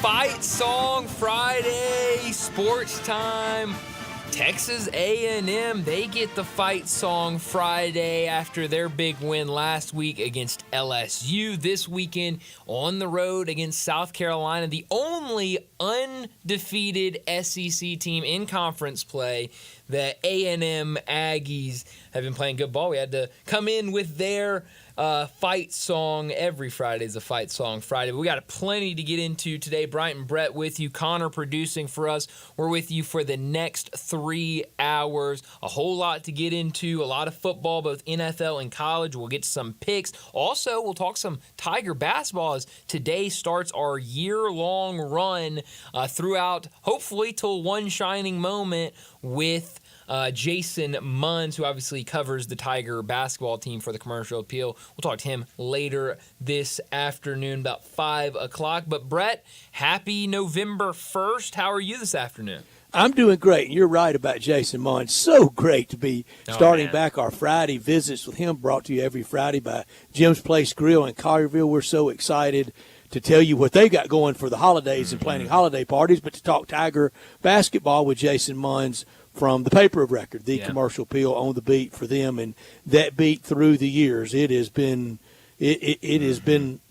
Fight Song Friday, Sports Time. Texas A&M, they get the Fight Song Friday after their big win last week against LSU. This weekend on the road against South Carolina, the only undefeated SEC team in conference play. The A&M Aggies have been playing good ball. We had to come in with their fight song. Every Friday is a Fight Song Friday. But we got plenty to get into today. Bryant and Brett with you. Connor producing for us. We're with you for the next 3 hours. A whole lot to get into. A lot of football, both NFL and college. We'll get to some picks. Also, we'll talk some Tiger basketball as today starts our year-long run throughout, hopefully, till one shining moment with Jason Munz, who obviously covers the Tiger basketball team for the Commercial Appeal. We'll talk to him later this afternoon, about 5 o'clock. But, Brett, happy November 1st. How are you this afternoon? I'm doing great. You're right about Jason Munz. So great to be starting back our Friday visits with him, brought to you every Friday by Jim's Place Grill in Collierville. We're so excited to tell you what they've got going for the holidays and planning holiday parties, but to talk Tiger basketball with Jason Munz from the paper of record, the Commercial Appeal, on the beat for them, and that beat through the years. It has been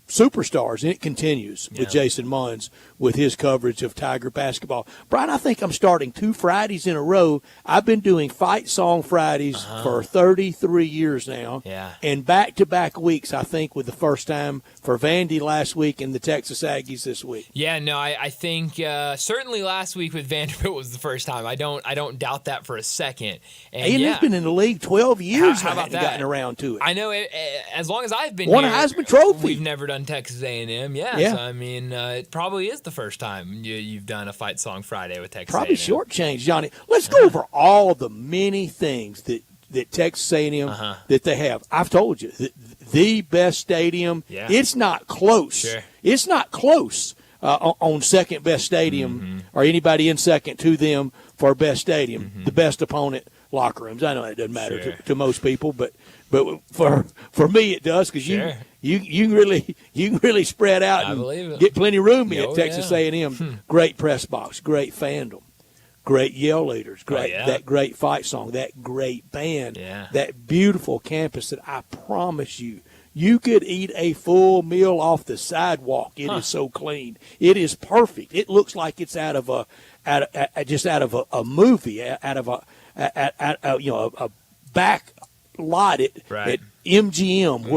superstars, and it continues with Jason Munz with his coverage of Tiger basketball. Brian, I think I'm starting 2 Fridays in a row. I've been doing Fight Song Fridays for 33 years now, and back-to-back weeks, I think, with the first time for Vandy last week and the Texas Aggies this week. Yeah, no, I think certainly last week with Vanderbilt was the first time. I don't doubt that for a second. And A&M's been in the league 12 years how now about and that? Gotten around to it. I know as long as I've been Won here, a Heisman Trophy. We've never done Texas A&M. So, I mean, it probably is the first time you've done a Fight Song Friday with Texas Probably A&M. shortchanged, Johnny. Let's go over all the many things that Texas A&M that they have. I've told you, the best stadium. It's not close. Sure. It's not close on second best stadium or anybody in second to them for best stadium. The best opponent locker rooms. I know it doesn't matter to most people, but for me it does, because you can really spread out and get plenty of room at Texas A&M. Great press box, great fandom, great yell leaders, that great fight song, that great band, that beautiful campus that I promise you could eat a full meal off the sidewalk. It is so clean. It is perfect. It looks like it's out of a movie, out of a back lot at MGM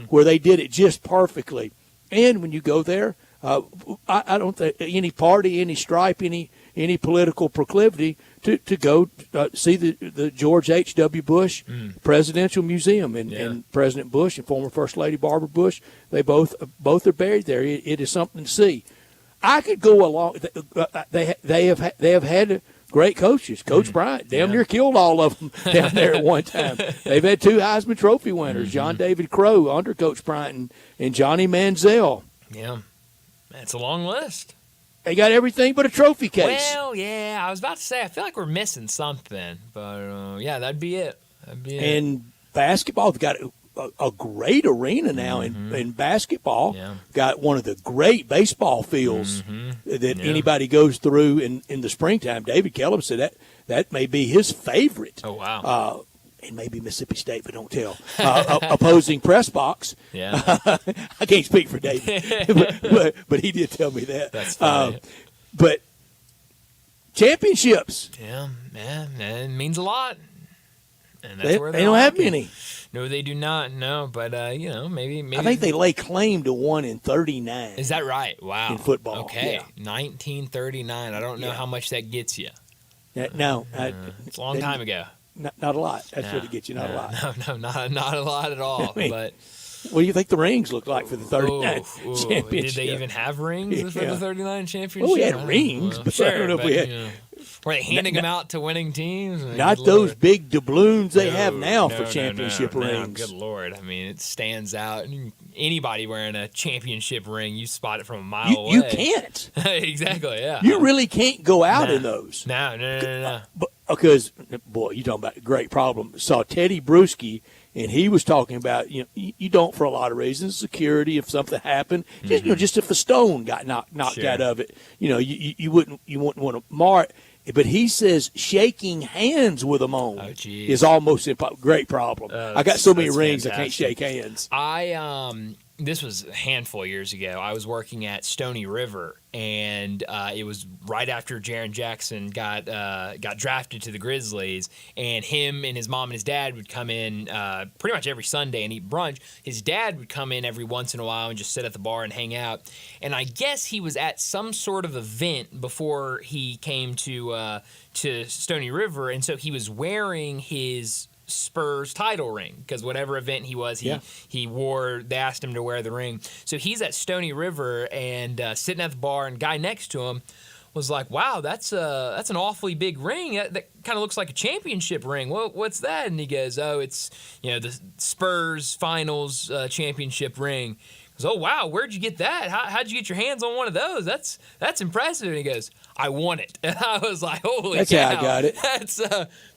where they did it just perfectly. And when you go there, I don't think any party, any stripe, any political proclivity to go see the George H.W. Bush Presidential Museum, and President Bush and former First Lady Barbara Bush, they both are buried there. It is something to see. I could go along. They have had great coaches. Coach Bryant damn near killed all of them down there at one time. They've had 2 Heisman Trophy winners, John David Crow under Coach Bryant and Johnny Manziel. Yeah, that's a long list. They got everything but a trophy case. Well, I was about to say, I feel like we're missing something, but that'd be it. And basketball, they've got a great arena now in basketball. Got one of the great baseball fields that anybody goes through in the springtime. David Kellum said that may be his favorite. Oh, wow. And maybe Mississippi State, but don't tell. Opposing press box. I can't speak for David, but he did tell me that. That's funny. But championships. It means a lot. And that's they don't have many. No, they do not. No, but maybe. I think they lay claim to 1 in 39. Is that right? Wow. In football. Okay, 1939. I don't know how much that gets you. No, it's a long time ago. Not a lot. That's what it gets you. Not a lot. Not a lot at all. But what do you think the rings look like for the 39 championship? Did they even have rings for the 39 championship? Well, we had rings, but I don't know if we had. Were they handing them out to winning teams? Not those big doubloons they have now for championship rings. Good Lord. I mean, it stands out. Anybody wearing a championship ring, you spot it from a mile away. You can't. Exactly, yeah. You really can't go out in those. No. Because, boy, you're talking about a great problem. Saw Teddy Bruschi and he was talking about you don't for a lot of reasons, security if something happened, just just if a stone got knocked Sure. out of it, you wouldn't want to mar it. But he says shaking hands with them on is almost great problem. I got so many rings fantastic. I can't shake hands. This was a handful of years ago. I was working at Stony River, and it was right after Jaren Jackson got drafted to the Grizzlies, and him and his mom and his dad would come in pretty much every Sunday and eat brunch. His dad would come in every once in a while and just sit at the bar and hang out. And I guess he was at some sort of event before he came to Stony River, and so he was wearing his Spurs title ring because whatever event he was, he wore. They asked him to wear the ring, so he's at Stony River and sitting at the bar, and guy next to him was like, "Wow, that's an awfully big ring. That kind of looks like a championship ring. What's that?" And he goes, "Oh, it's the Spurs Finals championship ring." He goes, "Oh wow, where'd you get that? How'd you get your hands on one of those? That's impressive." And he goes, "I won it." And I was like, "Holy That's cow. how I got it."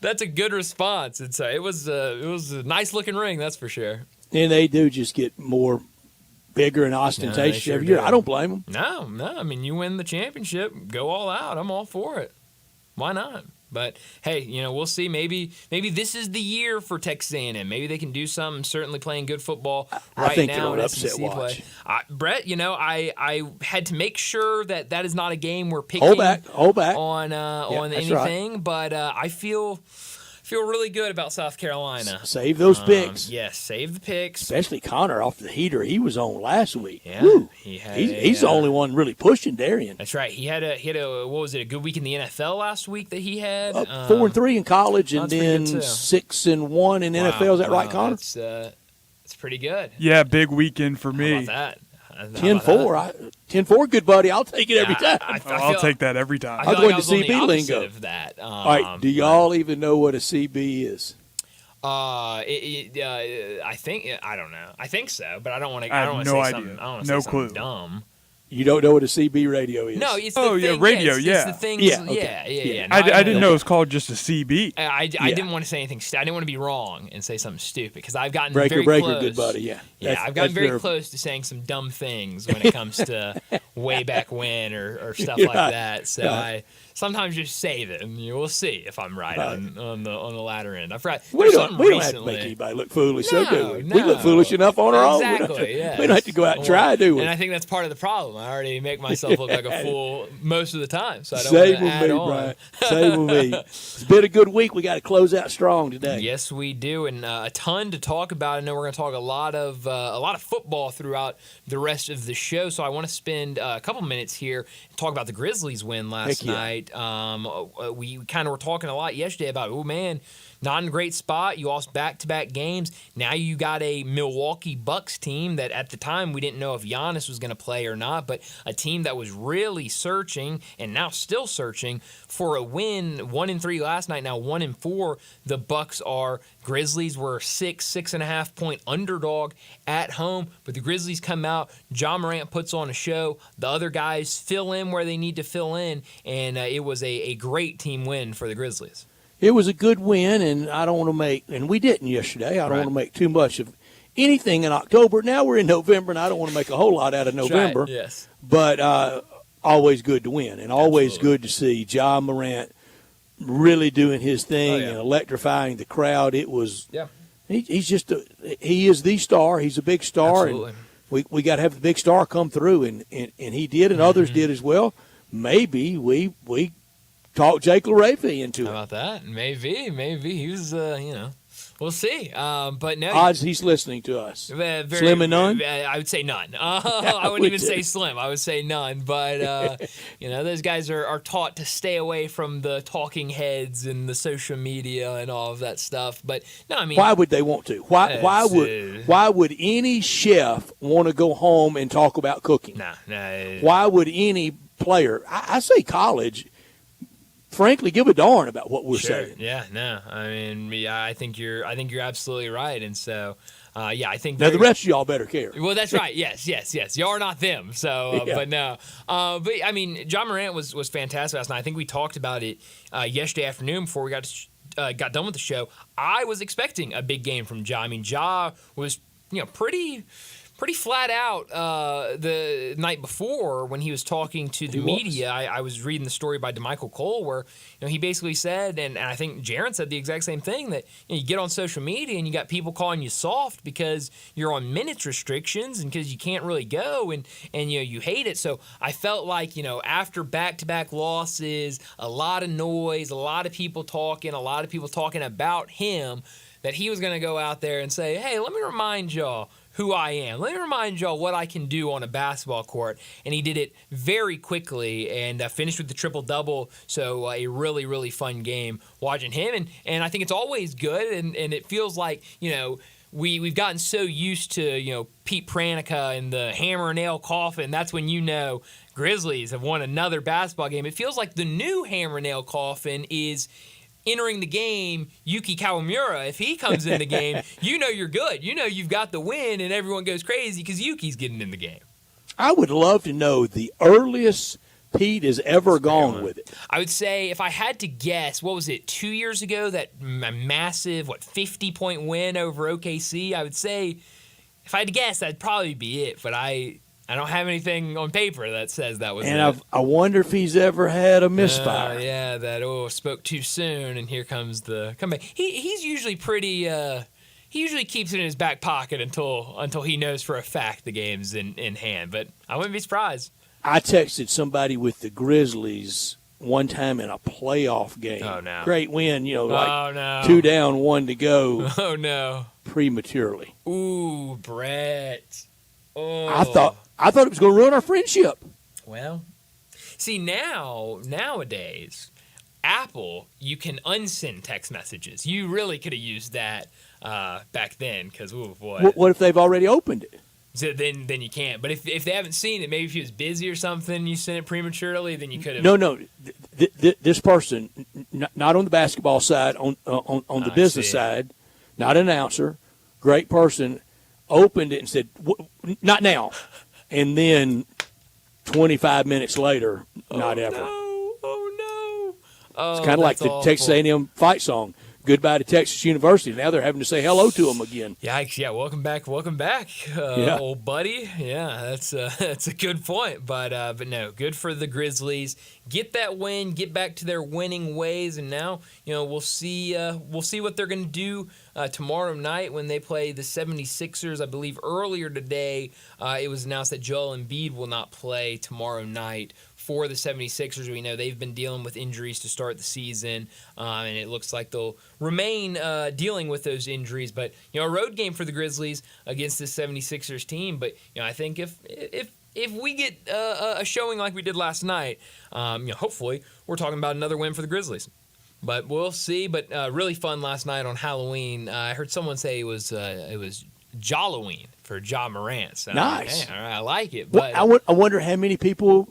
That's a good response." And so it was a nice looking ring, that's for sure. And they do just get more bigger and ostentatious every year. I don't blame them. No. I mean, you win the championship, go all out. I'm all for it. Why not? But hey, we'll see. Maybe this is the year for Texas A&M. Maybe they can do something. Certainly playing good football right I think now. they're an in upset SEC watch. play. Brett, I had to make sure that is not a game we're picking Hold back. on anything. Right. But I feel really good about South Carolina. Save those picks. Yes, save the picks. Especially Connor off the heater he was on last week. Yeah, Woo. he's the only one really pushing Darian. That's right. He had a what was it? A good week in the NFL last week that he had. 4-3 in college, and that's pretty then good, too. 6-1 in NFL. Is that right, Connor? That's pretty good. Yeah, big weekend for me. How about that? 10-4. 10-4, good buddy. I'll take it every time. I'll take that every time. I feel I'm going like I was to on the CB opposite lingo. of that. All right, do y'all even know what a CB is? I think I don't know. I think so, but I don't want to. I don't want have to no say idea. something. I don't want to No say something clue. dumb. You don't know what a CB radio is? No, it's Oh, the yeah, thing. radio, It's yeah. the things. Yeah, okay. Yeah. I No, didn't know it was called just a CB. I didn't want to say anything. I didn't want to be wrong and say something stupid because I've gotten Breaker, very close. good buddy. Yeah, I've gotten very close to saying some dumb things when it comes to way back when or stuff like that. So I sometimes just say them. We'll see if I'm right on the latter end. I forgot. We don't have to make anybody look foolish, so do we? We look foolish enough on our own. Exactly, We don't have to go out and try, do we? And I think that's part of the problem. I already make myself look like a fool most of the time, so I don't Same want to with add me, on. Brian. Same with me. It's been a good week. We got to close out strong today. Yes, we do, and a ton to talk about. I know we're going to talk a lot of football throughout the rest of the show. So I want to spend a couple minutes here and talk about the Grizzlies win last night. We kind of were talking a lot yesterday about, oh man, not in a great spot. You lost back-to-back games. Now you got a Milwaukee Bucks team that at the time we didn't know if Giannis was going to play or not, but a team that was really searching and now still searching for a win. 1-3 last night, now 1-4 the Bucks are. Grizzlies were 6.5 point underdog at home, but the Grizzlies come out. Ja Morant puts on a show. The other guys fill in where they need to fill in, and it was a great team win for the Grizzlies. It was a good win, and I don't want to make, and we didn't yesterday. I don't want to make too much of anything in October. Now we're in November, and I don't want to make a whole lot out of November. Right. Yes. But always good to win, and always good to see Ja Morant really doing his thing and electrifying the crowd. It was, he's just he is the star. He's a big star, Absolutely. and we got to have the big star come through, and he did, and others did as well. Maybe we talked Jake LaRafe into it. How about that? Maybe he was we'll see. But no, Odds he's listening to us. Very, Slim and none? I would say none. I wouldn't even say slim. I would say none. But those guys are taught to stay away from the talking heads and the social media and all of that stuff. But no, I mean, why would they want to? Why would any chef want to go home and talk about cooking? No. Why would any player? I say college. Frankly, give a darn about what we're saying. Yeah, no. I mean, I think you're absolutely right, and so, I think now the rest of y'all better care. Well, that's right. Yes. Y'all are not them. So, but no. But I mean, Ja Morant was fantastic last night. I think we talked about it yesterday afternoon before we got got done with the show, I was expecting a big game from Ja. I mean, Ja was pretty flat out the night before when he was talking to the media. I was reading the story by DeMichael Cole where he basically said, and I think Jaron said the exact same thing, that you get on social media and you got people calling you soft because you're on minutes restrictions and because you can't really go and you hate it. So I felt like after back-to-back losses, a lot of noise, a lot of people talking about him, that he was going to go out there and say, hey, let me remind y'all who I am. Let me remind y'all what I can do on a basketball court. And he did it very quickly and finished with the triple-double. So a really, really fun game watching him. And I think it's always good. And it feels like, we've gotten so used to, Pete Pranica and the hammer and nail coffin. That's when Grizzlies have won another basketball game. It feels like the new hammer and nail coffin is entering the game, Yuki Kawamura. If he comes in the game, you're good. You've got the win, and everyone goes crazy because Yuki's getting in the game. I would love to know the earliest Pete has ever gone with it. I would say, if I had to guess, what was it, 2 years ago, that massive, 50-point win over OKC? I would say, if I had to guess, that'd probably be it. But I don't have anything on paper that says that was it. And I wonder if he's ever had a misfire. Yeah, that spoke too soon, and here comes the comeback. He's usually pretty. He usually keeps it in his back pocket until he knows for a fact the game's in hand. But I wouldn't be surprised. I texted somebody with the Grizzlies one time in a playoff game. Oh no! Great win, 2 down, 1 to go. Oh no! Prematurely. Ooh, Brett. Oh. I thought it was going to ruin our friendship. Well, see, nowadays, Apple, you can unsend text messages. You really could have used that back then because, oh, boy. What if they've already opened it? So then you can't. But if they haven't seen it, maybe if he was busy or something, you sent it prematurely, then you could have. No. This person, not on the basketball side, on the business side, not an announcer, great person, opened it and said, not now. And then 25 minutes later, not ever. Oh, no. It's kind of like the Texas A&M fight song, Goodbye to Texas University. Now they're having to say hello to them again. Yikes, yeah, welcome back, old buddy. Yeah, that's a good point. But no, good for the Grizzlies. Get that win, get back to their winning ways, and now, we'll see what they're going to do tomorrow night when they play the 76ers. I believe earlier today it was announced that Joel Embiid will not play tomorrow night for the 76ers. We know they've been dealing with injuries to start the season, and it looks like they'll remain dealing with those injuries. But, a road game for the Grizzlies against the 76ers team. But, I think if we get a showing like we did last night, hopefully we're talking about another win for the Grizzlies. But we'll see. But really fun last night on Halloween. I heard someone say it was Jalloween for Ja Morant. So, nice. All right, I like it. But I wonder how many people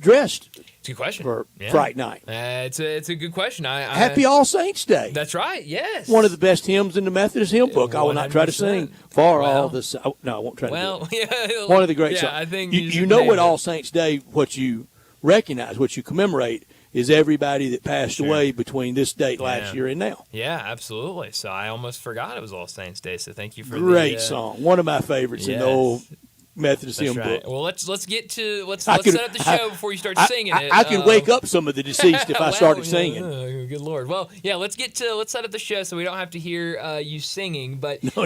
dressed. It's a good question. For Fright Night. It's a good question. Happy All Saints Day. That's right, yes. One of the best hymns in the Methodist hymn book. 100%. I will not try to sing all the... No, I won't try to do it. Yeah. One of the great songs. I think you know what All Saints Day, what you recognize, what you commemorate, is everybody that passed away between this date last year and now. Yeah, absolutely. So I almost forgot it was All Saints Day, so thank you for great song. One of my favorites in the old Methodist hymn book. Well, let's set up the show before you start singing it. I could wake up some of the deceased if I started singing. Good Lord. Well, yeah, let's set up the show so we don't have to hear you singing. But no.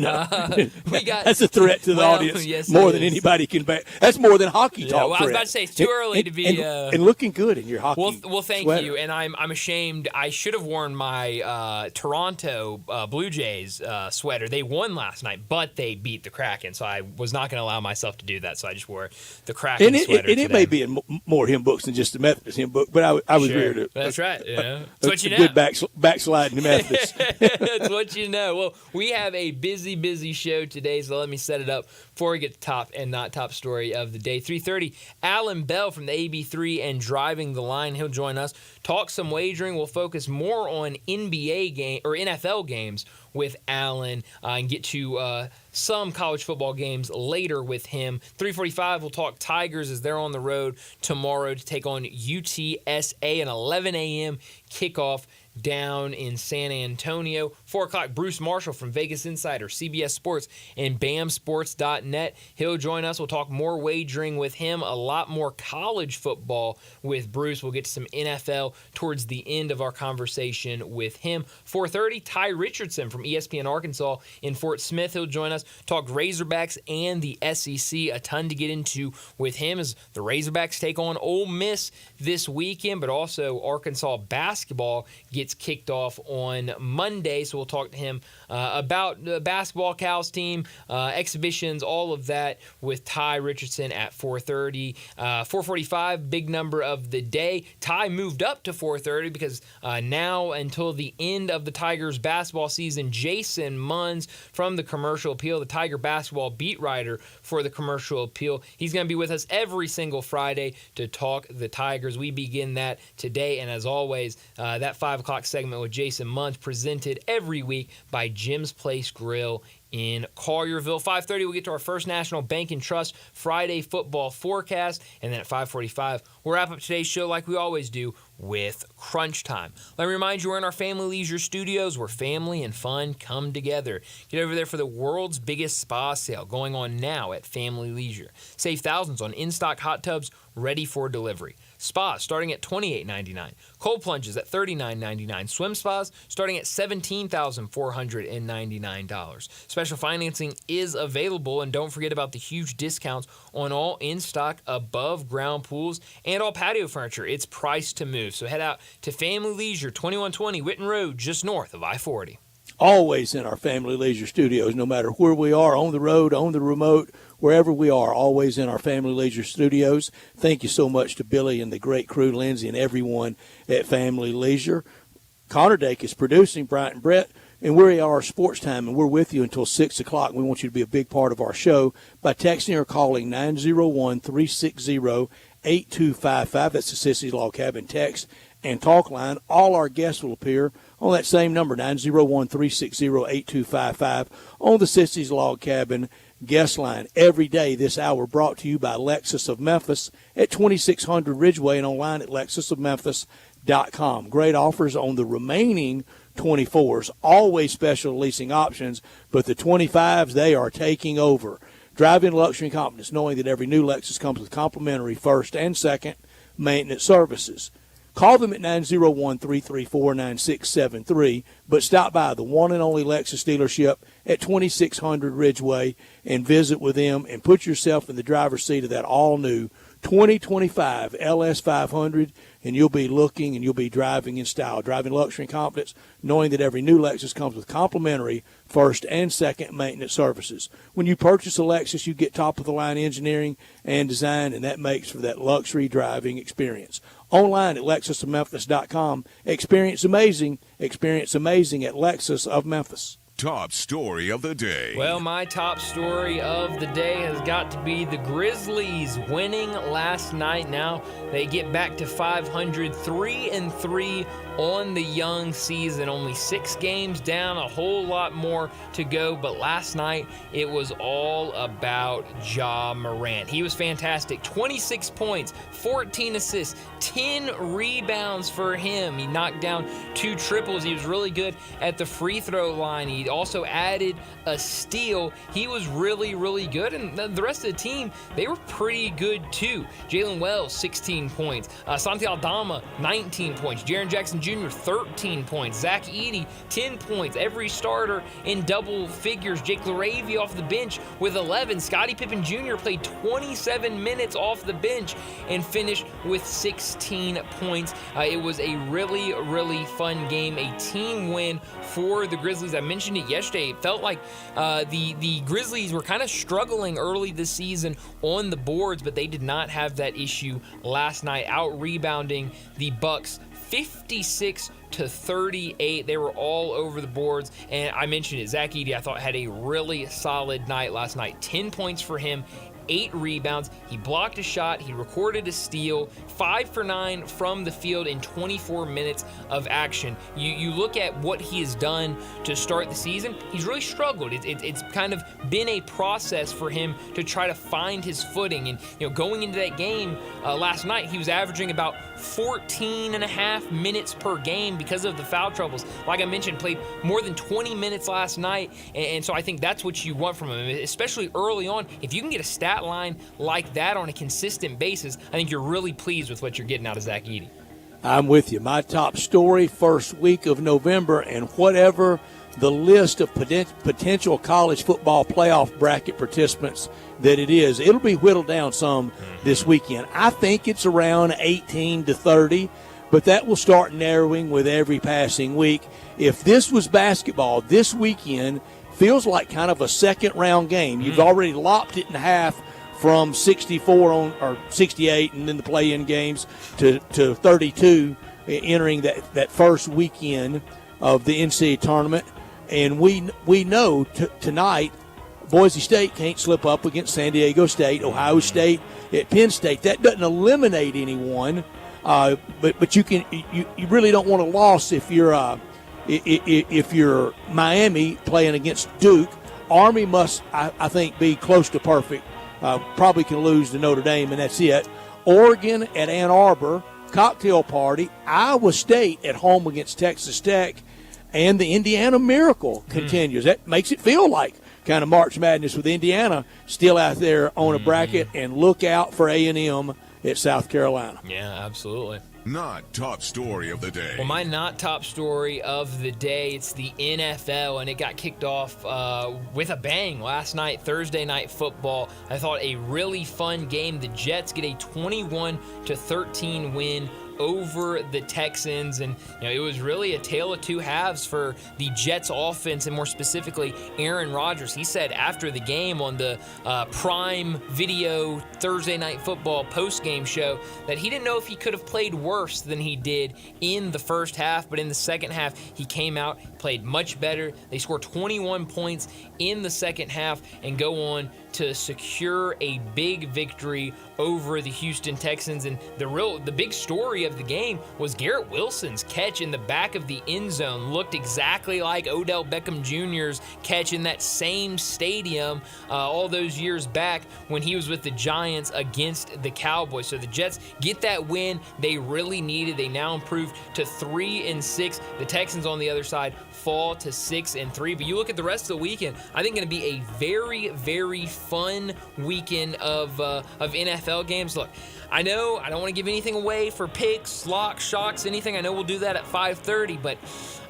We got that's a threat to the audience. Yes, more than anybody can bear. That's more than hockey talk. Well, I was about to say it's too early to be and looking good in your hockey. Well, thank sweater. you. And I'm ashamed. I should have worn my Toronto Blue Jays sweater. They won last night, but they beat the Kraken, so I was not going to allow myself to do that. So I just wore the Kraken sweater. And it may be in more hymn books than just the Methodist hymn book, but I was weird. That's right. That's what you know. Good backsliding the Methodist. That's what you know. Well, we have a busy show today, so let me set it up before we get to top and not top story of the day. 3:30, Alan Bell from the AB3 and Driving the Line. He'll join us, talk some wagering. We'll focus more on NFL games with Alan and get to some college football games later with him. 3:45, we'll talk Tigers as they're on the road tomorrow to take on UTSA, an 11 a.m. kickoff down in San Antonio. 4 o'clock, Bruce Marshall from Vegas Insider, CBS Sports, and BamSports.net. He'll join us. We'll talk more wagering with him, a lot more college football with Bruce. We'll get to some NFL towards the end of our conversation with him. 4:30, Ty Richardson from ESPN Arkansas in Fort Smith. He'll join us, talk Razorbacks and the SEC. A ton to get into with him as the Razorbacks take on Ole Miss this weekend, but also Arkansas basketball gets kicked off on Monday, so we'll talk to him about the basketball Cal's team, exhibitions, all of that with Ty Richardson at 4:30. 4:45, big number of the day. Ty moved up to 4:30 because now until the end of the Tigers basketball season, Jason Munns from the Commercial Appeal, the Tiger basketball beat writer for the Commercial Appeal, he's going to be with us every single Friday to talk the Tigers. We begin that today, and as always, that 5 o'clock segment with Jason Munns presented every week by Jim's Place Grill in Collierville. 5:30, we'll get to our First National Bank and Trust Friday football forecast, and then at 5:45, we'll wrap up today's show like we always do with Crunch Time. Let me remind you, we're in our Family Leisure Studios where family and fun come together. Get over there for the world's biggest spa sale going on now at Family Leisure. Save thousands on in-stock hot tubs ready for delivery. Spas starting at $28.99. Cold plunges at $39.99. Swim spas starting at $17,499. Special financing is available, and don't forget about the huge discounts on all in-stock above-ground pools and all patio furniture. It's priced to move. So head out to Family Leisure, 2120 Witten Road, just north of I-40. Always in our Family Leisure Studios, no matter where we are, on the road, on the remote, wherever we are, always in our Family Leisure Studios. Thank you so much to Billy and the great crew, Lindsay, and everyone at Family Leisure. Connor Dake is producing, Bryant and Brett, and we are Sportstime, and we're with you until 6 o'clock. We want you to be a big part of our show by texting or calling 901-360-8255. That's the Sissy's Log Cabin text and talk line. All our guests will appear on that same number, 901-360-8255, on the Sissy's Log Cabin guest line every day this hour, brought to you by Lexus of Memphis at 2600 Ridgeway and online at lexusofmemphis.com. Great offers on the remaining 24s, always special leasing options, but the 25s, they are taking over. Drive-in luxury and confidence, knowing that every new Lexus comes with complimentary first and second maintenance services. Call them at 901-334-9673, but stop by the one and only Lexus dealership at 2600 Ridgeway and visit with them and put yourself in the driver's seat of that all-new 2025 LS500, and you'll be looking and you'll be driving in style. Driving luxury and confidence, knowing that every new Lexus comes with complimentary first and second maintenance services. When you purchase a Lexus, you get top-of-the-line engineering and design, and that makes for that luxury driving experience. Online at lexusofmemphis.com. Experience amazing at Lexus of Memphis. Top story of the day. Well, my top story of the day has got to be the Grizzlies winning last night. Now they get back to 500, 3-3 on the young season. Only 6 games down, a whole lot more to go. But last night, it was all about Ja Morant. He was fantastic. 26 points, 14 assists, 10 rebounds for him. He knocked down 2 triples. He was really good at the free throw line. He also added a steal. He was really, really good. And the rest of the team, they were pretty good too. Jalen Wells, 16 points. Santi Aldama, 19 points. Jaren Jackson Jr., 13 points. Zach Edey, 10 points. Every starter in double figures. Jake LaRavia off the bench with 11. Scottie Pippen Jr. played 27 minutes off the bench and finished with 16 points. It was a really, really fun game. A team win for the Grizzlies. I mentioned it yesterday. It felt like the Grizzlies were kind of struggling early this season on the boards, but they did not have that issue last night, out rebounding the Bucks 56-38. They were all over the boards, and I mentioned it. Zach Edey, I thought, had a really solid night last night. 10 points for him, 8 rebounds. He blocked a shot. He recorded a steal. 5 for 9 from the field in 24 minutes of action. You look at what he has done to start the season. He's really struggled. It's kind of been a process for him to try to find his footing. And going into that game last night, he was averaging about 14 and a half minutes per game because of the foul troubles. Like I mentioned, played more than 20 minutes last night, and so I think that's what you want from him, especially early on. If you can get a stat line like that on a consistent basis, I think you're really pleased with what you're getting out of Zach Edey. I'm with you. My top story, first week of November, and whatever the list of potential college football playoff bracket participants that it is, it'll be whittled down some this weekend. I think it's around 18 to 30, but that will start narrowing with every passing week. If this was basketball, this weekend feels like kind of a second-round game. You've already lopped it in half from 64 or 68 and then the play-in games to 32 entering that first weekend of the NCAA tournament. And we know tonight Boise State can't slip up against San Diego State, Ohio State, at Penn State. That doesn't eliminate anyone, but you really don't want a loss if you're Miami playing against Duke. Army must, I think, be close to perfect. Probably can lose to Notre Dame, and that's it. Oregon at Ann Arbor, cocktail party. Iowa State at home against Texas Tech, and the Indiana Miracle continues. That makes it feel like kind of March Madness with Indiana still out there on a bracket, and look out for A&M at South Carolina. Yeah, absolutely. Not top story of the day. Well, my not top story of the day, it's the NFL, and it got kicked off with a bang last night, Thursday Night Football. I thought a really fun game. The Jets get a 21-13 win over the Texans, and it was really a tale of two halves for the Jets offense, and more specifically Aaron Rodgers. He said after the game on the Prime Video Thursday Night Football post-game show that he didn't know if he could have played worse than he did in the first half, but in the second half he came out, played much better. They scored 21 points in the second half and go on to secure a big victory over the Houston Texans. And the big story of the game was Garrett Wilson's catch in the back of the end zone. Looked exactly like Odell Beckham Jr.'s catch in that same stadium all those years back when he was with the Giants against the Cowboys. So the Jets get that win they really needed. They now improve to 3-6. The Texans on the other side fall to 6-3. But you look at the rest of the weekend, I think going to be a very, very fun weekend of NFL games. Look, I know I don't want to give anything away for picks, locks, shocks, anything. I know we'll do that at 5:30, but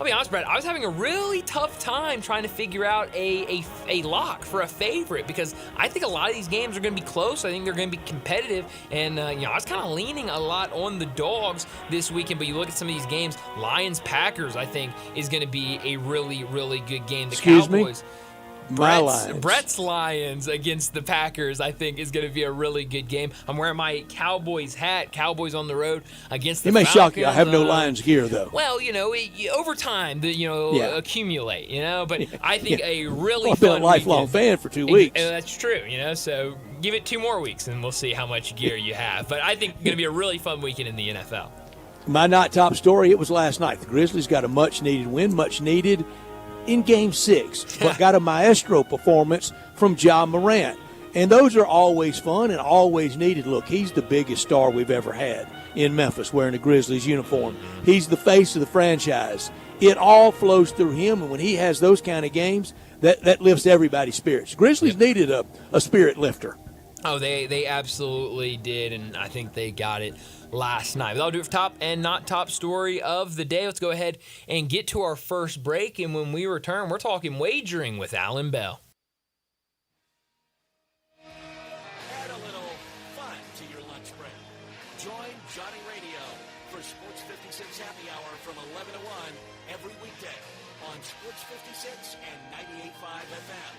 I'll be honest, Brad, I was having a really tough time trying to figure out a lock for a favorite, because I think a lot of these games are going to be close. I think they're going to be competitive, and I was kind of leaning a lot on the dogs this weekend. But you look at some of these games, Lions-Packers, I think, is going to be a really, really good game. The Cowboys. Brett's Lions against the Packers, I think, is going to be a really good game. I'm wearing my Cowboys hat. Cowboys on the road against the Falcons. It may shock you. I have no Lions gear, though. Well, over time, accumulate, But I think a really fun I've been a lifelong fan for 2 weeks. And that's true, So give it 2 more weeks, and we'll see how much gear you have. But I think it's going to be a really fun weekend in the NFL. My not top story, it was last night. The Grizzlies got a much-needed win, much-needed in Game 6, but got a maestro performance from Ja Morant. And those are always fun and always needed. Look, he's the biggest star we've ever had in Memphis wearing a Grizzlies uniform. He's the face of the franchise. It all flows through him, and when he has those kind of games, that lifts everybody's spirits. Grizzlies needed a spirit lifter. Oh, they absolutely did, and I think they got it last night. That'll do it for top and not top story of the day. Let's go ahead and get to our first break, and when we return, we're talking wagering with Alan Bell. Add a little fun to your lunch break. Join Johnny Radio for Sports 56 Happy Hour from 11 to 1 every weekday on Sports 56 and 98.5 FM.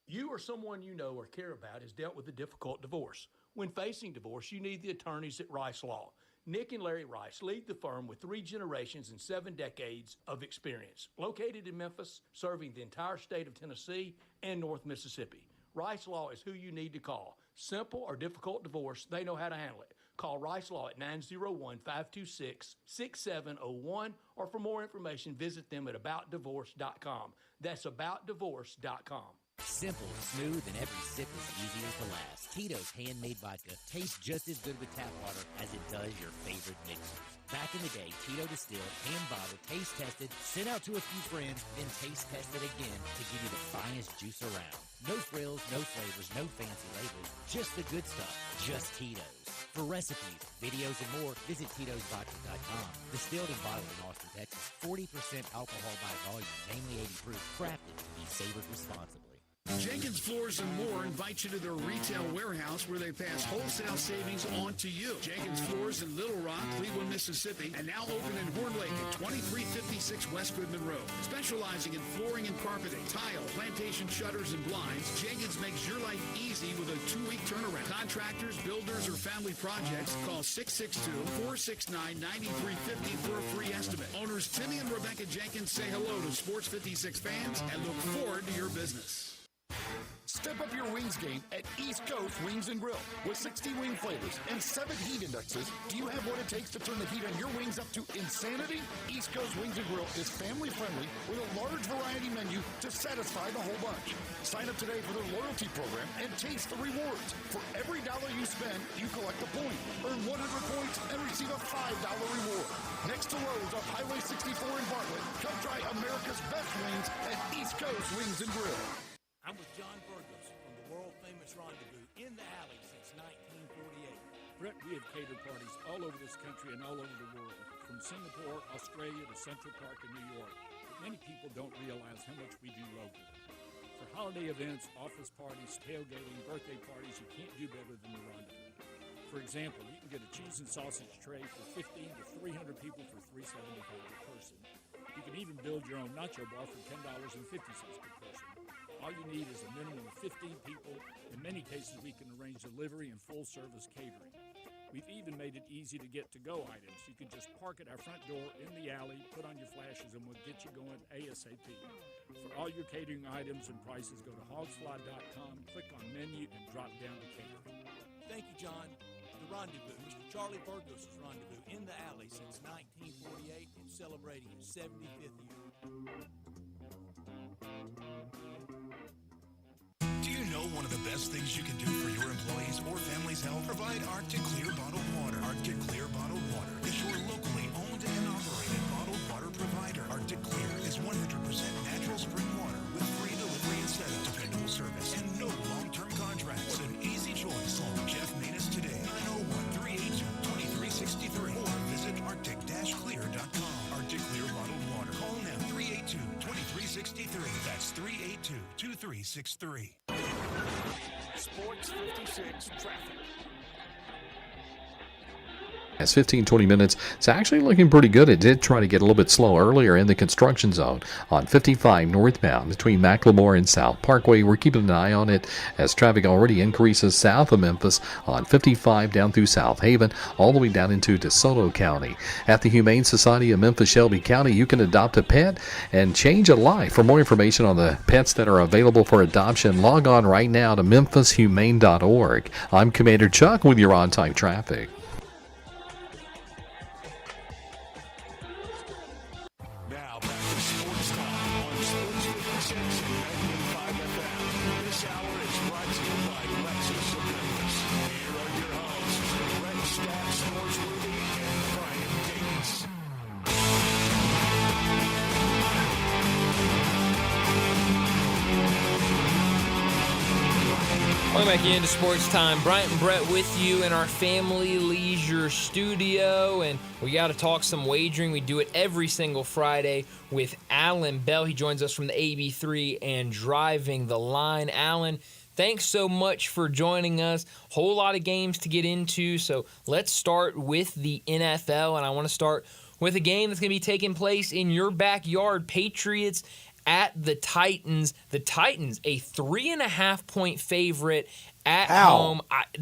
You or someone you know or care about has dealt with a difficult divorce. When facing divorce, you need the attorneys at Rice Law. Nick and Larry Rice lead the firm with 3 generations and 7 decades of experience. Located in Memphis, serving the entire state of Tennessee and North Mississippi. Rice Law is who you need to call. Simple or difficult divorce, they know how to handle it. Call Rice Law at 901-526-6701, or for more information, visit them at aboutdivorce.com. That's aboutdivorce.com. Simple, smooth, and every sip is easy as the last. Tito's handmade vodka tastes just as good with tap water as it does your favorite mixers. Back in the day, Tito distilled, hand-bottled, taste-tested, sent out to a few friends, then taste-tested again to give you the finest juice around. No frills, no flavors, no fancy labels, just the good stuff, just Tito's. For recipes, videos, and more, visit Tito'sVodka.com. Distilled and bottled in Austin, Texas. 40% alcohol by volume, namely 80 proof, crafted to be savored responsibly. Jenkins Floors and More invites you to their retail warehouse where they pass wholesale savings on to you. Jenkins Floors in Little Rock, Cleveland, Mississippi, and now open in Horn Lake at 2356 West Goodman Road. Specializing in flooring and carpeting, tile, plantation shutters, and blinds, Jenkins makes your life easy with a 2-week turnaround. Contractors, builders, or family projects, call 662-469-9350 for a free estimate. Owners Timmy and Rebecca Jenkins say hello to Sports 56 fans and look forward to your business. Step up your wings game at East Coast Wings and Grill. With 60 wing flavors and 7 heat indexes, do you have what it takes to turn the heat on your wings up to insanity? East Coast Wings and Grill is family friendly with a large variety menu to satisfy the whole bunch. Sign up today for their loyalty program and taste the rewards. For every dollar you spend, you collect a point. Earn 100 points and receive a $5 reward. Next to Lowe's off Highway 64 in Bartlett, come try America's best wings at East Coast Wings and Grill. I'm with John Burgos from the world-famous Rendezvous in the Alley since 1948. Brett, we have catered parties all over this country and all over the world, from Singapore, Australia, to Central Park in New York. But many people don't realize how much we do locally. For holiday events, office parties, tailgating, birthday parties, you can't do better than the Rendezvous. For example, you can get a cheese and sausage tray for 15 to 300 people for $3.75 per person. You can even build your own nacho bar for $10.50 per person. All you need is a minimum of 15 people. In many cases, we can arrange delivery and full-service catering. We've even made it easy to get to-go items. You can just park at our front door in the alley, put on your flashes, and we'll get you going ASAP. For all your catering items and prices, go to hogsfly.com, click on menu, and drop down to catering. Thank you, John. The Rendezvous, Mr. Charlie Burgos' Rendezvous in the Alley since 1948 and celebrating its 75th year. Do you know one of the best things you can do for your employees or family's health? Provide Arctic Clear bottled water. Arctic Clear bottled water is your locally owned and operated bottled water provider. Arctic Clear is 100% natural spring water with free delivery and setup, dependable service, and no long-term contracts. What an easy choice. Call Jeff Manus today, 901-382-2363, or visit arctic-clear.com. Arctic Clear bottled water. Call now, 382-2363. That's 382-2363. Sports 56 traffic. It's 15-20 minutes. It's actually looking pretty good. It did try to get a little bit slow earlier in the construction zone on 55 northbound between Macklemore and South Parkway. We're keeping an eye on it as traffic already increases south of Memphis on 55 down through South Haven, all the way down into DeSoto County. At the Humane Society of Memphis Shelby County, you can adopt a pet and change a life. For more information on the pets that are available for adoption, log on right now to memphisHumane.org. I'm Commander Chuck with your on-time traffic. Now back to Sports Time on Sports 56 and 95 FM. This hour is brought to you by Lexus of Memphis. Here are your hosts, Brett Staff Snorsworthy and Brian Davis. Welcome back into Sports Time. Bryant and Brett with you in our Family Leisure studio, and we got to talk some wagering. We do it every single Friday with Alan Bell. He joins us from the AB3 and Driving the Line. Alan, thanks so much for joining us. Whole lot of games to get into, so let's start with the NFL, and I want to start with a game that's going to be taking place in your backyard. Patriots at the Titans. The Titans, a 3.5-point favorite at home.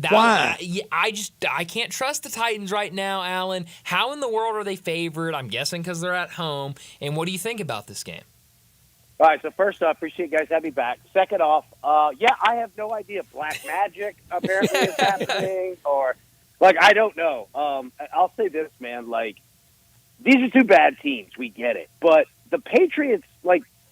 Why? I can't trust the Titans right now, Alan. How in the world are they favored? I'm guessing because they're at home. And what do you think about this game? All right, so first off, appreciate you guys having me back. Second off, I have no idea. Black magic apparently is happening, or, I don't know. I'll say this, man, these are two bad teams. We get it. But the Patriots,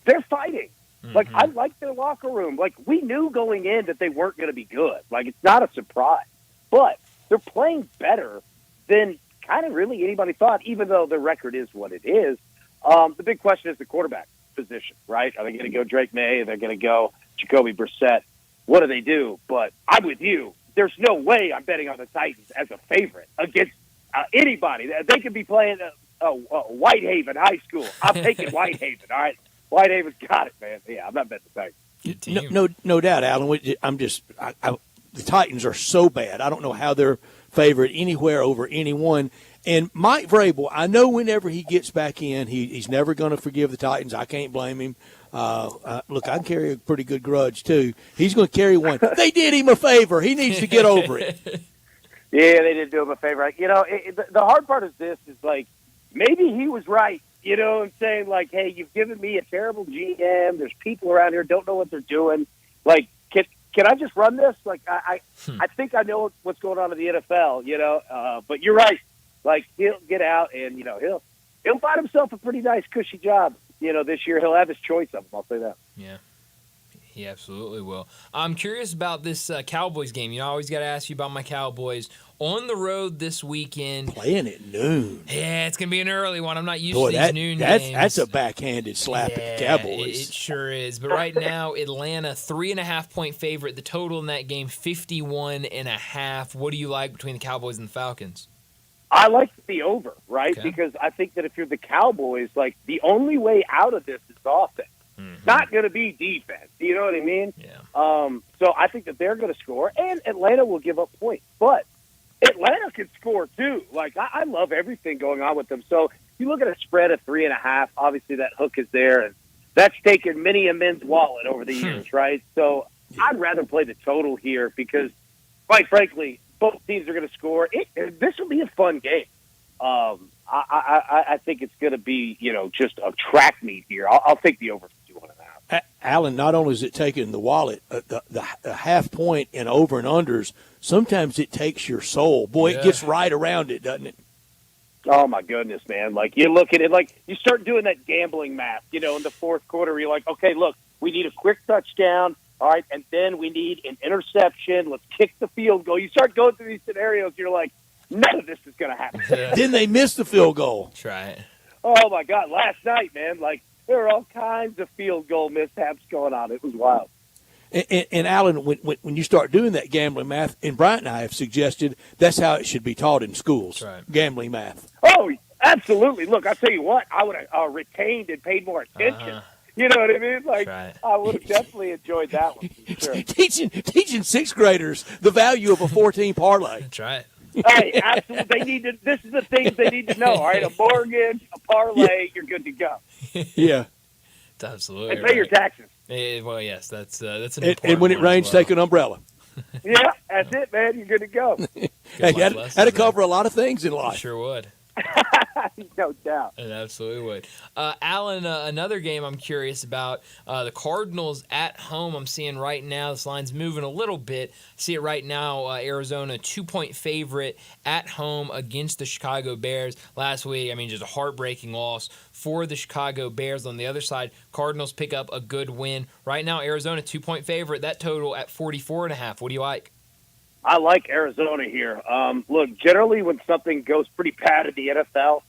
they're fighting. Like, I like their locker room. Like, we knew going in that they weren't going to be good. Like, it's not a surprise. But they're playing better than kind of really anybody thought, even though their record is what it is. The big question is the quarterback position, right? Are they going to go Drake May? Are they going to go Jacoby Brissett? What do they do? But I'm with you. There's no way I'm betting on the Titans as a favorite against anybody. They could be playing Whitehaven High School. I'm taking Whitehaven, all right? Whitehaven's got it, man. Yeah, I'm not betting the Titans. No doubt, Alan. The Titans are so bad. I don't know how they're favored anywhere over anyone. And Mike Vrabel, I know whenever he gets back in, he's never going to forgive the Titans. I can't blame him. Look, I can carry a pretty good grudge, too. He's going to carry one. They did him a favor. He needs to get over it. Yeah, they did do him a favor. You know, the hard part is this, is like, maybe he was right. You know what I'm saying? Like, hey, you've given me a terrible GM. There's people around here don't know what they're doing. Like, can I just run this? Like, I think I know what's going on in the NFL, you know. But you're right. Like, he'll get out and, you know, he'll find himself a pretty nice, cushy job. You know, this year he'll have his choice of them. I'll say that. Yeah. He absolutely will. I'm curious about this Cowboys game. You know, I always got to ask you about my Cowboys. On the road this weekend. Playing at noon. Yeah, it's going to be an early one. I'm not used to these noon games. That's a backhanded slap at the Cowboys. It sure is. But right now, Atlanta, 3.5-point favorite. The total in that game, 51.5. What do you like between the Cowboys and the Falcons? I like the over, right? Okay. Because I think that if you're the Cowboys, like, the only way out of this is offense. Not going to be defense. You know what I mean? Yeah. So I think that they're going to score, and Atlanta will give up points. But Atlanta can score, too. Like, I love everything going on with them. So you look at a spread of 3.5, obviously that hook is there, and that's taken many a men's wallet over the years, right? So I'd rather play the total here because, quite frankly, both teams are going to score. This will be a fun game. I think it's going to be, you know, just a track meet here. I'll take the over 51.5. Alan, not only is it taking the wallet, the half point and over and unders, sometimes it takes your soul. Boy, It gets right around it, doesn't it? Oh, my goodness, man. Like, you look at it, like, you start doing that gambling math, you know, in the fourth quarter. You're like, okay, look, we need a quick touchdown, all right, and then we need an interception. Let's kick the field goal. You start going through these scenarios, you're like, none of this is going to happen. Then they missed the field goal. That's right. Oh, my God, last night, man, like, there were all kinds of field goal mishaps going on. It was wild. And Alan, when you start doing that gambling math, and Bryant and I have suggested that's how it should be taught in schools, gambling math. Oh, absolutely. Look, I'll tell you what, I would have retained and paid more attention. You know what I mean? Like, I would have definitely enjoyed that one. For sure. Teaching sixth graders the value of a 14 parlay. That's right. Hey, absolutely. They need to. This is the things they need to know. All right, a mortgage, a parlay, you're good to go. Yeah, it's absolutely. And pay your taxes. Well, yes, that's an important. And when it rains, take an umbrella. Yeah, that's it, man. You're good to go. Hey, had to cover a lot of things in life. Sure would. No doubt. It absolutely would. Alan, another game I'm curious about, the Cardinals at home. I'm seeing right now this line's moving a little bit. See it right now, Arizona 2-point favorite at home against the Chicago Bears. Last week, I mean, just a heartbreaking loss for the Chicago Bears. On the other side, Cardinals pick up a good win. Right now, Arizona 2-point favorite, that total at 44.5. What do you like? I like Arizona here. Look, generally when something goes pretty bad in the NFL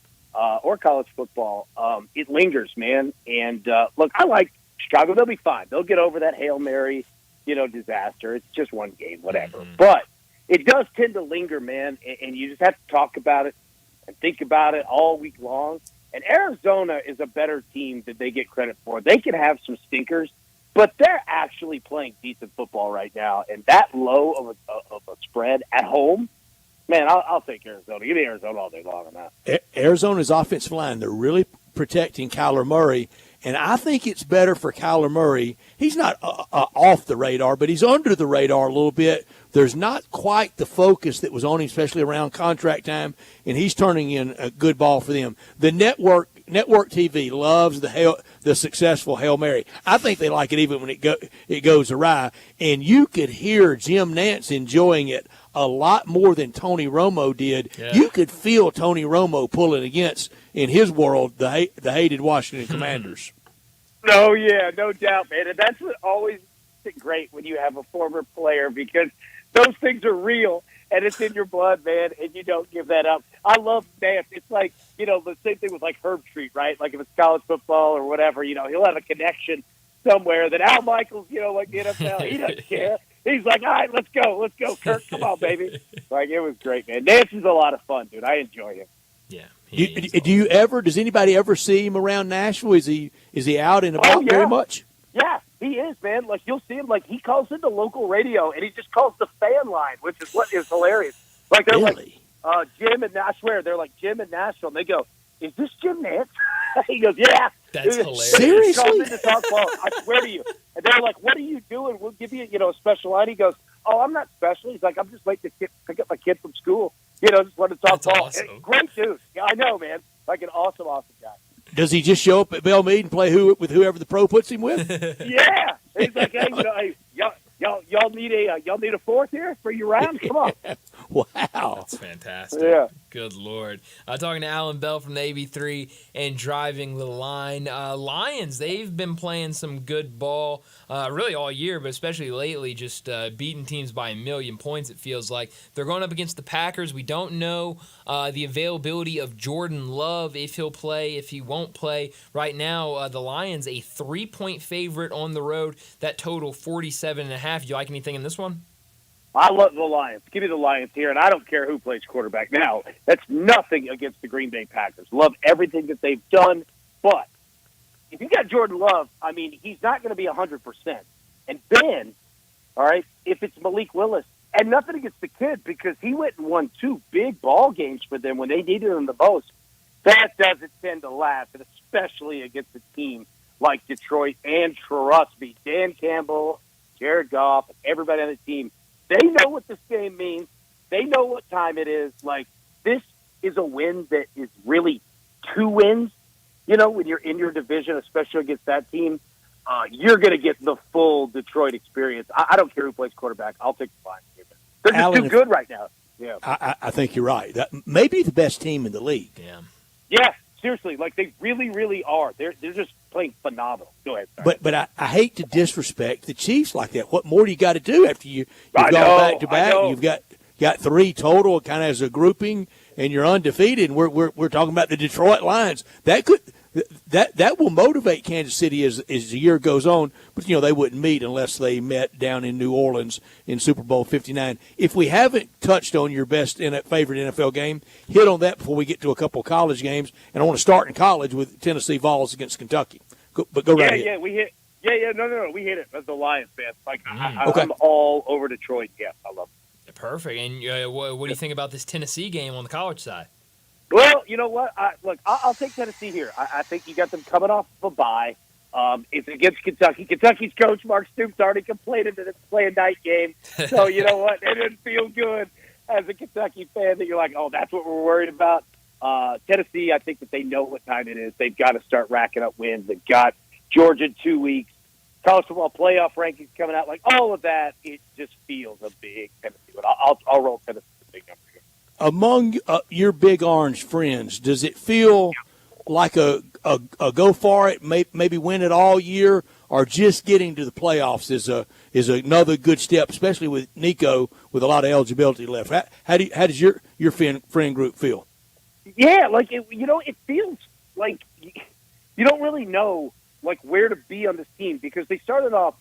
or college football, it lingers, man. And, look, I like Chicago. They'll be fine. They'll get over that Hail Mary, disaster. It's just one game, whatever. But it does tend to linger, man, and you just have to talk about it and think about it all week long. And Arizona is a better team than they get credit for. They can have some stinkers, but they're actually playing decent football right now. And that low of a spread at home, man, I'll take Arizona. Give me Arizona all day long on that. Arizona's offensive line, they're really protecting Kyler Murray. And I think it's better for Kyler Murray. He's not off the radar, but he's under the radar a little bit. There's not quite the focus that was on him, especially around contract time, and he's turning in a good ball for them. The network TV loves the successful Hail Mary. I think they like it even when it goes awry. And you could hear Jim Nantz enjoying it a lot more than Tony Romo did. Yeah. You could feel Tony Romo pulling against, in his world, the hated Washington Commanders. No, yeah, no doubt, man. And that's what always makes it great when you have a former player because those things are real and it's in your blood, man, and you don't give that up. I love dance. It's like, the same thing with like Herb Street, right? Like if it's college football or whatever, he'll have a connection somewhere that Al Michaels, like the NFL, he doesn't care. He's like, all right, let's go, Kirk, come on, baby. Like it was great, man. Nance is a lot of fun, dude. I enjoy him. Yeah. Does anybody ever see him around Nashville? Is he out and about very much? Yeah, he is, man. Like you'll see him. Like he calls into local radio, and he just calls the fan line, which is what is hilarious. Like they're Really? like Jim and I swear they're like Jim and Nashville, and they go, "Is this Jim Nance?" He goes, "Yeah." That's hilarious. Seriously? He calls in to talk ball. I swear to you. And they're like, "What are you doing? We'll give you, a special line." He goes, "Oh, I'm not special." He's like, "I'm just waiting to pick up my kid from school. Just want to talk That's ball." awesome. Great dude. Yeah, I know, man. Like an awesome guy. Does he just show up at Bell Mead and play with whoever the pro puts him with? Yeah, he's like, "Hey, hey, y'all need a fourth here for your round? Come on." Wow. That's fantastic. Yeah. Good Lord. Talking to Alan Bell from the AB3 and driving the line. Lions, they've been playing some good ball really all year, but especially lately, just beating teams by 1,000,000 points, it feels like. They're going up against the Packers. We don't know the availability of Jordan Love, if he'll play, if he won't play. Right now, the Lions, a 3-point favorite on the road. That total 47.5. Do you like anything in this one? I love the Lions. Give me the Lions here, and I don't care who plays quarterback. Now, that's nothing against the Green Bay Packers. Love everything that they've done, but if you got Jordan Love, I mean, he's not going to be 100%. And then, all right, if it's Malik Willis, and nothing against the kid because he went and won 2 big ball games for them when they needed him the most, that doesn't tend to last, and especially against a team like Detroit. And trust me, Dan Campbell, Jared Goff, and everybody on the team, they know what this game means. They know what time it is. Like, this is a win that is really 2 wins. When you're in your division, especially against that team, you're going to get the full Detroit experience. I don't care who plays quarterback. I'll take the Lions. They're just Alan, too good right now. Yeah, I think you're right. That may be the best team in the league. Yeah, seriously. Like, they really, really are. They're just playing phenomenal. Go ahead. Sorry. But I hate to disrespect the Chiefs like that. What more do you got to do after you've I gone know, back to back? I know. You've got 3 total, kind of as a grouping, and you're undefeated. And we're talking about the Detroit Lions. That will motivate Kansas City as the year goes on. But they wouldn't meet unless they met down in New Orleans in Super Bowl 59. If we haven't touched on your best favorite NFL game, hit on that before we get to a couple of college games. And I want to start in college with Tennessee Vols against Kentucky. Go right ahead. Yeah, we hit. Yeah, no, we hit it as the Lions fans. Like, Okay. I'm all over Detroit. Yeah, I love it. Perfect. And what do you think about this Tennessee game on the college side? Well, you know what? I'll take Tennessee here. I think you got them coming off of a bye. It's against Kentucky. Kentucky's coach, Mark Stoops, already complained that it's play a night game. So, you know what? It didn't feel good as a Kentucky fan that you're like, oh, that's what we're worried about. Tennessee, I think that they know what time it is. They've got to start racking up wins. They've got Georgia in 2 weeks. College football playoff rankings coming out. Like, all of that, it just feels a big Tennessee. But I'll roll Tennessee a big number here. Among your Big Orange friends, does it feel like a go for it, maybe win it all year, or just getting to the playoffs is another good step, especially with Nico with a lot of eligibility left? How does your friend group feel? Yeah, like it feels like you don't really know like where to be on this team because they started off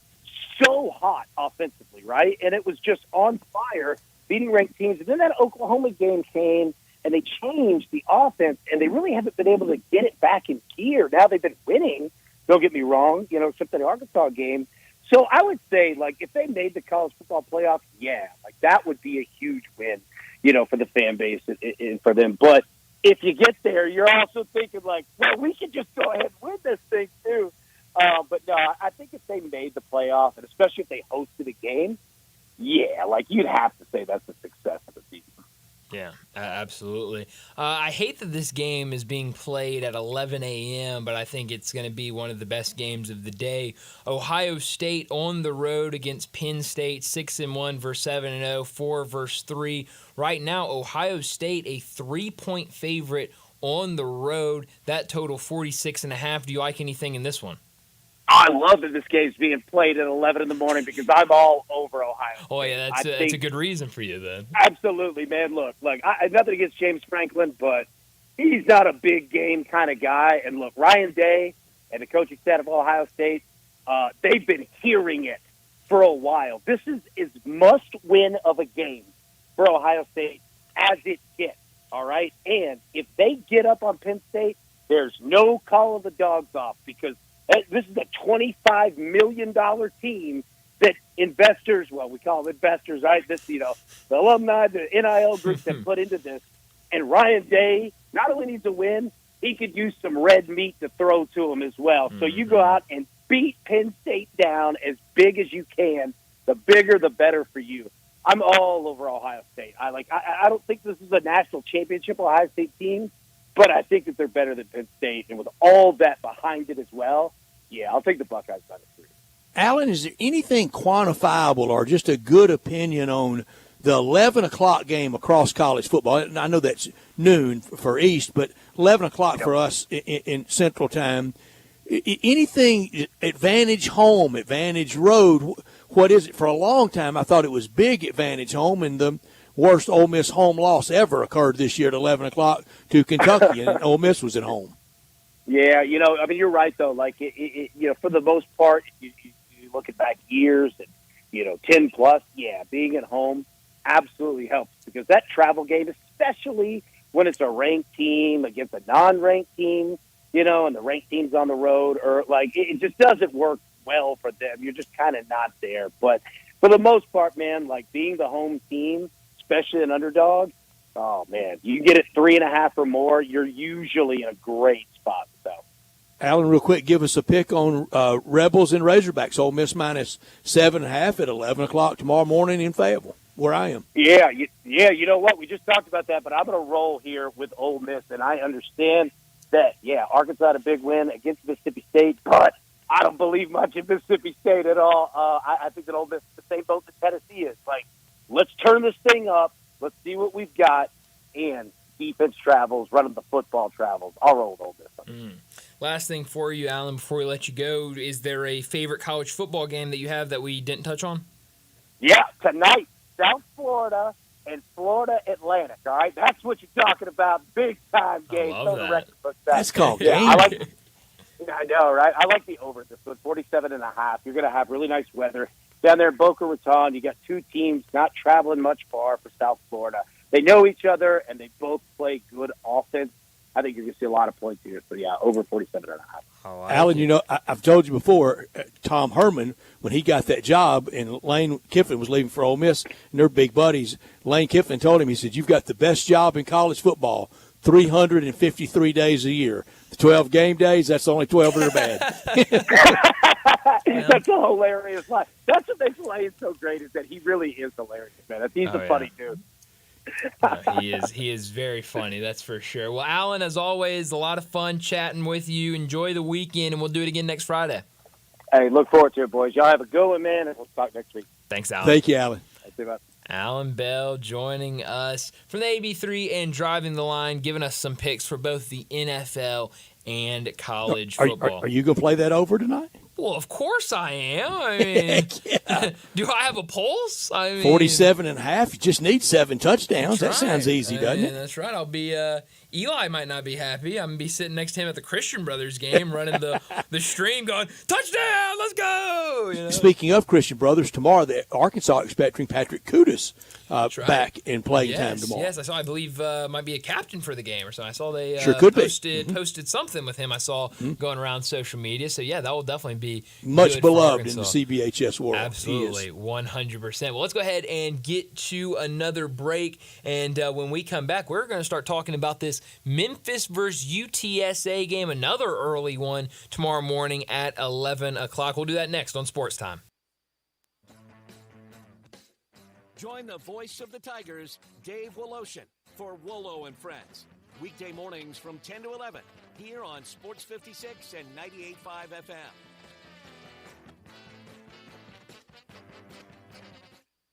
so hot offensively, right? And it was just on fire, beating ranked teams. And then that Oklahoma game came, and they changed the offense, and they really haven't been able to get it back in gear. Now they've been winning, don't get me wrong, except for the Arkansas game. So I would say, like, if they made the college football playoff, yeah, like that would be a huge win, for the fan base and for them. But if you get there, you're also thinking, like, well, we could just go ahead and win this thing, too. But, no, I think if they made the playoff, and especially if they hosted a game, yeah, like, you'd have to say that's a success of the season. Yeah, absolutely. I hate that this game is being played at 11 a.m., but I think it's going to be one of the best games of the day. Ohio State on the road against Penn State, 6-1 versus 7-0, 4 versus 3. Right now, Ohio State, a 3-point favorite on the road. That total 46.5. Do you like anything in this one? I love that this game's being played at 11 in the morning because I'm all over Ohio State. Oh, yeah, that's a good reason for you then. Absolutely, man. Look, nothing against James Franklin, but he's not a big game kind of guy. And look, Ryan Day and the coaching staff of Ohio State, they've been hearing it for a while. This is as must-win of a game for Ohio State as it gets, all right? And if they get up on Penn State, there's no call of the dogs off because this is a $25 million team that investors, well, we call them investors, right? The alumni, the NIL groups that put into this. And Ryan Day not only needs a win, he could use some red meat to throw to him as well. So you go out and beat Penn State down as big as you can. The bigger, the better for you. I'm all over Ohio State. I don't think this is a national championship Ohio State team, but I think that they're better than Penn State. And with all that behind it as well, yeah, I'll take the Buckeyes by the 3. Alan, is there anything quantifiable or just a good opinion on the 11 o'clock game across college football? And I know that's noon for East, but 11 o'clock for us in Central Time. Anything advantage home, advantage road, what is it? For a long time, I thought it was big advantage home, and the worst Ole Miss home loss ever occurred this year at 11 o'clock to Kentucky, and Ole Miss was at home. Yeah, you're right, though. For the most part, you looking back years and, 10 plus, yeah, being at home absolutely helps because that travel game, especially when it's a ranked team against a non-ranked team, and the ranked team's on the road, or it just doesn't work well for them. You're just kind of not there. But for the most part, man, being the home team, especially an underdog, oh, man, you get it 3.5 or more, you're usually in a great spot. So, Alan, real quick, give us a pick on Rebels and Razorbacks. Ole Miss minus 7.5 at 11 o'clock tomorrow morning in Fayetteville, where I am. Yeah, you know what? We just talked about that, but I'm going to roll here with Ole Miss, and I understand that, Arkansas had a big win against Mississippi State, but I don't believe much in Mississippi State at all. I think that Ole Miss is the same boat that Tennessee is. Let's turn this thing up. Let's see what we've got, and defense travels, running the football travels. I'll roll with Ole Miss. Last thing for you, Alan, before we let you go, is there a favorite college football game that you have that we didn't touch on? Yeah, tonight, South Florida and Florida Atlantic, all right? That's what you're talking about, big-time game. I love that. That's called game. game. I know, right? I like the over this one, 47.5. You're going to have really nice weather. Down there in Boca Raton, you got two teams not traveling much far for South Florida. They know each other, and they both play good offense. I think you're going to see a lot of points here. So, yeah, over 47.5. Alan, I've told you before, Tom Herman, when he got that job and Lane Kiffin was leaving for Ole Miss, and they're big buddies, Lane Kiffin told him, he said, you've got the best job in college football, 353 days a year. The 12 game days, that's the only 12 that are bad. That's a hilarious line. That's what makes Lane so great is that he really is hilarious, man. He's a funny dude. He is very funny, that's for sure. Well, Alan, as always, a lot of fun chatting with you. Enjoy the weekend, and we'll do it again next Friday. Hey, look forward to it, boys. Y'all have a good one, man, and we'll talk next week. Thanks, Alan. Thank you, Alan. Thanks, man. Alan Bell joining us from the AB3 and Driving the Line, giving us some picks for both the NFL and college football. Are you going to play that over tonight? Well, of course I am. I mean, do I have a pulse? 47.5. You just need 7 touchdowns. That sounds easy, doesn't it? That's right. I'll be. Eli might not be happy. I'm gonna be sitting next to him at the Christian Brothers game, running the stream, going touchdown. Let's go. Speaking of Christian Brothers, tomorrow the Arkansas expecting Patrick Kudus back in playing time tomorrow. Yes, I saw. I believe might be a captain for the game or something. I saw they posted something with him. I saw going around social media. So yeah, that will definitely be much beloved in the CBHS world. Absolutely, 100%. Well, let's go ahead and get to another break, and when we come back, we're going to start talking about this Memphis versus UTSA game, another early one tomorrow morning at 11 o'clock. We'll do that next on Sportstime. Join the voice of the Tigers, Dave Woloshin, for Wolo and Friends. Weekday mornings from 10 to 11 here on Sports 56 and 98.5 FM.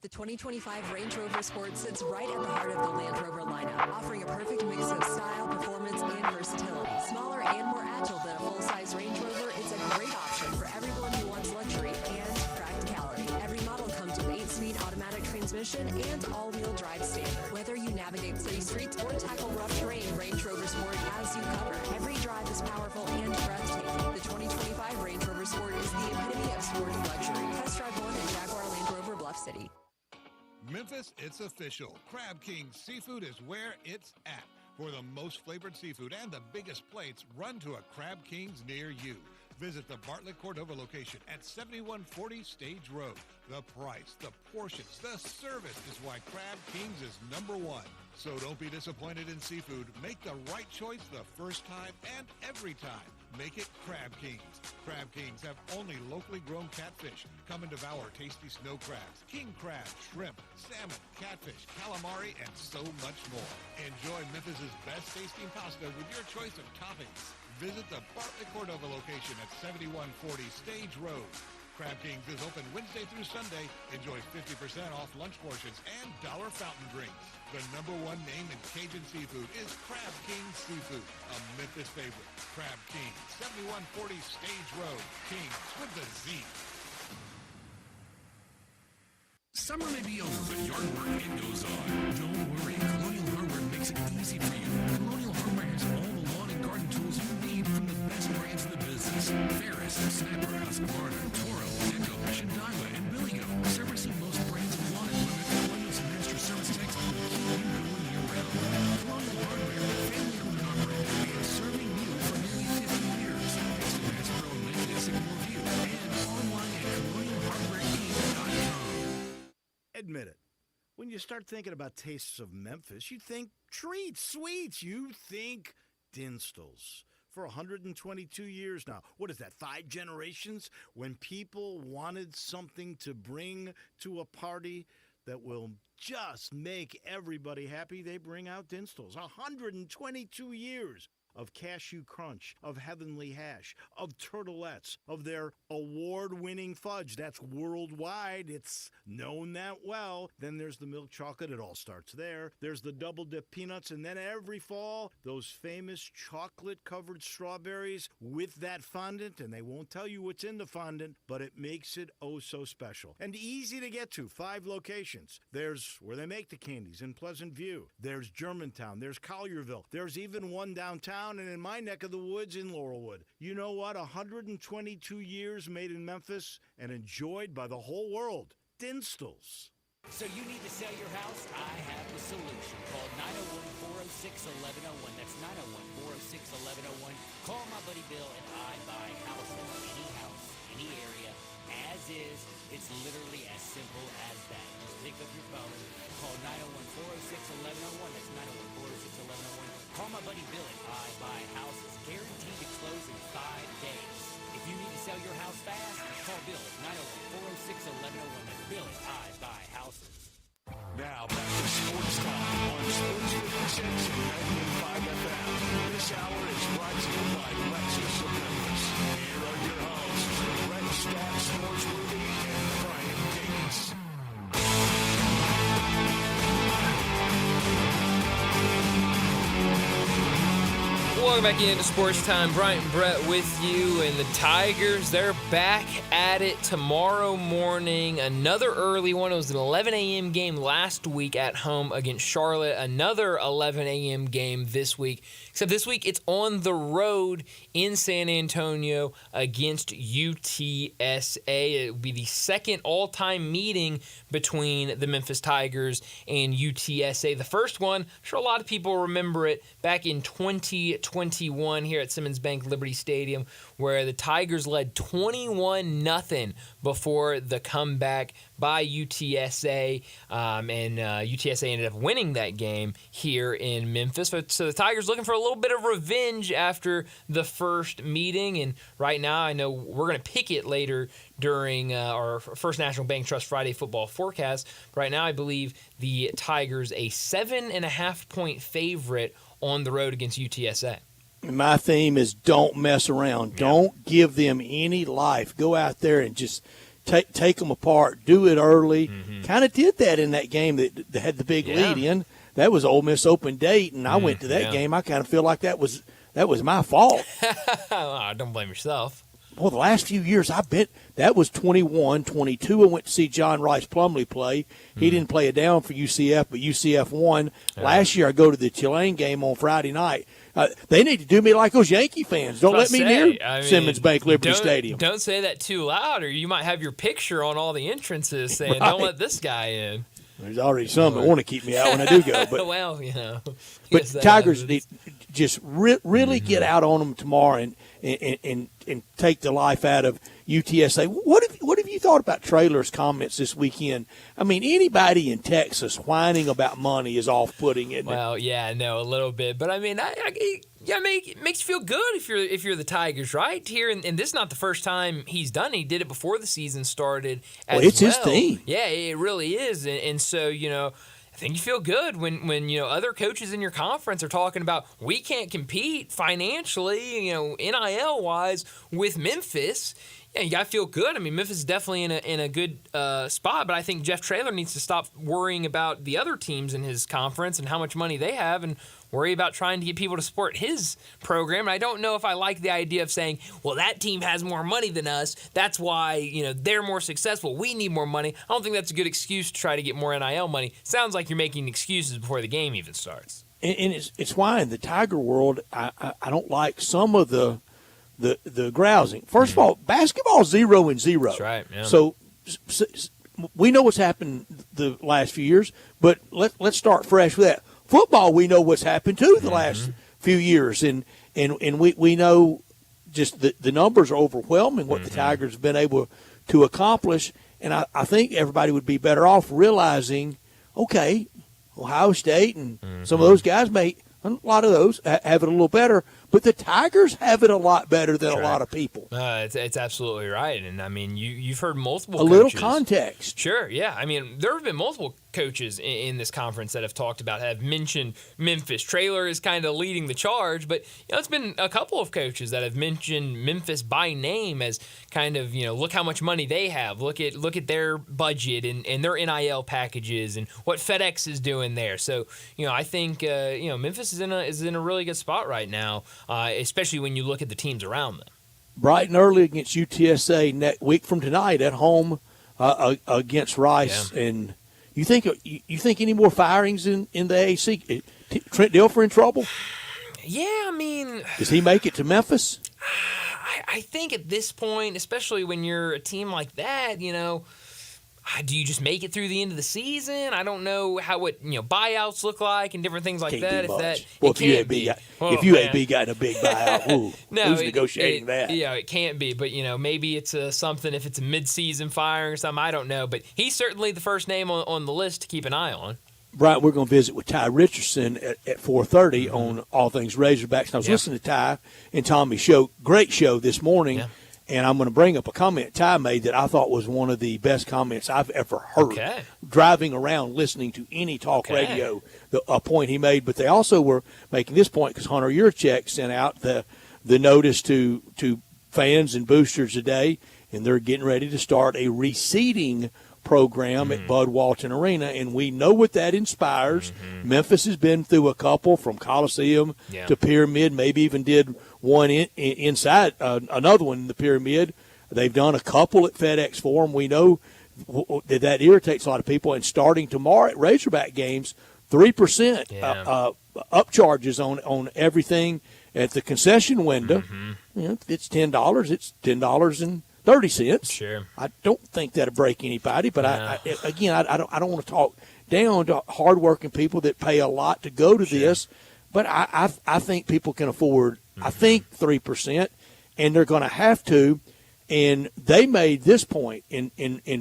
The 2025 Range Rover Sport sits right at the heart of the Land Rover lineup, offering a perfect mix of style, performance, and versatility. Smaller and more agile than a full-size Range Rover, it's a A great option for everyone who wants luxury and practicality. Every model comes with 8-speed automatic transmission and all-wheel drive standard. Whether you navigate city streets or tackle rough terrain, Range Rover Sport has you covered. Every drive is powerful and breathtaking. The 2025 Range Rover Sport is the epitome of sporty luxury. Test drive one at Jaguar Land Rover Bluff City. Memphis, it's official. Crab King's Seafood is where it's at. For the most flavored seafood and the biggest plates, run to a Crab King's near you. Visit the Bartlett Cordova location at 7140 Stage Road. The price, the portions, the service is why Crab King's is number one. So don't be disappointed in seafood. Make the right choice the first time and every time. Make it Crab King's. Crab King's have only locally grown catfish. Come and devour tasty snow crabs, king crab, shrimp, salmon, catfish, calamari, and so much more. Enjoy Memphis's best tasting pasta with your choice of toppings. Visit the Bartlett Cordova location at 7140 Stage Road. Crab King's is open Wednesday through Sunday. Enjoy 50% off lunch portions and dollar fountain drinks. The number one name in Cajun seafood is Crab King's Seafood, a Memphis favorite. Crab King's, 7140 Stage Road. King's with the Z. Summer may be over, but yard work, it goes on. Don't worry, Colonial Hardware makes it easy for you. Colonial Hardware has all the lawn and garden tools you need from the best brands in the business. Ferris, Snapper, Husqvarna, Toro, Echo, Shindaiwa, and Billigo. Servicing most brands of lawn equipment, Colonial's master service techs will keep you going year-round. Colonial Hardware, family-owned and operated, and serving you for nearly 50 years. It's Bass Pro and Lincoln at Sycamore View, and online at colonialhardwareinc.com. Admit it. When you start thinking about tastes of Memphis, you think treats, sweets. You think Dinstall's. For 122 years now. What is that, 5 generations? When people wanted something to bring to a party that will just make everybody happy, they bring out Dinstall's. 122 years of cashew crunch, of heavenly hash, of turtlettes, of their award-winning fudge. That's worldwide. It's known that well. Then there's the milk chocolate. It all starts there. There's the double-dip peanuts. And then every fall, those famous chocolate-covered strawberries with that fondant. And they won't tell you what's in the fondant, but it makes it oh so special. And easy to get to. 5 locations. There's where they make the candies in Pleasant View. There's Germantown. There's Collierville. There's even one downtown and in my neck of the woods in Laurelwood. You know what? 122 years made in Memphis and enjoyed by the whole world. Dinstall's. So you need to sell your house? I have the solution. Call 901-406-1101. That's 901-406-1101. Call my buddy Bill and I buy houses. Any house, any area, as is. It's literally as simple as that. Just pick up your phone. Call 901-406-1101. That's 901-406-1101. Call my buddy Bill and I buy houses. Guaranteed to close in 5 days. If you need to sell your house fast, call Bill at 901-406-1101. That's Bill and I buy houses. Now back to Sports Time on Sports 56 and 95 FM. This hour is brought to you by Lexus of Memphis. Here are your hosts, Brett Scott Sportsworthy and Brian Davis. Welcome back into Sports Time. Bryant and Brett with you, and the Tigers, they're back at it tomorrow morning. Another early one. It was an 11 a.m. game last week at home against Charlotte. Another 11 a.m. game this week. Except this week it's on the road in San Antonio against UTSA. It will be the second all-time meeting between the Memphis Tigers and UTSA. The first one, I'm sure a lot of people remember it, back in 2021 here at Simmons Bank Liberty Stadium, where the Tigers led 21-0 before the comeback by UTSA, and UTSA ended up winning that game here in Memphis. So the Tigers looking for a little bit of revenge after the first meeting, and right now I know we're going to pick it later during our First National Bank Trust Friday football forecast. Right now I believe the Tigers a 7.5-point favorite on the road against UTSA. My theme is don't mess around. Yeah. Don't give them any life. Go out there and just take them apart. Do it early. Mm-hmm. Kind of did that in that game that had the big lead in. That was Ole Miss open date, and I went to that game. I kind of feel like that was my fault. Don't blame yourself. the last few years that was 21, 22. I went to see John Rice Plumlee play. He didn't play a down for UCF, but UCF won. Last year I go to the Tulane game on Friday night. They need to do me like those Yankee fans. Don't let me near Simmons Bank Liberty Stadium. Don't say that too loud, or you might have your picture on all the entrances saying, "Don't let this guy in." There's already some that want to keep me out when I do go. But well, you know. But Tigers need just really get out on them tomorrow and take the life out of UTSA. What have you thought about Traylor's comments this weekend? I mean, anybody in Texas whining about money is off-putting, isn't it? Well, yeah, no, a little bit, but I mean, it makes you feel good if you're the Tigers, right? Here, and this is not the first time he's done it. He did it before the season started. It's his thing. Yeah, it really is, and so I think you feel good when other coaches in your conference are talking about we can't compete financially, NIL wise with Memphis. Yeah, you gotta feel good. I mean, Memphis is definitely in a good spot, but I think Jeff Traylor needs to stop worrying about the other teams in his conference and how much money they have, and worry about trying to get people to support his program. And I don't know if I like the idea of saying, well, that team has more money than us. That's why they're more successful. We need more money. I don't think that's a good excuse to try to get more NIL money. Sounds like you're making excuses before the game even starts. And it's why in the Tiger world, I don't like some of the grousing. First of all, basketball 0-0. That's right. Yeah. So we know what's happened the last few years, but let's start fresh with that. Football, we know what's happened too the last few years, and we know just the numbers are overwhelming what the Tigers have been able to accomplish, and I think everybody would be better off realizing, okay, Ohio State and some of those guys a lot of those have it a little better, but the Tigers have it a lot better than a lot of people. It's absolutely right, and I mean you've heard multiple coaches. Little context. Sure, yeah. I mean there have been multiple coaches in this conference that have mentioned Memphis. Traylor is kind of leading the charge, but it's been a couple of coaches that have mentioned Memphis by name as kind of look how much money they have. Look at their budget and their NIL packages and what FedEx is doing there. So I think Memphis is in a really good spot right now, especially when you look at the teams around them. Bright and early against UTSA week from tonight at home against Rice. Yeah. And you think any more firings in the AAC? Trent Dilfer in trouble? Yeah, I mean, does he make it to Memphis? I think at this point, especially when you're a team like that, do you just make it through the end of the season? I don't know what buyouts look like and different things like Can't that. If UAB got a big buyout, who's negotiating that? Yeah, it can't be. But maybe it's something if it's a mid-season firing or something. I don't know. But he's certainly the first name on the list to keep an eye on. Brian, we're going to visit with Ty Richardson at 4:30 on All Things Razorbacks. And I was listening to Ty and Tommy's show, great show this morning. Yeah. And I'm going to bring up a comment Ty made that I thought was one of the best comments I've ever heard. Okay. Driving around, listening to any talk radio, a point he made. But they also were making this point because Hunter Yurchek sent out the notice to fans and boosters today, and they're getting ready to start a reseeding program at Bud Walton Arena, and we know what that inspires. Memphis has been through a couple from Coliseum to Pyramid, maybe even did one inside another one in the Pyramid. They've done a couple at FedEx Forum. We know that irritates a lot of people, and starting tomorrow at Razorback games, 3% upcharges on everything at the concession window. If it's $10, it's $10.30. Sure. I don't think that'll break anybody, but I don't want to talk down to hardworking people that pay a lot to go to this, but I think people can afford, I think 3%, and they're going to have to. And they made this point in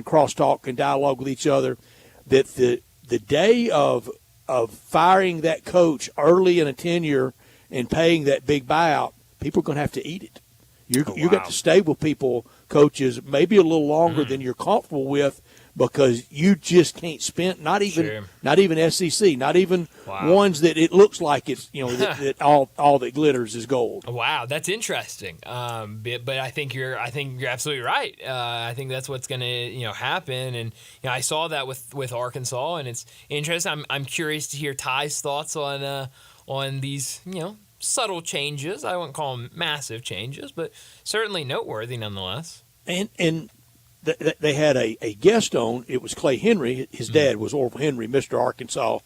crosstalk and dialogue with each other that the day of firing that coach early in a tenure and paying that big buyout, people are going to have to eat it. You got to stay with people, coaches, maybe a little longer than you're comfortable with, because you just can't spend not even SEC, not even ones that it looks like it's that all that glitters is gold. Wow, that's interesting. But I think you're absolutely right. I think that's what's going to happen, and I saw that with Arkansas, and it's interesting. I'm curious to hear Ty's thoughts on these subtle changes. I wouldn't call them massive changes, but certainly noteworthy nonetheless. And they had a guest on. It was Clay Henry. His dad was Orville Henry, Mr. Arkansas,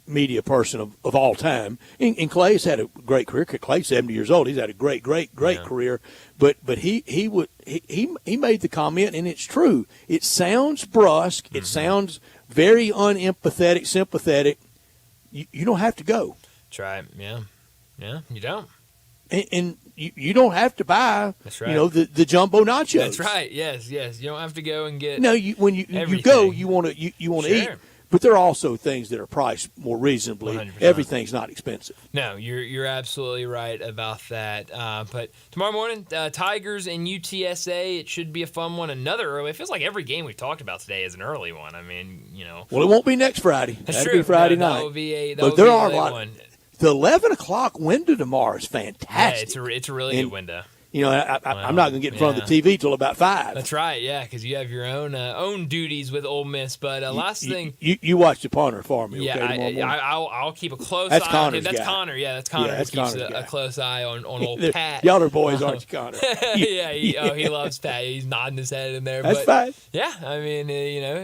media person of all time. And Clay's had a great career. Clay's 70 years old. He's had a great career. But he made the comment, and it's true. It sounds brusque. It sounds very unempathetic, sympathetic. You don't have to go. That's right. Yeah, you don't. And you don't have to buy, That's right. the jumbo nachos. That's right. Yes. You don't have to go and get. No, when you go, you want to Sure. eat. But there are also things that are priced more reasonably. 100%. Everything's not expensive. No, you're absolutely right about that. But tomorrow morning, Tigers and UTSA. It should be a fun one. Another early. It feels like every game we've talked about today is an early one. I mean, Well, it won't be next Friday. That's That'll true. be Friday No, night. that will be a. But there are a lot. One. The 11 o'clock window tomorrow is fantastic. Yeah, it's a really good window. I'm not going to get in front of the TV till about 5. That's right, yeah, because you have your own duties with Ole Miss. But last thing, you watch the punter for me. Yeah, okay, I'll keep a close That's eye. Connor's That's guy. Connor. Yeah, that's Connor. Yeah, that's who keeps Connor's a guy. close eye on old Pat. Y'all are boys, aren't you, Connor? Yeah, he loves Pat. He's nodding his head in there. That's but, fine. Yeah, I mean,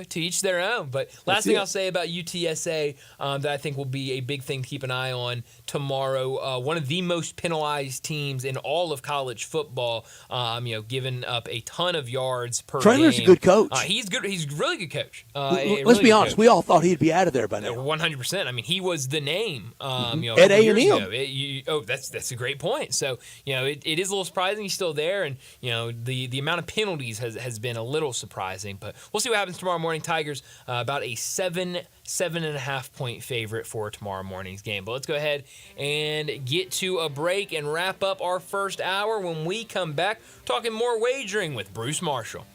to each their own. But last thing I'll say about UTSA that I think will be a big thing to keep an eye on tomorrow. One of the most penalized teams in all of college football. Giving up a ton of yards per Trailer's game. a good coach. He's good. He's a really good coach. Let's be honest. We all thought he'd be out of there by now. 100%. I mean, he was the name. At A&M. That's a great point. So it is a little surprising he's still there, and the amount of penalties has been a little surprising. But we'll see what happens tomorrow morning. Tigers about a 7.5 point favorite for tomorrow morning's game. But let's go ahead and get to a break and wrap up our first hour. When we come back, talking more wagering with Bruce Marshall.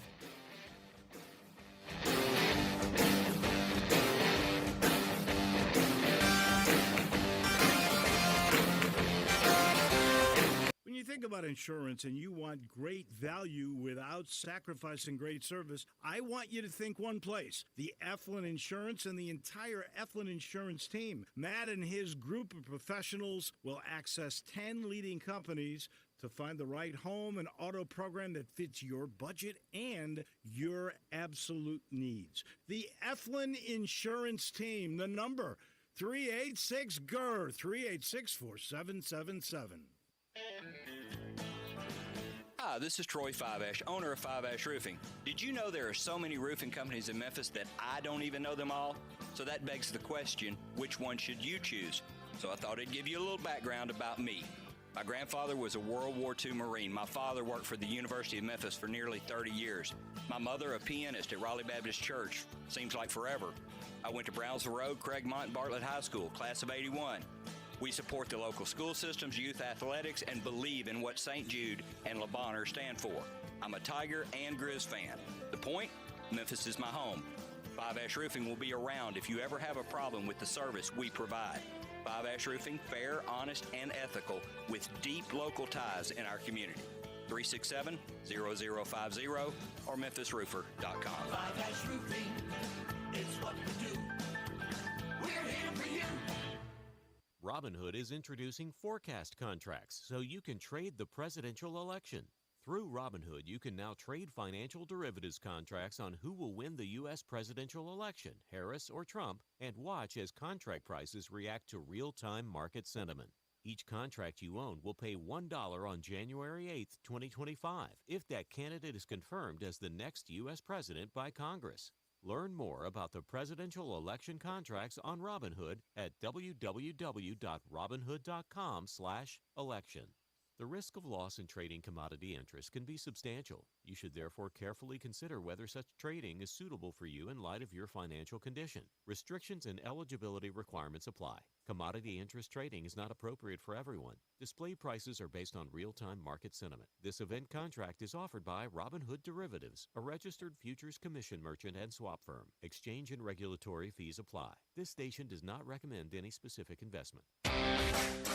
When you think about insurance and you want great value without sacrificing great service, I want you to think one place: the Eflin Insurance and the entire Eflin Insurance team. Matt and his group of professionals will access 10 leading companies to find the right home and auto program that fits your budget and your absolute needs. The Eflin Insurance team, the number 386-GER, 386-4777. Hi, this is Troy Fiveash, owner of Fiveash Roofing. Did you know there are so many roofing companies in Memphis that I don't even know them all? So that begs the question, which one should you choose? So I thought I'd give you a little background about me. My grandfather was a World War II Marine. My father worked for the University of Memphis for nearly 30 years. My mother, a pianist at Raleigh Baptist Church. Seems like forever. I went to Brownsville Road, Craigmont, and Bartlett High School, class of 81. We support the local school systems, youth athletics, and believe in what St. Jude and Le Bonheur stand for. I'm a Tiger and Grizz fan. The point? Memphis is my home. Five Ash Roofing will be around if you ever have a problem with the service we provide. Five Ash Roofing, fair, honest, and ethical, with deep local ties in our community. 367-0050 or memphisroofer.com. Five Ash Roofing, it's what we do. We're here for you. Robinhood is introducing forecast contracts so you can trade the presidential election. Through Robinhood, you can now trade financial derivatives contracts on who will win the U.S. presidential election, Harris or Trump, and watch as contract prices react to real-time market sentiment. Each contract you own will pay $1 on January 8, 2025, if that candidate is confirmed as the next U.S. president by Congress. Learn more about the presidential election contracts on Robinhood at www.robinhood.com/election. The risk of loss in trading commodity interest can be substantial. You should therefore carefully consider whether such trading is suitable for you in light of your financial condition. Restrictions and eligibility requirements apply. Commodity interest trading is not appropriate for everyone. Display prices are based on real-time market sentiment. This event contract is offered by Robinhood Derivatives, a registered futures commission merchant and swap firm. Exchange and regulatory fees apply. This station does not recommend any specific investment.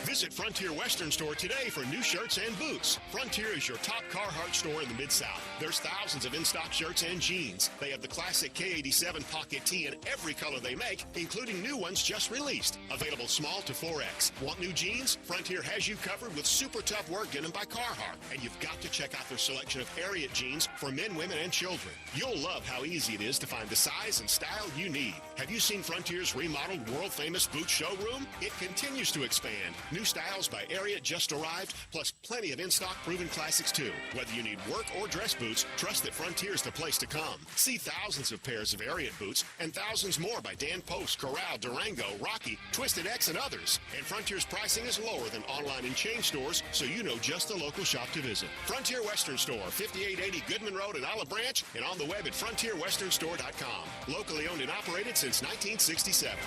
Visit Frontier Western Store today for new shirts and boots. Frontier is your top Carhartt store in the Mid-South. There's thousands of in-stock shirts and jeans. They have the classic K87 pocket tee in every color they make, including new ones just released. Available small to 4X. Want new jeans? Frontier has you covered with super tough work denim by Carhartt. And you've got to check out their selection of Ariat jeans for men, women, and children. You'll love how easy it is to find the size and style you need. Have you seen Frontier's remodeled world-famous boot showroom? It continues to expand. New styles by Ariat just arrived, plus plenty of in-stock proven classics too. Whether you need work or dress boots, trust that Frontier's the place to come. See thousands of pairs of Ariat boots and thousands more by Dan Post, Corral, Durango, Rocky, Twisted X, and others. And Frontier's pricing is lower than online and chain stores, so you know just the local shop to visit. Frontier Western Store, 5880 Goodman Road in Olive Branch, and on the web at frontierwesternstore.com. Locally owned and operated since 1967.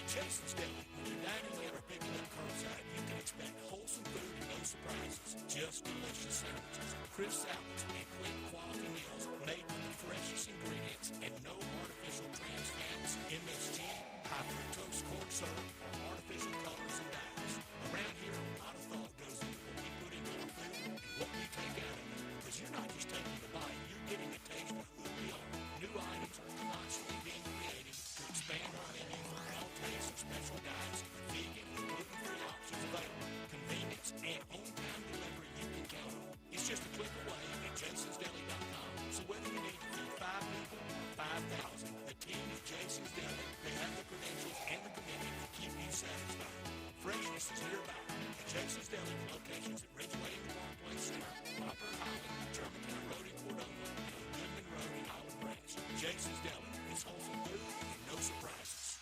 Jason's Deli. When you're dining in or picking up curbside, you can expect wholesome food and no surprises. Just delicious sandwiches, crisp salads, and clean quality meals made with the freshest ingredients and no artificial trans fats, MSG, high fructose corn syrup, or artificial colors and dyes. Around here, a lot of thought goes into what we put into our food and what we take out of it. Because you're not just taking the bite, you're getting a taste of who we are. New items are constantly being created to expand our menu for all tastes and special diets, vegan and gluten-free options available, convenience, and on-time delivery you can count on. It's just a click away at jasonsdeli.com. So whether you need to feed 5 people or 5,000, the team at Jason's Deli, they have the credentials and the commitment to keep you satisfied. Freshness is nearby at Jason's Deli, locations at Ridgeway and Park Place Center, Poplar Highland, Germantown Road in Cordova, and Goodman Road in Olive Branch. Jason's Deli, it's wholesome food and no surprises.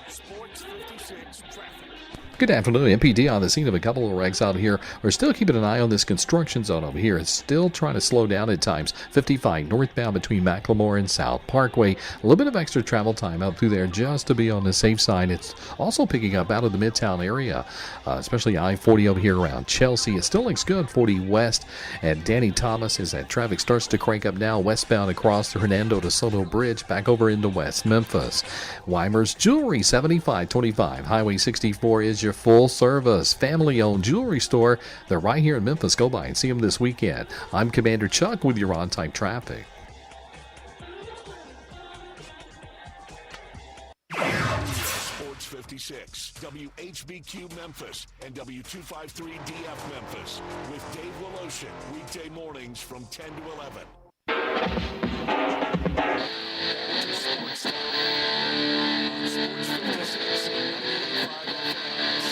Sports 56 traffic. Good afternoon. MPD on the scene of a couple of wrecks out here. We're still keeping an eye on this construction zone over here. It's still trying to slow down at times. 55 northbound between Macklemore and South Parkway. A little bit of extra travel time out through there just to be on the safe side. It's also picking up out of the Midtown area, especially I-40 over here around Chelsea. It still looks good. 40 west at Danny Thomas as that traffic starts to crank up now westbound across the Hernando de Soto Bridge back over into West Memphis. Weimer's Jewelry, 7525 Highway 64 is your full-service, family-owned jewelry store. They're right here in Memphis. Go by and see them this weekend. I'm Commander Chuck with your on-time traffic. Sports 56, WHBQ Memphis, and W253DF Memphis, with Dave Woloshin, weekday mornings from 10 to 11. Sports Time. Sports 56 and 95 FM.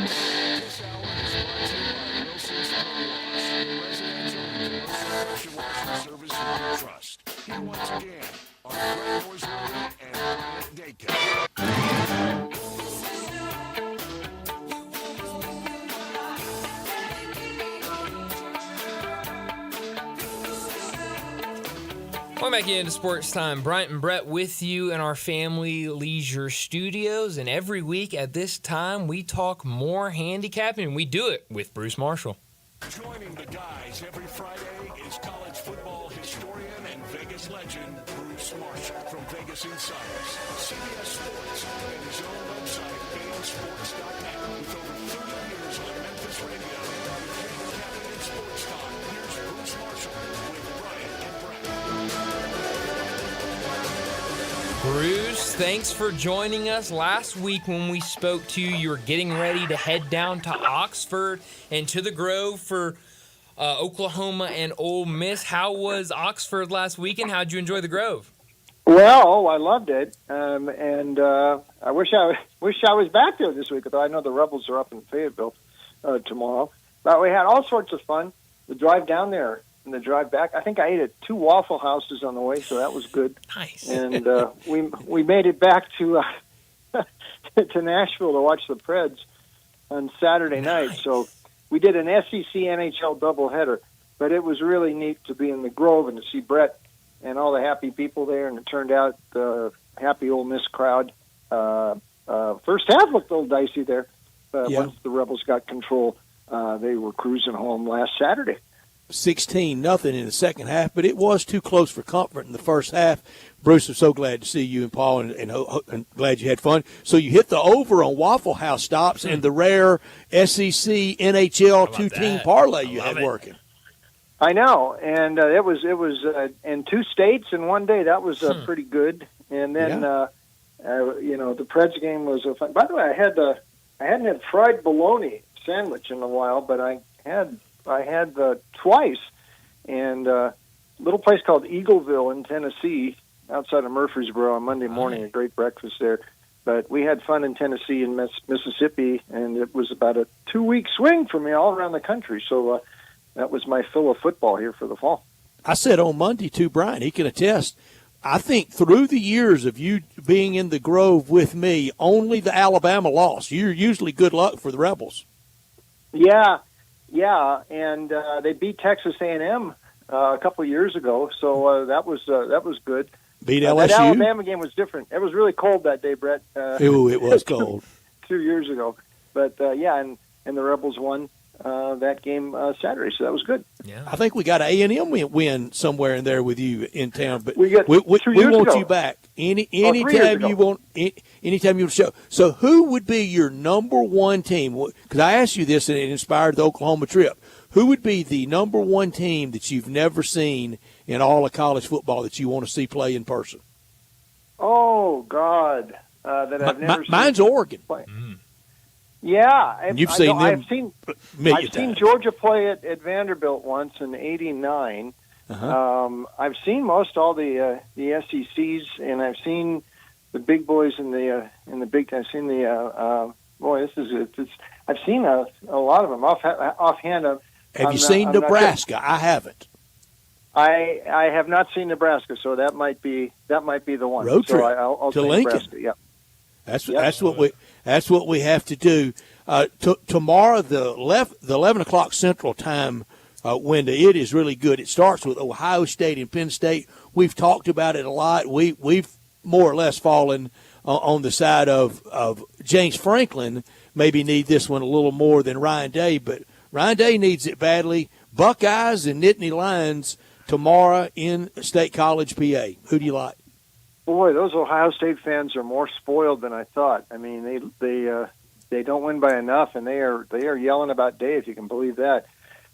This hour is brought to you by Wilson's Auto Wash, residential and commercial pressure washing service you can trust. Here once again are Greg Horsworthy and Bryant Dakin. Welcome back into Sports Time. Bryant and Brett with you in our Family Leisure Studios. And every week at this time, we talk more handicapping, and we do it with Bruce Marshall. Joining the guys every Friday is college football historian and Vegas legend Bruce Marshall from Vegas Insiders, CBS Sports, and his own website, fansports.net. With over 30 years on Memphis radio, handicapping and sports talk, here's Bruce Marshall with Bryant and Brett. Bruce, thanks for joining us. Last week when we spoke to you, you were getting ready to head down to Oxford and to the Grove for Oklahoma and Ole Miss. How was Oxford last weekend? How'd you enjoy the Grove? Well, I loved it, and I wish I was back there this week, although I know the Rebels are up in Fayetteville tomorrow. But we had all sorts of fun. The drive down there and the drive back. I think I ate at 2 Waffle Houses on the way, so that was good. Nice. And we made it back to to Nashville to watch the Preds on Saturday night. So we did an SEC NHL doubleheader, but it was really neat to be in the Grove and to see Brett and all the happy people there. And it turned out the happy Ole Miss crowd. First half looked a little dicey there. Once the Rebels got control, they were cruising home last Saturday. 16-0 in the second half, but it was too close for comfort in the first half. Bruce, I'm so glad to see you and Paul, and glad you had fun. So you hit the over on Waffle House stops and the rare SEC NHL two-team parlay you had working. I know, and it was in 2 states in one day. That was pretty good. And then the Preds game was a fun. By the way, I hadn't had fried bologna sandwich in a while, but I had twice, and a little place called Eagleville in Tennessee, outside of Murfreesboro, on Monday morning. A great breakfast there. But we had fun in Tennessee and Mississippi, and it was about a 2-week swing for me all around the country. So that was my fill of football here for the fall. I said on Monday to Brian, he can attest, I think through the years of you being in the Grove with me, only the Alabama loss. You're usually good luck for the Rebels. Yeah, and they beat Texas A&M a couple of years ago, so that was good. Beat LSU. That Alabama game was different. It was really cold that day, Brett. Ooh, it was cold. 2 years ago, but and the Rebels won that game Saturday, so that was good. Yeah, I think we got an A&M win somewhere in there with you in town, but we want you back anytime you want. Anytime you want to show. So, who would be your number one team? Because I asked you this, and it inspired the Oklahoma trip. Who would be the number one team that you've never seen in all of college football that you want to see play in person? Oh God, that I've never seen. Mine's Oregon. Play. Yeah, You've seen them. I've seen Georgia play at Vanderbilt once in '89. I've seen most all the SECs, and I've seen the big boys in the Big. I've seen I've seen a lot of them offhand. Have you seen Nebraska? I haven't. I have not seen Nebraska, so that might be the one. Road trip so I'll to say Lincoln. Nebraska. Yeah, that's what we have to do. Tomorrow, the 11 o'clock Central Time window, it is really good. It starts with Ohio State and Penn State. We've talked about it a lot. We've more or less fallen on the side of James Franklin. Maybe need this one a little more than Ryan Day, but Ryan Day needs it badly. Buckeyes and Nittany Lions tomorrow in State College, PA. Who do you like? Boy, those Ohio State fans are more spoiled than I thought. I mean, they don't win by enough, and they are yelling about Day, if you can believe that.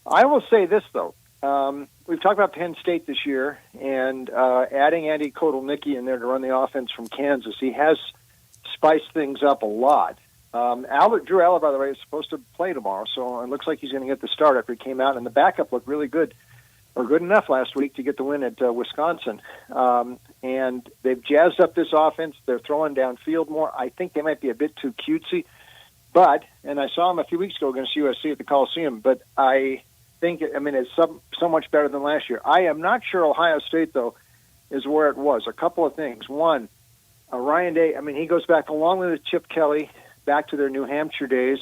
I will say this though, we've talked about Penn State this year, and adding Andy Kotelnicki in there to run the offense from Kansas, he has spiced things up a lot. Drew Aller, by the way, is supposed to play tomorrow, so it looks like he's going to get the start after he came out, and the backup looked really good, or good enough last week to get the win at Wisconsin. And they've jazzed up this offense. They're throwing downfield more. I think they might be a bit too cutesy, and I saw them a few weeks ago against USC at the Coliseum, but I think, it's so much better than last year. I am not sure Ohio State, though, is where it was. A couple of things. One, Ryan Day, he goes back along with Chip Kelly, back to their New Hampshire days.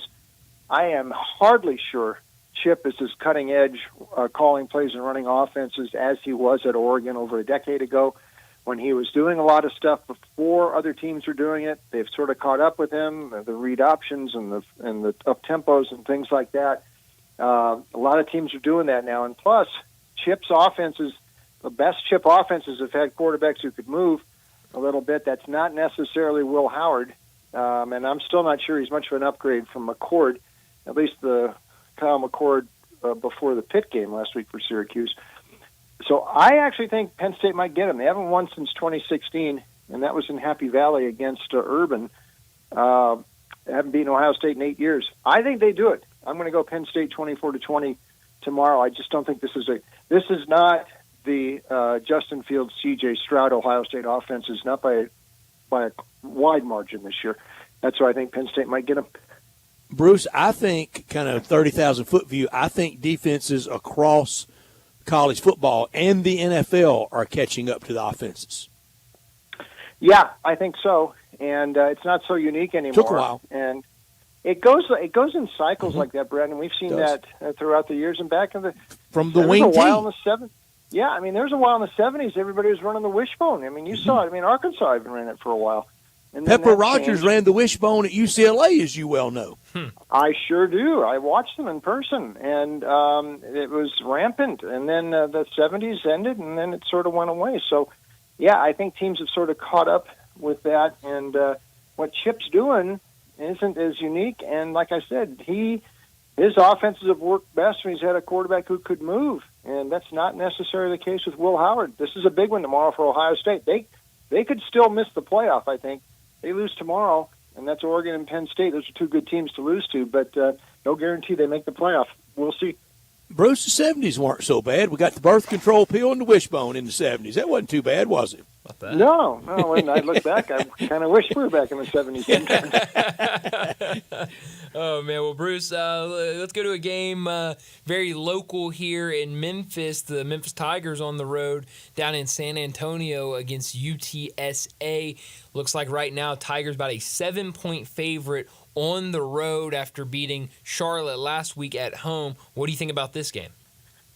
I am hardly sure Chip is as cutting edge calling plays and running offenses as he was at Oregon over a decade ago when he was doing a lot of stuff before other teams were doing it. They've sort of caught up with him, the read options and the up tempos and things like that. A lot of teams are doing that now. And plus, Chip's offenses, the best Chip offenses have had quarterbacks who could move a little bit. That's not necessarily Will Howard. And I'm still not sure he's much of an upgrade from McCord, at least the Kyle McCord before the Pitt game last week for Syracuse. So I actually think Penn State might get him. They haven't won since 2016, and that was in Happy Valley against Urban. They haven't beaten Ohio State in 8 years. I think they do it. I'm going to go Penn State 24-20 tomorrow. I just don't think this is not the Justin Fields, C.J. Stroud Ohio State offense. Is not by a wide margin this year. That's why I think Penn State might get them. Bruce, I think, kind of 30,000-foot view, I think defenses across college football and the NFL are catching up to the offenses. Yeah, I think so. And it's not so unique anymore. Took a while. And it goes in cycles like that, Brad, and we've seen that throughout the years. And back in the from the wing tee. In the 70s. Yeah, there's a while in the 70s everybody was running the wishbone. You saw it. Arkansas even ran it for a while. And then Pepper that Rogers changed. ran the wishbone at UCLA, as you well know. I sure do. I watched them in person, and it was rampant. And then the 70s ended, and then it sort of went away. So, yeah, I think teams have sort of caught up with that. And what Chip's doing isn't as unique. And like I said, his offenses have worked best when he's had a quarterback who could move. And that's not necessarily the case with Will Howard. This is a big one tomorrow for Ohio State. They could still miss the playoff, I think. They lose tomorrow, and that's Oregon and Penn State. Those are two good teams to lose to, but no guarantee they make the playoff. We'll see. Bruce, the 70s weren't so bad. We got the birth control pill and the wishbone in the 70s. That wasn't too bad, was it? No. When I look back, I kind of wish we were back in the 70s. Oh, man. Well, Bruce, let's go to a game very local here in Memphis. The Memphis Tigers on the road down in San Antonio against UTSA. Looks like right now Tigers about a 7-point favorite on the road after beating Charlotte last week at home. What do you think about this game?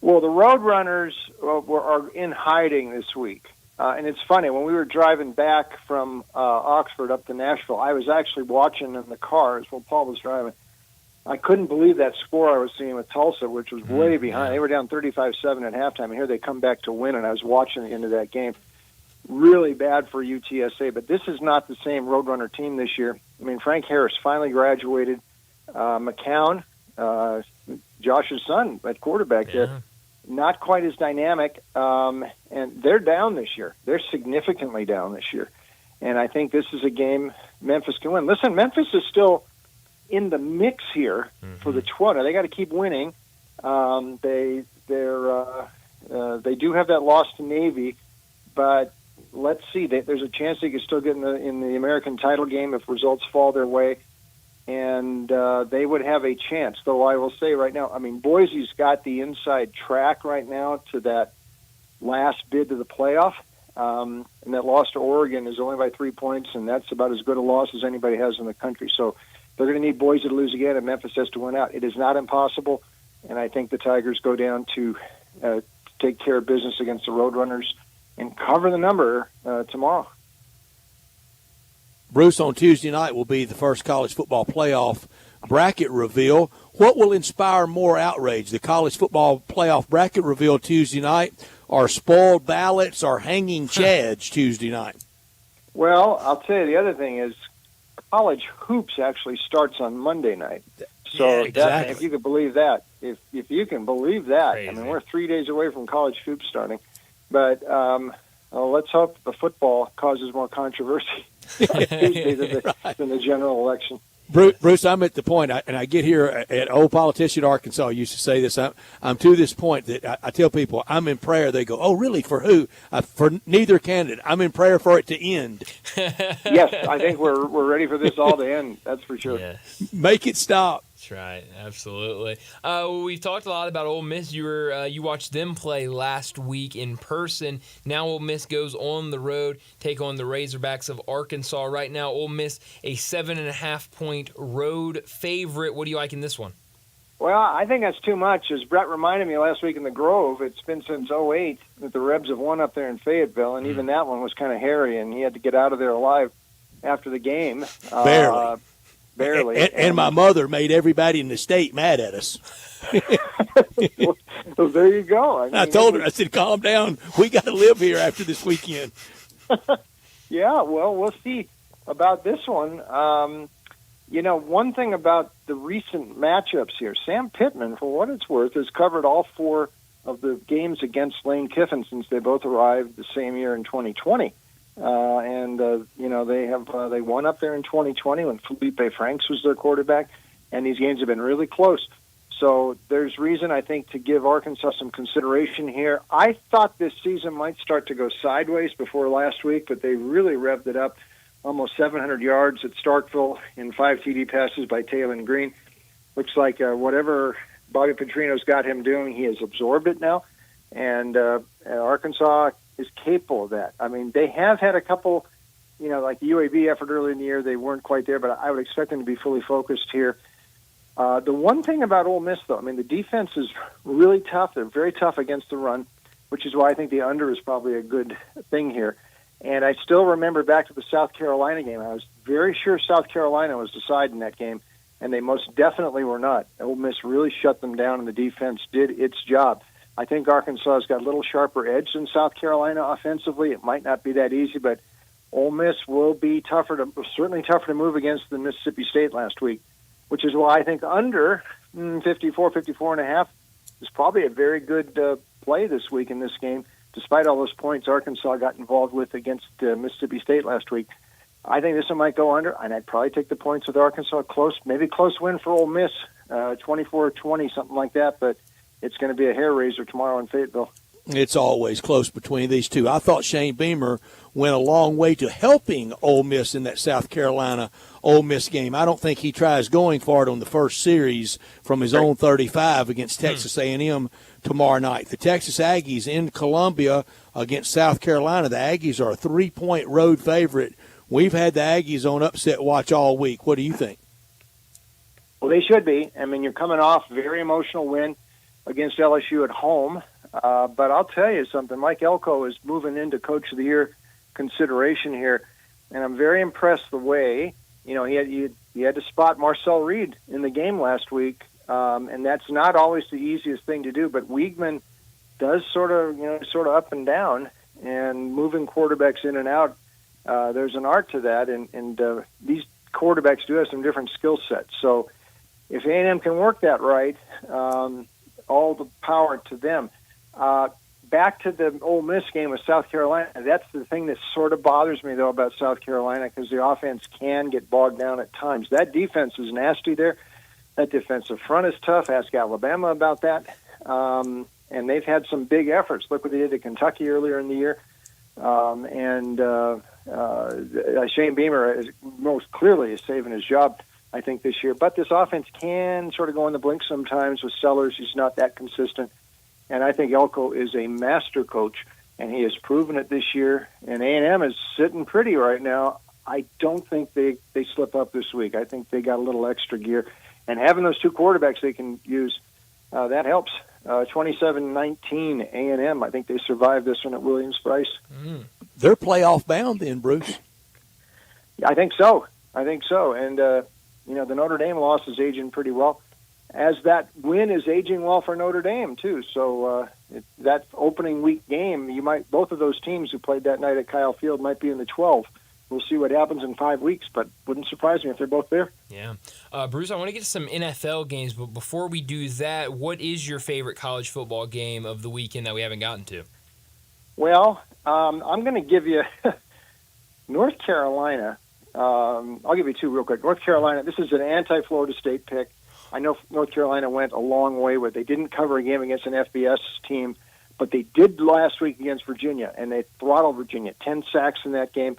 Well, the Roadrunners are in hiding this week. And it's funny, when we were driving back from Oxford up to Nashville, I was actually watching in the cars while Paul was driving. I couldn't believe that score I was seeing with Tulsa, which was way behind. They were down 35-7 at halftime, and here they come back to win, and I was watching the end of that game. Really bad for UTSA, but this is not the same Roadrunner team this year. I mean, Frank Harris finally graduated. McCown, Josh's son at quarterback there, not quite as dynamic, and they're down this year. They're significantly down this year, and I think this is a game Memphis can win. Listen, Memphis is still in the mix here for the 12. Now, they got to keep winning. They do have that loss to Navy, but let's see. There's a chance they could still get in the American title game if results fall their way. And they would have a chance, though I will say right now, I mean, Boise's got the inside track right now to that last bid to the playoff. And that loss to Oregon is only by 3 points, and that's about as good a loss as anybody has in the country. So they're going to need Boise to lose again, and Memphis has to win out. It is not impossible, and I think the Tigers go down to take care of business against the Roadrunners and cover the number tomorrow. Bruce, on Tuesday night will be the first college football playoff bracket reveal. What will inspire more outrage, the college football playoff bracket reveal Tuesday night, or spoiled ballots, or hanging chads Tuesday night? Well, I'll tell you, the other thing is college hoops actually starts on Monday night. So Yeah, exactly. if you can believe that, if you can believe that, Crazy. I mean, we're 3 days away from college hoops starting. But let's hope the football causes more controversy Tuesday than the general election. Bruce, I'm at the point, and I get here at old politician Arkansas used to say this. I'm to this point that I tell people I'm in prayer. They go, "Oh, really? For who?" For neither candidate. I'm in prayer for it to end. Yes, I think we're ready for this all to end. That's for sure. Yes. Make it stop. That's right, absolutely. We've talked a lot about Ole Miss. You watched them play last week in person. Now Ole Miss goes on the road, take on the Razorbacks of Arkansas. Right now, Ole Miss a 7.5-point road favorite. What do you like in this one? Well, I think that's too much. As Brett reminded me last week in the Grove, it's been since 2008 that the Rebs have won up there in Fayetteville, and even that one was kind of hairy, and he had to get out of there alive after the game. Barely. And my mother made everybody in the state mad at us. So there you go. I told her, I said, calm down. We got to live here after this weekend. Yeah, well, we'll see about this one. One thing about the recent matchups here, Sam Pittman, for what it's worth, has covered all 4 of the games against Lane Kiffin since they both arrived the same year in 2020. They won up there in 2020 when Felipe Franks was their quarterback, and these games have been really close. So there's reason, I think, to give Arkansas some consideration here. I thought this season might start to go sideways before last week, but they really revved it up. Almost 700 yards at Starkville in 5 TD passes by Taylon Green. Looks like whatever Bobby Petrino's got him doing, he has absorbed it now. And Arkansas is capable of that. I mean, they have had a couple, like the UAB effort early in the year, they weren't quite there, but I would expect them to be fully focused here. The one thing about Ole Miss, though, I mean, the defense is really tough. They're very tough against the run, which is why I think the under is probably a good thing here. And I still remember back to the South Carolina game. I was very sure South Carolina was deciding that game, and they most definitely were not. Ole Miss really shut them down, and the defense did its job. I think Arkansas has got a little sharper edge than South Carolina offensively. It might not be that easy, but Ole Miss will be certainly tougher to move against than Mississippi State last week, which is why I think under 54.5 is probably a very good play this week in this game. Despite all those points Arkansas got involved with against Mississippi State last week, I think this one might go under, and I'd probably take the points with Arkansas. Maybe close win for Ole Miss, 24-20, something like that, but it's going to be a hair-raiser tomorrow in Fayetteville. It's always close between these two. I thought Shane Beamer went a long way to helping Ole Miss in that South Carolina-Ole Miss game. I don't think he tries going for it on the first series from his own 35 against Texas A&M tomorrow night. The Texas Aggies in Columbia against South Carolina. The Aggies are a 3-point road favorite. We've had the Aggies on upset watch all week. What do you think? Well, they should be. I mean, you're coming off a very emotional win against LSU at home. But I'll tell you something. Mike Elko is moving into Coach of the Year consideration here, and I'm very impressed the way, he had to spot Marcel Reed in the game last week, and that's not always the easiest thing to do, but Weigman does sort of up and down, and moving quarterbacks in and out, there's an art to that, and these quarterbacks do have some different skill sets. So if A&M can work that right, all the power to them. Back to the Ole Miss game with South Carolina, that's the thing that sort of bothers me, though, about South Carolina, because the offense can get bogged down at times. That defense is nasty there. That defensive front is tough. Ask Alabama about that. And they've had some big efforts. Look what they did to Kentucky earlier in the year. Shane Beamer is most clearly is saving his job, I think, this year. But this offense can sort of go in the blink sometimes with Sellers. He's not that consistent. And I think Elko is a master coach, and he has proven it this year. And A&M is sitting pretty right now. I don't think they slip up this week. I think they got a little extra gear. And having those two quarterbacks they can use, that helps. 27-19 A&M. I think they survived this one at Williams-Brice. They're playoff bound then, Bruce. I think so. And, the Notre Dame loss is aging pretty well, as that win is aging well for Notre Dame, too. So that opening week game, both of those teams who played that night at Kyle Field might be in the 12. We'll see what happens in 5 weeks, but wouldn't surprise me if they're both there. Yeah. Bruce, I want to get to some NFL games, but before we do that, what is your favorite college football game of the weekend that we haven't gotten to? Well, I'm going to give you North Carolina. I'll give you two real quick. North Carolina, this is an anti-Florida State pick. I know North Carolina went a long way where they didn't cover a game against an FBS team, but they did last week against Virginia, and they throttled Virginia. 10 sacks in that game.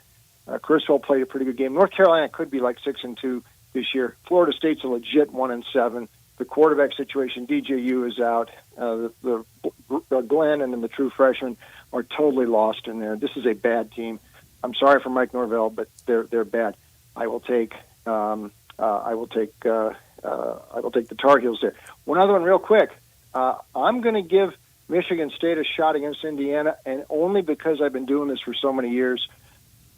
Criswell played a pretty good game. North Carolina could be like 6-2 this year. Florida State's a legit 1-7. The quarterback situation, DJU is out. The Glenn and then the true freshman are totally lost in there. This is a bad team. I'm sorry for Mike Norvell, but they're bad. I will take the Tar Heels there. One other one real quick. I'm going to give Michigan State a shot against Indiana, and only because I've been doing this for so many years.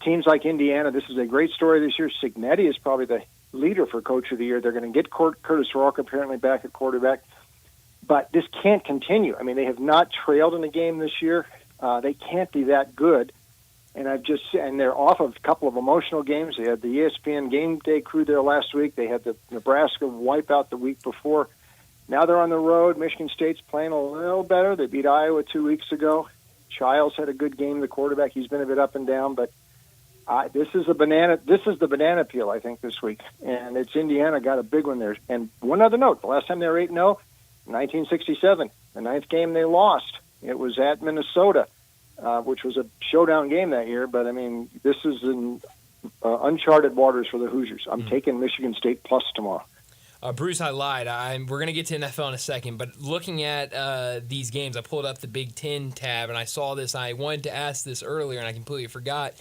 Teams like Indiana, this is a great story this year. Cignetti is probably the leader for Coach of the Year. They're going to get Curtis Rourke apparently back at quarterback. But this can't continue. I mean, they have not trailed in a game this year. They can't be that good. And they're off of a couple of emotional games. They had the ESPN game day crew there last week. They had the Nebraska wipeout the week before. Now they're on the road. Michigan State's playing a little better. They beat Iowa 2 weeks ago. Childs had a good game, the quarterback. He's been a bit up and down, but this is the banana peel, I think, this week. And it's Indiana got a big one there. And one other note, the last time they were 8-0, 1967, the ninth game they lost. It was at Minnesota, which was a showdown game that year. But, I mean, this is in uncharted waters for the Hoosiers. I'm taking Michigan State plus tomorrow. Bruce, I lied. We're going to get to NFL in a second, but looking at these games, I pulled up the Big Ten tab, and I saw this. I wanted to ask this earlier, and I completely forgot.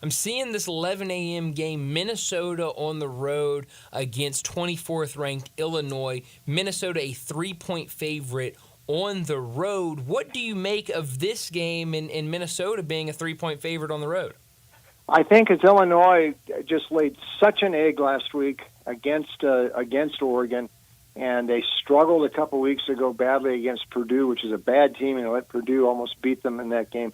I'm seeing this 11 a.m. game, Minnesota on the road against 24th-ranked Illinois. Minnesota, a 3-point favorite on the road. What do you make of this game in Minnesota being a 3-point favorite on the road? I think as Illinois just laid such an egg last week against Oregon, and they struggled a couple weeks ago badly against Purdue, which is a bad team, and let Purdue almost beat them in that game.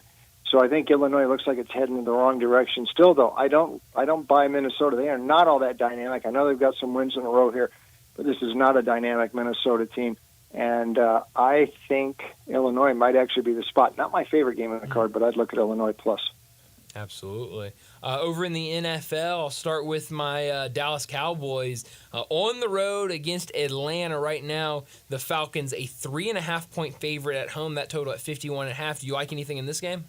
So I think Illinois looks like it's heading in the wrong direction. Still, though, I don't buy Minnesota. They are not all that dynamic. I know they've got some wins in a row here, but this is not a dynamic Minnesota team. And I think Illinois might actually be the spot. Not my favorite game on the card, but I'd look at Illinois plus. Absolutely. Over in the NFL, I'll start with my Dallas Cowboys. On the road against Atlanta right now, the Falcons a 3.5-point favorite at home. That total at 51.5. Do you like anything in this game?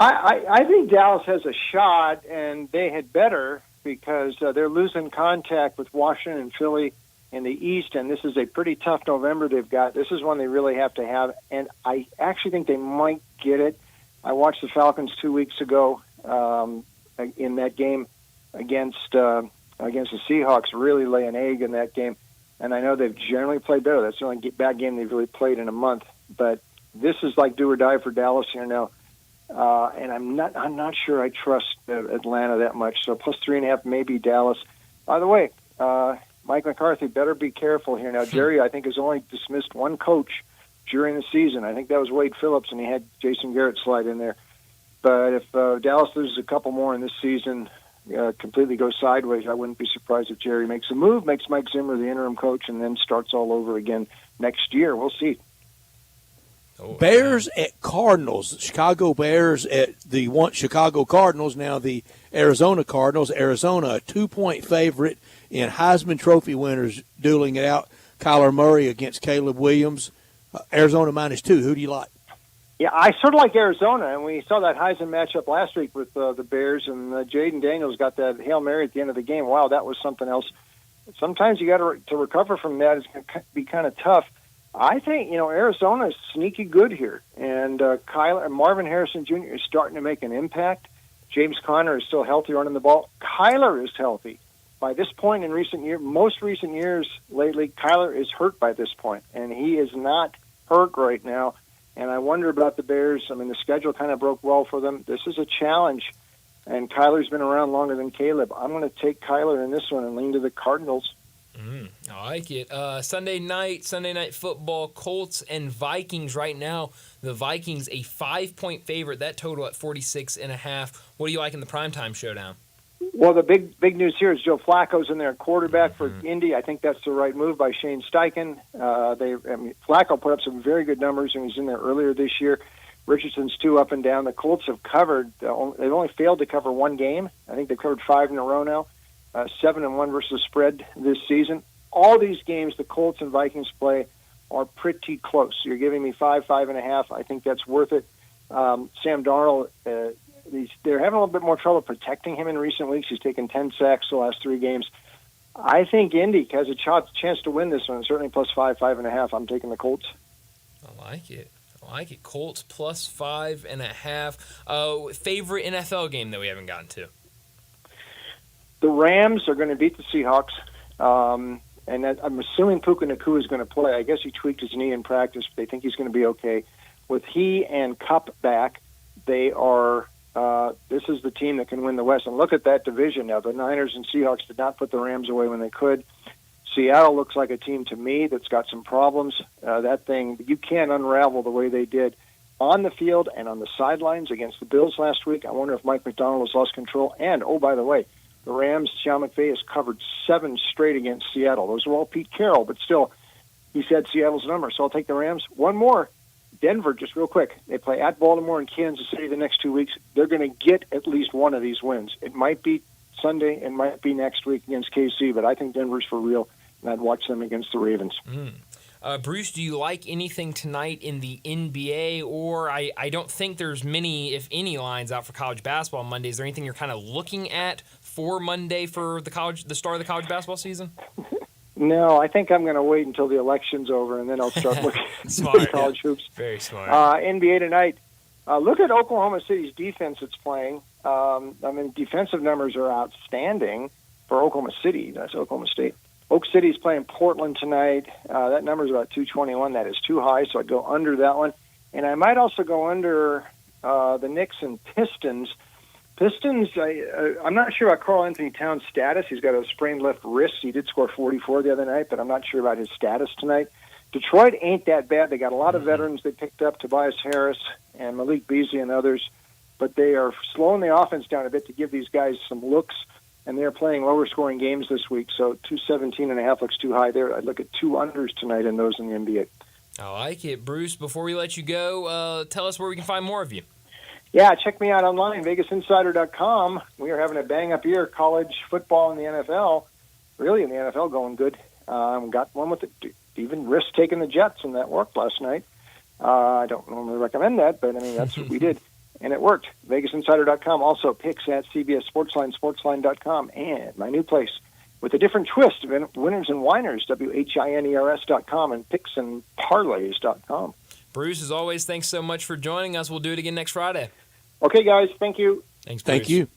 I think Dallas has a shot, and they had better because they're losing contact with Washington and Philly in the East, and this is a pretty tough November they've got. This is one they really have to have, and I actually think they might get it. I watched the Falcons 2 weeks ago in that game against the Seahawks, really lay an egg in that game, and I know they've generally played better. That's the only bad game they've really played in a month, but this is like do or die for Dallas here now. And I'm not sure I trust Atlanta that much. So plus 3.5, maybe Dallas. By the way, Mike McCarthy better be careful here now. Jerry, I think, has only dismissed one coach during the season. I think that was Wade Phillips, and he had Jason Garrett slide in there. But if Dallas loses a couple more in this season, completely goes sideways, I wouldn't be surprised if Jerry makes a move, makes Mike Zimmer the interim coach, and then starts all over again next year. We'll see. Bears at Cardinals. Chicago Bears at the once Chicago Cardinals, now the Arizona Cardinals. Arizona, a 2-point favorite in Heisman Trophy winners dueling it out. Kyler Murray against Caleb Williams. Arizona -2. Who do you like? Yeah, I sort of like Arizona, and we saw that Heisman matchup last week with the Bears, and Jaden Daniels got that Hail Mary at the end of the game. Wow, that was something else. Sometimes you got to recover from that. It's going to be kind of tough. I think, Arizona is sneaky good here, and Marvin Harrison Jr. is starting to make an impact. James Conner is still healthy running the ball. Kyler is healthy. By this point in most recent years lately, Kyler is hurt by this point, and he is not hurt right now. And I wonder about the Bears. I mean, the schedule kind of broke well for them. This is a challenge, and Kyler's been around longer than Caleb. I'm going to take Kyler in this one and lean to the Cardinals. I like it. Sunday night football, Colts and Vikings right now. The Vikings a 5-point favorite. That total at 46.5. What do you like in the primetime showdown? Well, the big news here is Joe Flacco's in there, quarterback for Indy. I think that's the right move by Shane Steichen. Flacco put up some very good numbers, and he's in there earlier this year. Richardson's 2 up and down. The Colts have covered. They've only failed to cover one game. I think they've covered 5 in a row now. 7-1 versus spread this season. All these games the Colts and Vikings play are pretty close. You're giving me 5.5. I think that's worth it. Sam Darnold, they're having a little bit more trouble protecting him in recent weeks. He's taken 10 sacks the last 3 games. I think Indy has a chance to win this one, certainly plus 5.5. I'm taking the Colts. I like it. Colts plus 5.5. Favorite NFL game that we haven't gotten to? The Rams are going to beat the Seahawks, and I'm assuming Puka Nacua is going to play. I guess he tweaked his knee in practice, but they think he's going to be okay. With he and Kupp back, they are. This is the team that can win the West. And look at that division now. The Niners and Seahawks did not put the Rams away when they could. Seattle looks like a team to me that's got some problems. That thing, you can't unravel the way they did on the field and on the sidelines against the Bills last week. I wonder if Mike McDonald has lost control. And, oh, by the way, the Rams, Sean McVay has covered 7 straight against Seattle. Those are all Pete Carroll, but still, he said Seattle's number. So I'll take the Rams. One more. Denver, just real quick. They play at Baltimore and Kansas City the next 2 weeks. They're going to get at least one of these wins. It might be Sunday. It might be next week against KC, but I think Denver's for real, and I'd watch them against the Ravens. Bruce, do you like anything tonight in the NBA? Or I don't think there's many, if any, lines out for college basketball on Monday. Is there anything you're kind of looking at for Monday for the start of the college basketball season? No, I think I'm going to wait until the election's over, and then I'll start looking at college hoops. Very smart. NBA tonight. Look at Oklahoma City's defense that's playing. Defensive numbers are outstanding for Oklahoma City. That's Oklahoma State. Oak City's playing Portland tonight. That number's about 221. That is too high, so I'd go under that one. And I might also go under the Knicks and Pistons. Pistons, I'm not sure about Karl Anthony Towns' status. He's got a sprained left wrist. He did score 44 the other night, but I'm not sure about his status tonight. Detroit ain't that bad. They got a lot of veterans they picked up, Tobias Harris and Malik Beasley and others, but they are slowing the offense down a bit to give these guys some looks, and they're playing lower-scoring games this week, so 217.5 looks too high there. I'd look at 2 unders tonight in those in the NBA. I like it. Bruce, before we let you go, tell us where we can find more of you. Yeah, check me out online, VegasInsider.com. We are having a bang-up year. College football in the NFL, really in the NFL, going good. Got one with even risk taking the Jets, and that worked last night. I don't normally recommend that, but, I mean, that's what we did, and it worked. VegasInsider.com. Also, picks at CBS Sportsline, Sportsline.com, and my new place with a different twist, Winners and Winers, WHINERS.com, and picksandparlays.com. Bruce, as always, thanks so much for joining us. We'll do it again next Friday. Okay, guys. Thank you. Thanks, Bruce. Thank you.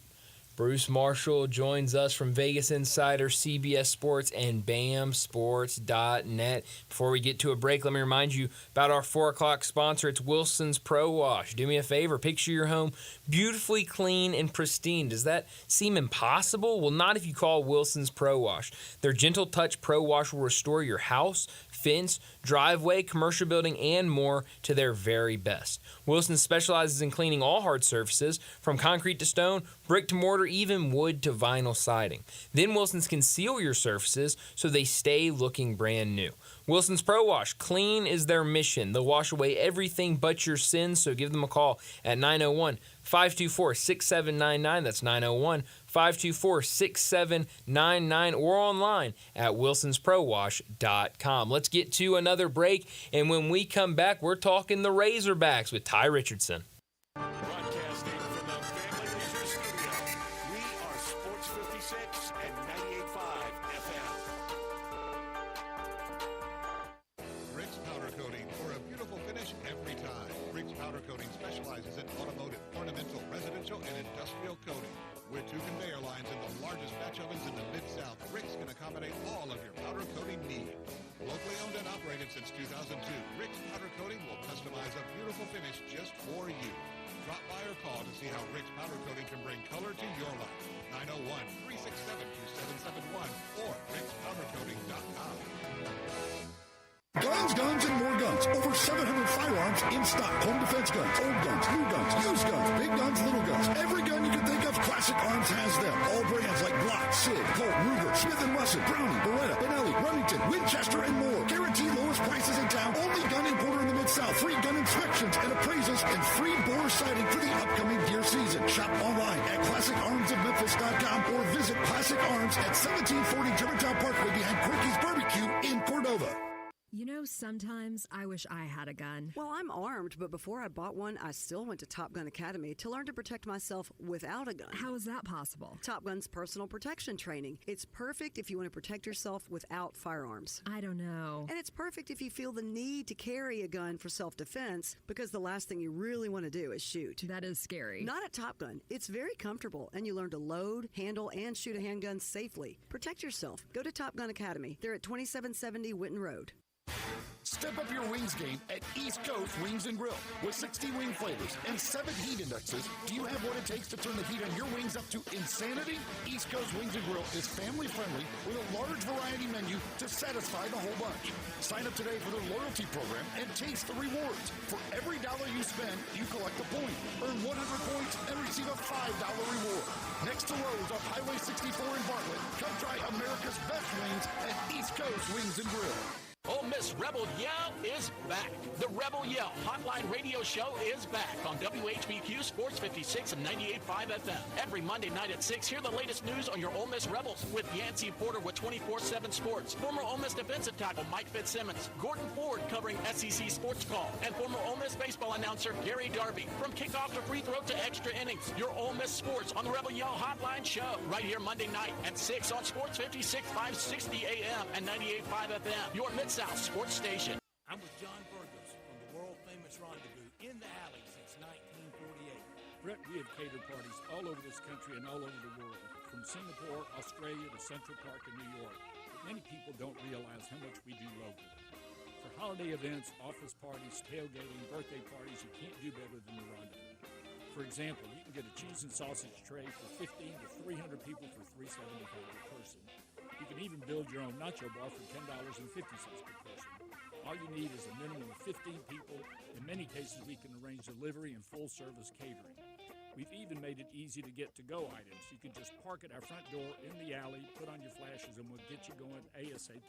Bruce Marshall joins us from Vegas Insider, CBS Sports, and BAMSports.net. Before we get to a break, let me remind you about our 4 o'clock sponsor. It's Wilson's Pro Wash. Do me a favor. Picture your home beautifully clean and pristine. Does that seem impossible? Well, not if you call Wilson's Pro Wash. Their Gentle Touch Pro Wash will restore your house, fence, driveway, commercial building, and more to their very best. Wilson specializes in cleaning all hard surfaces, from concrete to stone, brick to mortar, even wood to vinyl siding. Then Wilson's can seal your surfaces so they stay looking brand new. Wilson's Pro Wash, clean is their mission. They'll wash away everything but your sins, so give them a call at 901-524-6799. That's 901-524-6799, or online at wilsonsprowash.com. Let's get to another break, and when we come back, we're talking the Razorbacks with Ty Richardson. Broadcasting from the Family Leisure Studio, we are Sports 56 and 98.5 FM. Rick's Powder Coating for a beautiful finish every time. Rick's Powder Coating specializes in automotive, ornamental, residential, and industrial coating. With 2 conveyor lines and the largest batch ovens in the Mid-South, Rick's can accommodate all of your powder coating needs. Locally owned and operated since 2002, Rick's Powder Coating will customize a beautiful finish just for you. Drop by or call to see how Rick's Powder Coating can bring color to your life. 901-367-2771 or rickspowdercoating.com. Guns, guns, and more guns. Over 700 firearms in stock. Home defense guns, old guns, new guns, used guns, big guns, little guns. Every gun you can think of, Classic Arms has them. All brands like Glock, Sig, Colt, Ruger, Smith & Wesson, Browning, Beretta, Benelli, Remington, Winchester, and more. Guaranteed lowest prices in town. Only gun importer in the Mid-South. Free gun inspections and appraisals and free bore sighting for the upcoming deer season. Shop online at ClassicArmsOfMemphis.com or visit Classic Arms at 1740 Germantown Parkway behind Quicky's Barbecue in Cordova. You know, sometimes I wish I had a gun. Well, I'm armed, but before I bought one, I still went to Top Gun Academy to learn to protect myself without a gun. How is that possible? Top Gun's personal protection training. It's perfect if you want to protect yourself without firearms. I don't know. And it's perfect if you feel the need to carry a gun for self-defense, because the last thing you really want to do is shoot. That is scary. Not at Top Gun. It's very comfortable, and you learn to load, handle, and shoot a handgun safely. Protect yourself. Go to Top Gun Academy. They're at 2770 Witten Road. Step up your wings game at East Coast Wings and Grill. With 60 wing flavors and 7 heat indexes, do you have what it takes to turn the heat on your wings up to insanity? East Coast Wings and Grill is family friendly with a large variety menu to satisfy the whole bunch. Sign up today for their loyalty program and taste the rewards. For every dollar you spend, you collect a point. Earn 100 points and receive a $5 reward. Next to Rose off Highway 64 in Bartlett, come try America's best wings at East Coast Wings and Grill. Ole Miss Rebel Yell is back. The Rebel Yell Hotline Radio Show is back on WHBQ Sports 56 and 98.5 FM. Every Monday night at 6, hear the latest news on your Ole Miss Rebels with Yancey Porter with 24/7 Sports, former Ole Miss defensive tackle Mike Fitzsimmons, Gordon Ford covering SEC Sports Call, and former Ole Miss baseball announcer Gary Darby. From kickoff to free throw to extra innings, your Ole Miss Sports on the Rebel Yell Hotline Show right here Monday night at 6 on Sports 56, 560 AM and 98.5 FM. Your Mid-South Sports Station. I'm with John Burgos from the world-famous Rendezvous in the Alley since 1948. Brett, we have catered parties all over this country and all over the world, from Singapore, Australia to Central Park in New York. But many people don't realize how much we do locally. For holiday events, office parties, tailgating, birthday parties, you can't do better than the Rendezvous. For example, you can get a cheese and sausage tray for 15 to 300 people for $3.75 per person. You can even build your own nacho bar for $10.50 per person. All you need is a minimum of 15 people. In many cases, we can arrange delivery and full-service catering. We've even made it easy to get to-go items. You can just park at our front door in the alley, put on your flashes, and we'll get you going ASAP.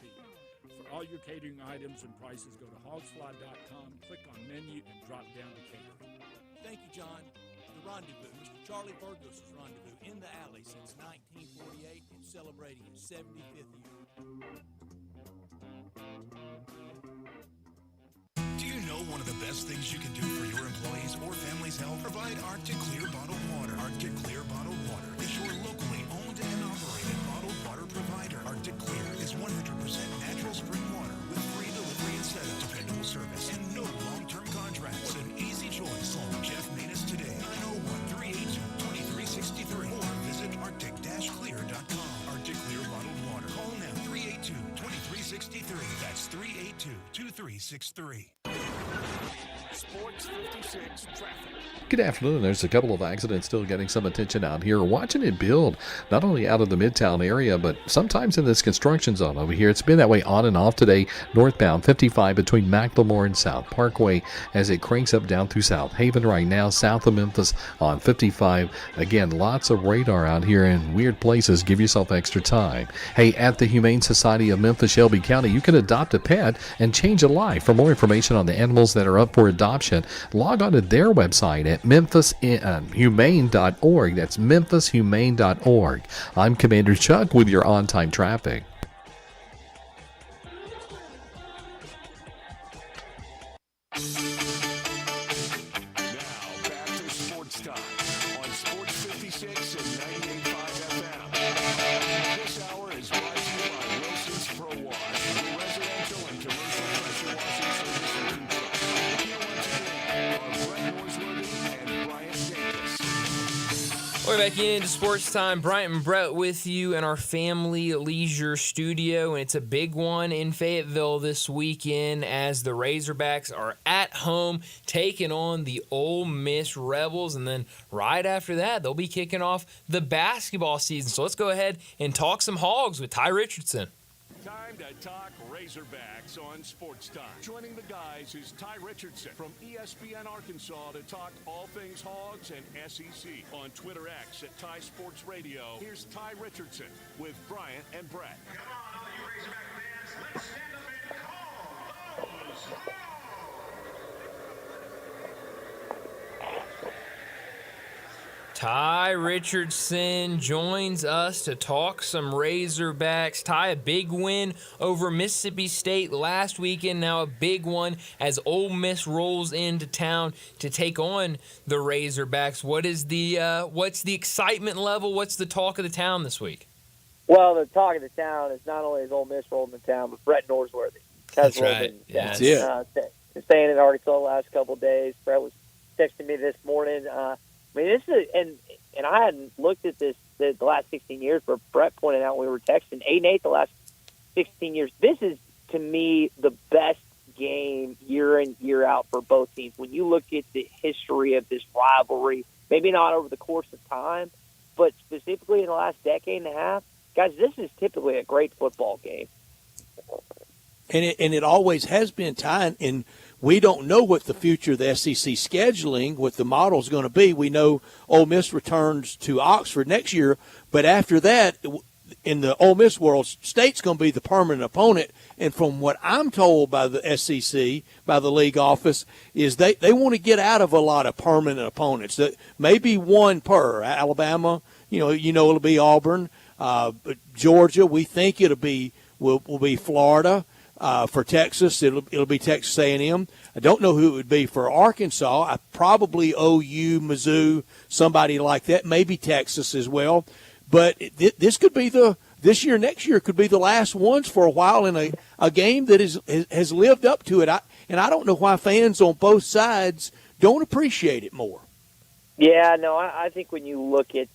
For all your catering items and prices, go to hogsfly.com, click on menu, and drop down to catering. Thank you, John. The Rendezvous, Mr. Charlie Burgos' Rendezvous, in the alley since 1948 and celebrating its 75th year. Do you know one of the best things you can do for your employees or family's health? Provide Arctic Clear bottled water. Arctic Clear bottled water is your locally owned and operated bottled water provider. Arctic Clear is 100% natural spring water with free delivery and setup, dependable service, and no long-term contracts. What an easy choice. Call Jeff Manus today, 901-382-2363, or visit arctic-clear.com. Arctic Clear bottled water. Call now, 382-2363. That's 382-2363. Sports 56 traffic. Good afternoon. There's a couple of accidents still getting some attention out here. Watching it build, not only out of the Midtown area, but sometimes in this construction zone over here. It's been that way on and off today. Northbound 55 between Macklemore and South Parkway as it cranks up down through South Haven right now, south of Memphis on 55. Again, lots of radar out here in weird places. Give yourself extra time. Hey, at the Humane Society of Memphis, Shelby County, you can adopt a pet and change a life. For more information on the animals that are up for adoption, log on to their website at memphishumane.org. That's memphishumane.org. I'm Commander Chuck with your on-time traffic. Back to Sports Time on Sports 56 and 98.5 FM. This hour is brought to you by Wilson's Pro Wash, the residential and commercial pressure washing service and control. Here once again are Brett Norsworthy and Brian Jenkins. We're back into Sports Time. Bryant and Brett with you in our family leisure studio, and it's a big one in Fayetteville this weekend as the Razorbacks are at home taking on the Ole Miss Rebels, and then right after that, they'll be kicking off the basketball season. So let's go ahead and talk some Hogs with Ty Richardson. Time to talk Razorbacks on Sports Time. Joining the guys is Ty Richardson from ESPN Arkansas to talk all things Hogs and SEC. On Twitter X at Ty Sports Radio, here's Ty Richardson with Bryant and Brett. Come on, all you Razorback fans, let's stand up and call those Hogs! Ty Richardson joins us to talk some Razorbacks. Ty, a big win over Mississippi State last weekend, now a big one as Ole Miss rolls into town to take on the Razorbacks. What's the excitement level? What's the talk of the town this week? Well, the talk of the town is not only is Ole Miss rolling into town, but Brett Norsworthy. That's right. That's it. Staying in Arkansas the last couple of days. Brett was texting me this morning. I mean, this is and I hadn't looked at this the last 16 years, but Brett pointed out when we were texting 8-8 the last 16 years. This is, to me, the best game year in, year out for both teams. When you look at the history of this rivalry, maybe not over the course of time, but specifically in the last decade and a half, guys, this is typically a great football game. And it always has been, Ty, and we don't know what the future of the SEC scheduling, what the model is going to be. We know Ole Miss returns to Oxford next year, but after that, in the Ole Miss world, State's going to be the permanent opponent. And from what I'm told by the SEC, by the league office, is they want to get out of a lot of permanent opponents. That maybe one per. Alabama, it'll be Auburn. But Georgia, we think will be Florida. For Texas, it'll be Texas A&M. I don't know who it would be for Arkansas. Probably OU, Mizzou, somebody like that. Maybe Texas as well. But this could be this year, next year could be the last ones for a while in a game that has lived up to it. I don't know why fans on both sides don't appreciate it more. Yeah, no, I think when you look at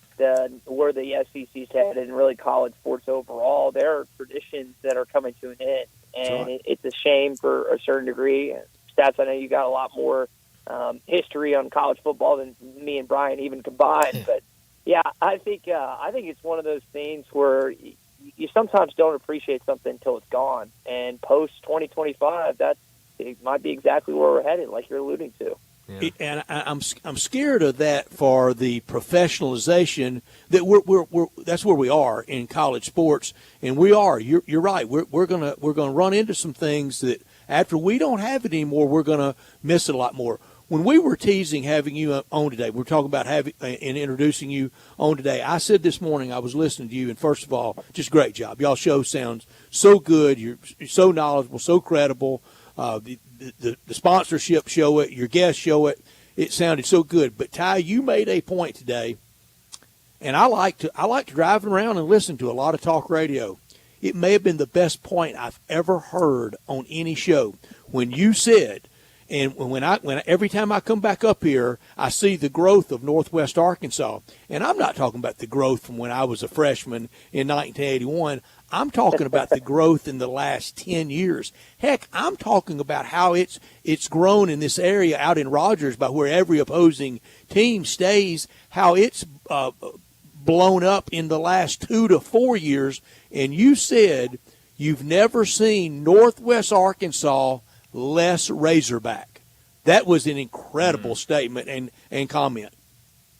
where the SEC's headed and really college sports overall, there are traditions that are coming to an end. And it's a shame for a certain degree. Stats, I know you got a lot more history on college football than me and Brian even combined. But yeah, I think it's one of those things where you sometimes don't appreciate something until it's gone. And post 2025, it might be exactly where we're headed, like you're alluding to. Yeah. And I'm scared of that for the professionalization that we're that's where we are in college sports, and we are. You're right. We're gonna run into some things that after we don't have it anymore, we're gonna miss it a lot more. When we were teasing having you on today, we're talking about having and introducing you on today. I said this morning I was listening to you, and first of all, just great job. Y'all show sounds so good. You're so knowledgeable, so credible. The sponsorship show it. Your guests show it. It sounded so good. But Ty, you made a point today, and I like to drive around and listen to a lot of talk radio. It may have been the best point I've ever heard on any show when you said. And when every time I come back up here, I see the growth of Northwest Arkansas. And I'm not talking about the growth from when I was a freshman in 1981. I'm talking about the growth in the last 10 years. Heck, I'm talking about how it's grown in this area out in Rogers by where every opposing team stays, how it's blown up in the last 2 to 4 years. And you said you've never seen Northwest Arkansas less Razorback. That was an incredible statement and comment.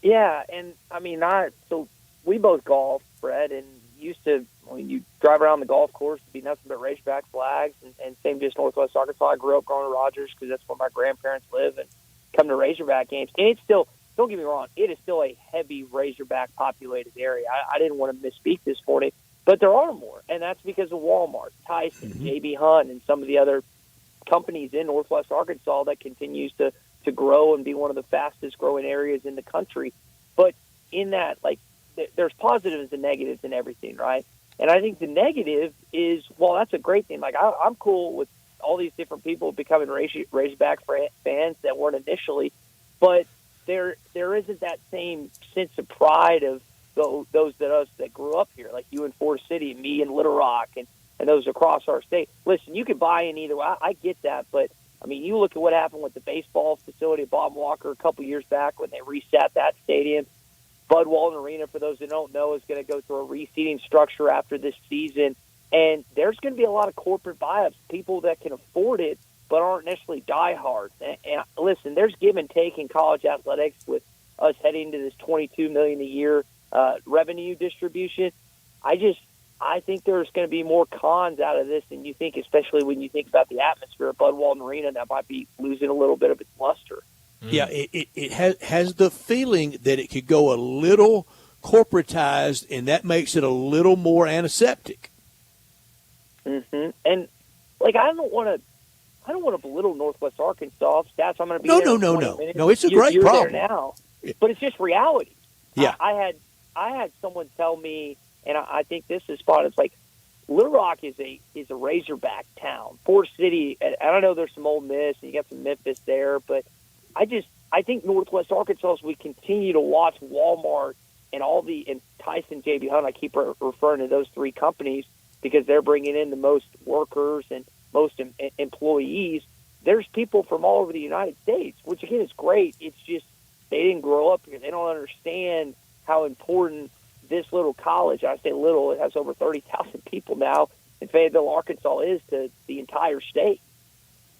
Yeah, and I mean, so we both golf, Brett, and used to, when you drive around the golf course, it'd be nothing but Razorback flags, and same just Northwest Arkansas. I grew up going to Rogers because that's where my grandparents live, and come to Razorback games. And it's still, don't get me wrong, it is still a heavy Razorback populated area. I didn't want to misspeak this morning, but there are more, and that's because of Walmart, Tyson, J.B. Hunt, and some of the other companies in Northwest Arkansas that continues to grow and be one of the fastest growing areas in the country. But in that, like, there's positives and negatives in everything, right? And I think the negative is, well, that's a great thing. Like, I'm cool with all these different people becoming Razorback fans that weren't initially, but there isn't that same sense of pride of those that grew up here, like you in Forest City, and me in Little Rock, and those across our state. Listen, you could buy in either way. I get that, but, I mean, you look at what happened with the baseball facility at Bob Walker a couple years back when they reset that stadium. Bud Walton Arena, for those that don't know, is going to go through a reseating structure after this season, and there's going to be a lot of corporate buy-ups, people that can afford it but aren't necessarily diehards. And listen, there's give and take in college athletics with us heading to this $22 million a year revenue distribution. I think there's going to be more cons out of this than you think, especially when you think about the atmosphere at Bud Walton Arena that might be losing a little bit of its luster. Yeah, it has the feeling that it could go a little corporatized, and that makes it a little more antiseptic. Mm-hmm. And, like, I don't want to belittle Northwest Arkansas stats. I'm going to be there in 20 minutes. No, it's a great you're problem. There now, but it's just reality. Yeah, I had someone tell me, and I think this is spot. It's like Little Rock is a Razorback town. Forest City, and I don't know, there's some Ole Miss and you got some Memphis there, but I think Northwest Arkansas, as we continue to watch Walmart and and Tyson, J.B. Hunt, I keep referring to those three companies because they're bringing in the most workers and most employees. There's people from all over the United States, which again is great. It's just they didn't grow up here. They don't understand how important this little college, I say little, it has over 30,000 people now in Fayetteville, Arkansas, is to the entire state.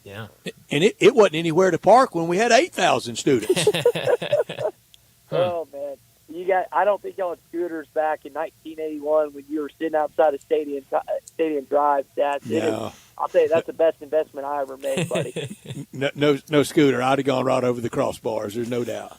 Yeah. And it wasn't anywhere to park when we had 8,000 students. Oh, man. I don't think y'all had scooters back in 1981 when you were sitting outside of Stadium Drive. I'll tell you, that's the best investment I ever made, buddy. No scooter. I'd have gone right over the crossbars. There's no doubt.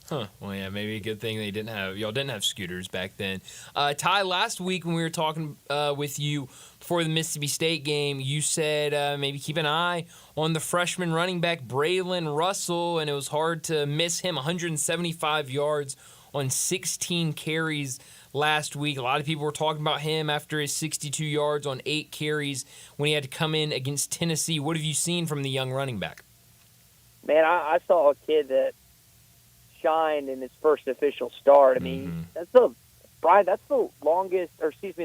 Huh. Well, yeah, maybe a good thing y'all didn't have scooters back then. Ty, last week when we were talking with you before the Mississippi State game, you said maybe keep an eye on the freshman running back Braylon Russell, and it was hard to miss him. 175 yards on 16 carries last week. A lot of people were talking about him after his 62 yards on 8 carries when he had to come in against Tennessee. What have you seen from the young running back? Man, I saw a kid that shined in his first official start. I mean, that's the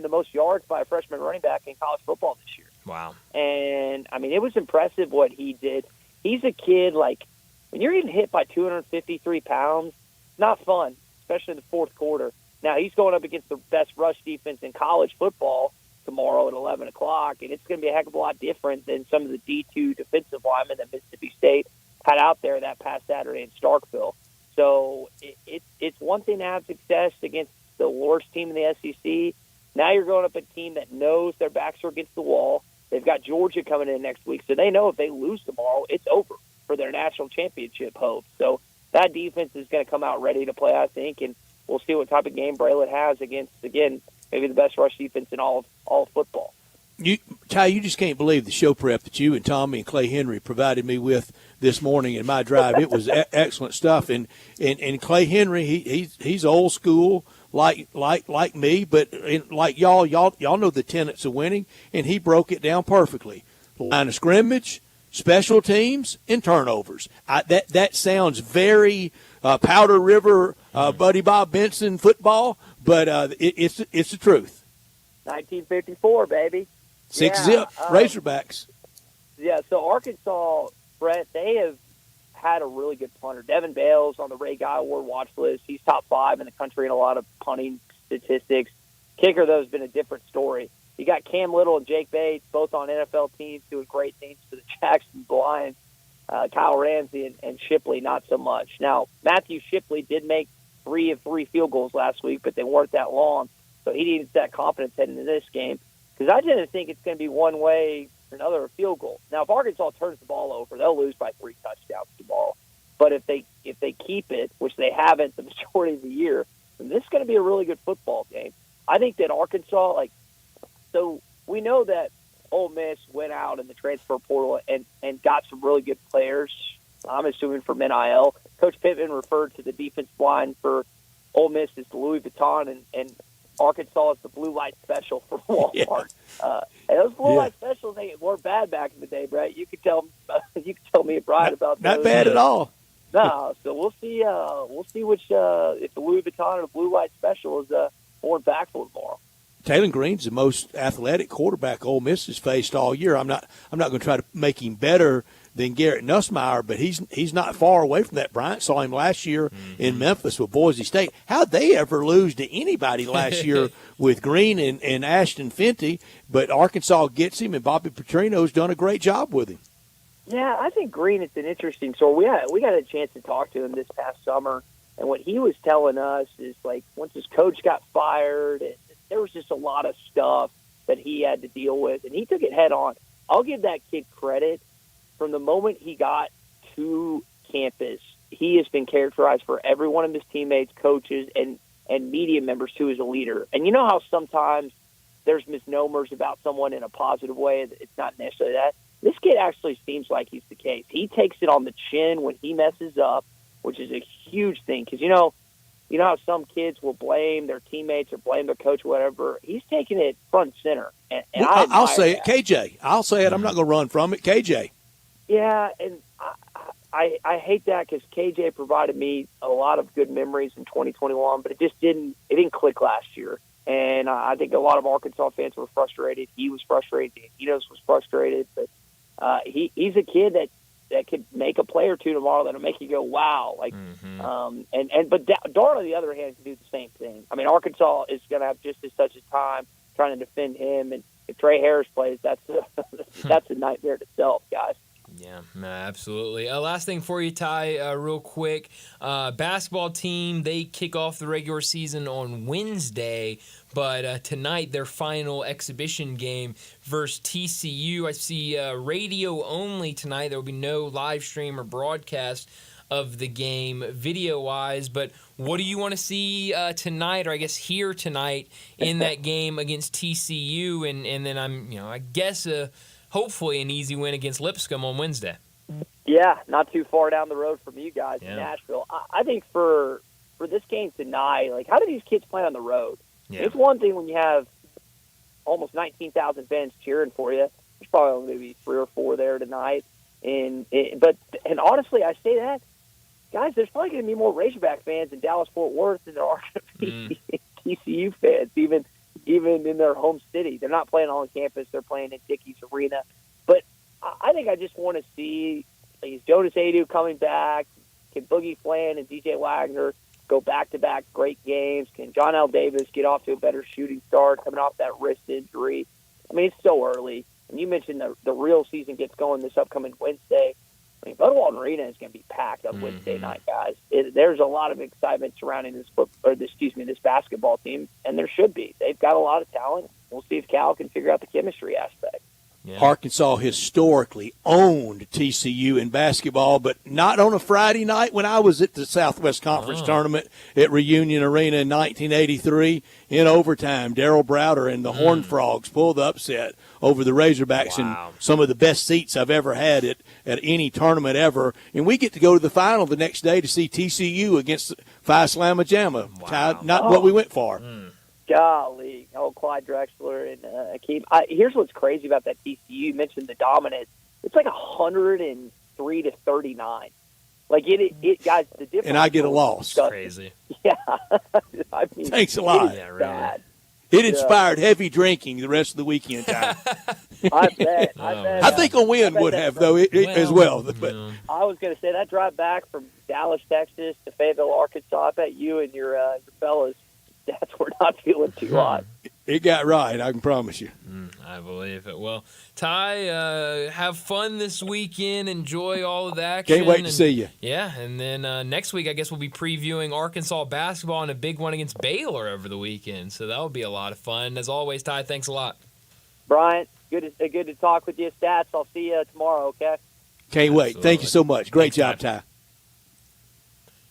most yards by a freshman running back in college football this year. Wow. And, I mean, it was impressive what he did. He's a kid, like, when you're getting hit by 253 pounds, not fun, especially in the fourth quarter. Now, he's going up against the best rush defense in college football tomorrow at 11 o'clock, and it's going to be a heck of a lot different than some of the D2 defensive linemen that Mississippi State had out there that past Saturday in Starkville. So it's one thing to have success against the worst team in the SEC. Now you're going up a team that knows their backs are against the wall. They've got Georgia coming in next week, so they know if they lose tomorrow, it's over for their national championship hopes. So that defense is going to come out ready to play, I think, and we'll see what type of game Braylon has against, again, maybe the best rush defense in all of football. Ty, you just can't believe the show prep that you and Tommy and Clay Henry provided me with this morning in my drive. It was excellent stuff. And Clay Henry, he's old school like me, but like y'all know the tenets of winning, and he broke it down perfectly. Line of scrimmage, special teams, and turnovers. That sounds very Powder River, Buddy Bob Benson football, but it's the truth. 1954, baby. Zip, Razorbacks. Yeah, so Arkansas, Brett, they have had a really good punter. Devin Bales on the Ray Guy Award watch list. He's top 5 in the country in a lot of punting statistics. Kicker, though, has been a different story. You got Cam Little and Jake Bates, both on NFL teams, doing great things for the Jackson Lions. Kyle Ramsey and Shipley, not so much. Now, Matthew Shipley did make 3 of 3 field goals last week, but they weren't that long, so he needs that confidence heading into this game. Because I didn't think it's going to be one way or another a field goal. Now, if Arkansas turns the ball over, they'll lose by 3 touchdowns tomorrow. But if they keep it, which they haven't the majority of the year, then this is going to be a really good football game. I think that Arkansas, so we know that Ole Miss went out in the transfer portal and got some really good players, I'm assuming from NIL. Coach Pittman referred to the defensive line for Ole Miss as the Louis Vuitton and Arkansas is the blue light special for Walmart. Yeah. And those blue light specials, they weren't bad back in the day, Brett. You could tell me and Brian about those. Not bad at all. No, so we'll see. We'll see which if the Louis Vuitton or the blue light special is more impactful tomorrow. Taylor Green's the most athletic quarterback Ole Miss has faced all year. I'm not going to try to make him better than Garrett Nussmeier, but he's not far away from that. Bryant saw him last year in Memphis with Boise State. How'd they ever lose to anybody last year with Green and Ashton Fenty? But Arkansas gets him, and Bobby Petrino's done a great job with him. Yeah, I think Green is an interesting story. We got a chance to talk to him this past summer, and what he was telling us is once his coach got fired, and there was just a lot of stuff that he had to deal with, and he took it head on. I'll give that kid credit. From the moment he got to campus, he has been characterized for every one of his teammates, coaches, and media members too as a leader. And you know how sometimes there's misnomers about someone in a positive way? It's not necessarily that. This kid actually seems like he's the case. He takes it on the chin when he messes up, which is a huge thing. Because you know how some kids will blame their teammates or blame their coach or whatever? He's taking it front and center. And I'll say it, KJ. I'll say it. I'm not going to run from it, KJ. Yeah, and I hate that because KJ provided me a lot of good memories in 2021, but it didn't click last year. And I think a lot of Arkansas fans were frustrated. He was frustrated. Enos was frustrated. But he's a kid that could make a play or two tomorrow that'll make you go, wow. But Darn, on the other hand, can do the same thing. I mean, Arkansas is going to have just as such a time trying to defend him. And if Trey Harris plays, that's a nightmare in itself, guys. Yeah, absolutely. Last thing for you, Ty, real quick. Basketball team, they kick off the regular season on Wednesday, but tonight their final exhibition game versus TCU. I see radio only tonight. There will be no live stream or broadcast of the game video-wise, but what do you want to see tonight, or I guess here tonight, in that game against TCU? And then I guess hopefully an easy win against Lipscomb on Wednesday. Yeah, not too far down the road from you guys in Nashville. I think for this game tonight, how do these kids play on the road? Yeah. It's one thing when you have almost 19,000 fans cheering for you. There's probably only maybe 3 or 4 there tonight. And honestly, I say that, guys, there's probably going to be more Razorback fans in Dallas-Fort Worth than there are going to be TCU fans, even in their home city. They're not playing on campus. They're playing in Dickies Arena. But I think I just want to see Is Jonas Adu coming back? Can Boogie Flan and DJ Wagner go back-to-back great games? Can John L. Davis get off to a better shooting start coming off that wrist injury? I mean, it's so early. And you mentioned the real season gets going this upcoming Wednesday. I mean, Bud Walton Arena is going to be packed on Wednesday night, guys. There's a lot of excitement surrounding this basketball team, and there should be. They've got a lot of talent. We'll see if Cal can figure out the chemistry aspect. Yeah. Arkansas historically owned TCU in basketball, but not on a Friday night when I was at the Southwest Conference tournament at Reunion Arena in 1983. In overtime, Darryl Browder and the Horned Frogs pulled the upset over the Razorbacks in some of the best seats I've ever had at any tournament ever. And we get to go to the final the next day to see TCU against Phi Slamma Jamma. Not what we went for. Golly. Clyde Drexler and Akeem. Here's what's crazy about that TCU. You mentioned the dominance. It's like 103 to 39. Like it guys, the difference. And I get a loss. Crazy. Yeah. I mean, thanks a lot. Yeah, really. Bad. It inspired heavy drinking the rest of the weekend time. I bet. I think a win would have, though, as well. But I was going to say that drive back from Dallas, Texas to Fayetteville, Arkansas, I bet you and your fellas, that's were not feeling too hot. It got right, I can promise you. I believe it. Well, Ty, have fun this weekend. Enjoy all of the action. Can't wait to see you. Yeah, and then next week, I guess we'll be previewing Arkansas basketball and a big one against Baylor over the weekend. So that will be a lot of fun. As always, Ty, thanks a lot. Brian, good to talk with you. Stats, I'll see you tomorrow, okay? Can't wait. Thank you so much. Great job, Ty.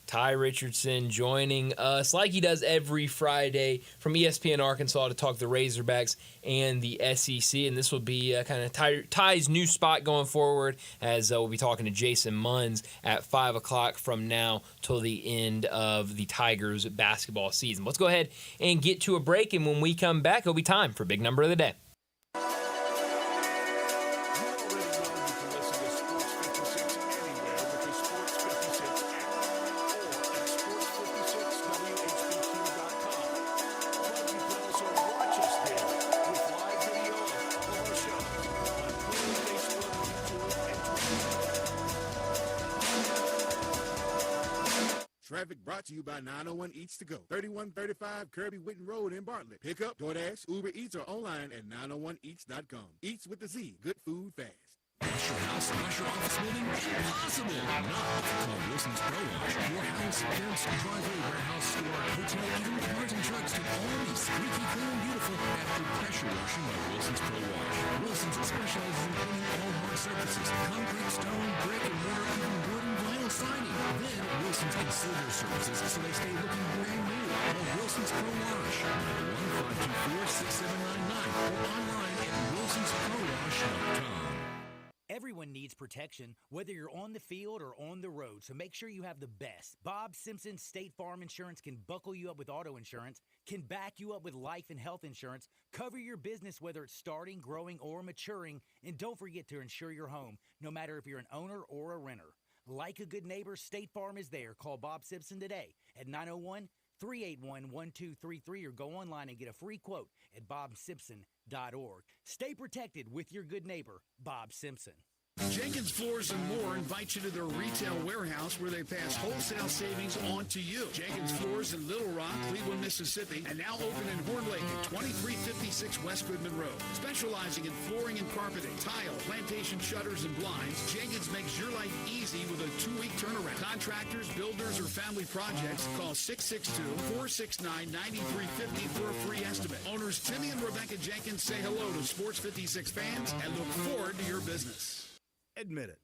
Ty Richardson joining us like he does every Friday from ESPN Arkansas to talk the Razorbacks and the SEC. And this will be kind of Ty's new spot going forward, as we'll be talking to Jason Munns at 5 o'clock from now till the end of the Tigers basketball season. Let's go ahead and get to a break. And when we come back, it'll be time for Big Number of the Day. Traffic brought to you by 901 Eats to Go, 3135 Kirby Whitten Road in Bartlett. Pick up, DoorDash, Uber Eats, or online at 901eats.com. Eats with the Z. Good food fast. Wash your house, wash your office building? Impossible! Not call Wilson's Pro Wash. Your house, fence, driveway, warehouse, store, hotel, even cars and trucks can all be squeaky clean and beautiful after pressure washing by Wilson's Pro Wash. Wilson's specializes in cleaning all hard surfaces, concrete, stone, brick, and mortar, even wood and vinyl siding. Then Wilson's can seal their surfaces so they stay looking brand new. Call Wilson's Pro Wash, 901-524-6799, or online at wilsonsprowash.com. Everyone needs protection, whether you're on the field or on the road, so make sure you have the best. Bob Simpson State Farm Insurance can buckle you up with auto insurance, can back you up with life and health insurance, cover your business whether it's starting, growing, or maturing, and don't forget to insure your home, no matter if you're an owner or a renter. Like a good neighbor, State Farm is there. Call Bob Simpson today at 901-381-1233 or go online and get a free quote at bobsimpson.org. Stay protected with your good neighbor, Bob Simpson. Jenkins Floors and More invites you to their retail warehouse where they pass wholesale savings on to you. Jenkins Floors in Little Rock, Cleveland, Mississippi, and now open in Horn Lake at 2356 West Goodman Road. Specializing in flooring and carpeting, tile, plantation shutters, and blinds, Jenkins makes your life easy with a 2-week turnaround. Contractors, builders, or family projects, call 662-469-9350 for a free estimate. Owners Timmy and Rebecca Jenkins say hello to Sports 56 fans and look forward to your business. Admit it.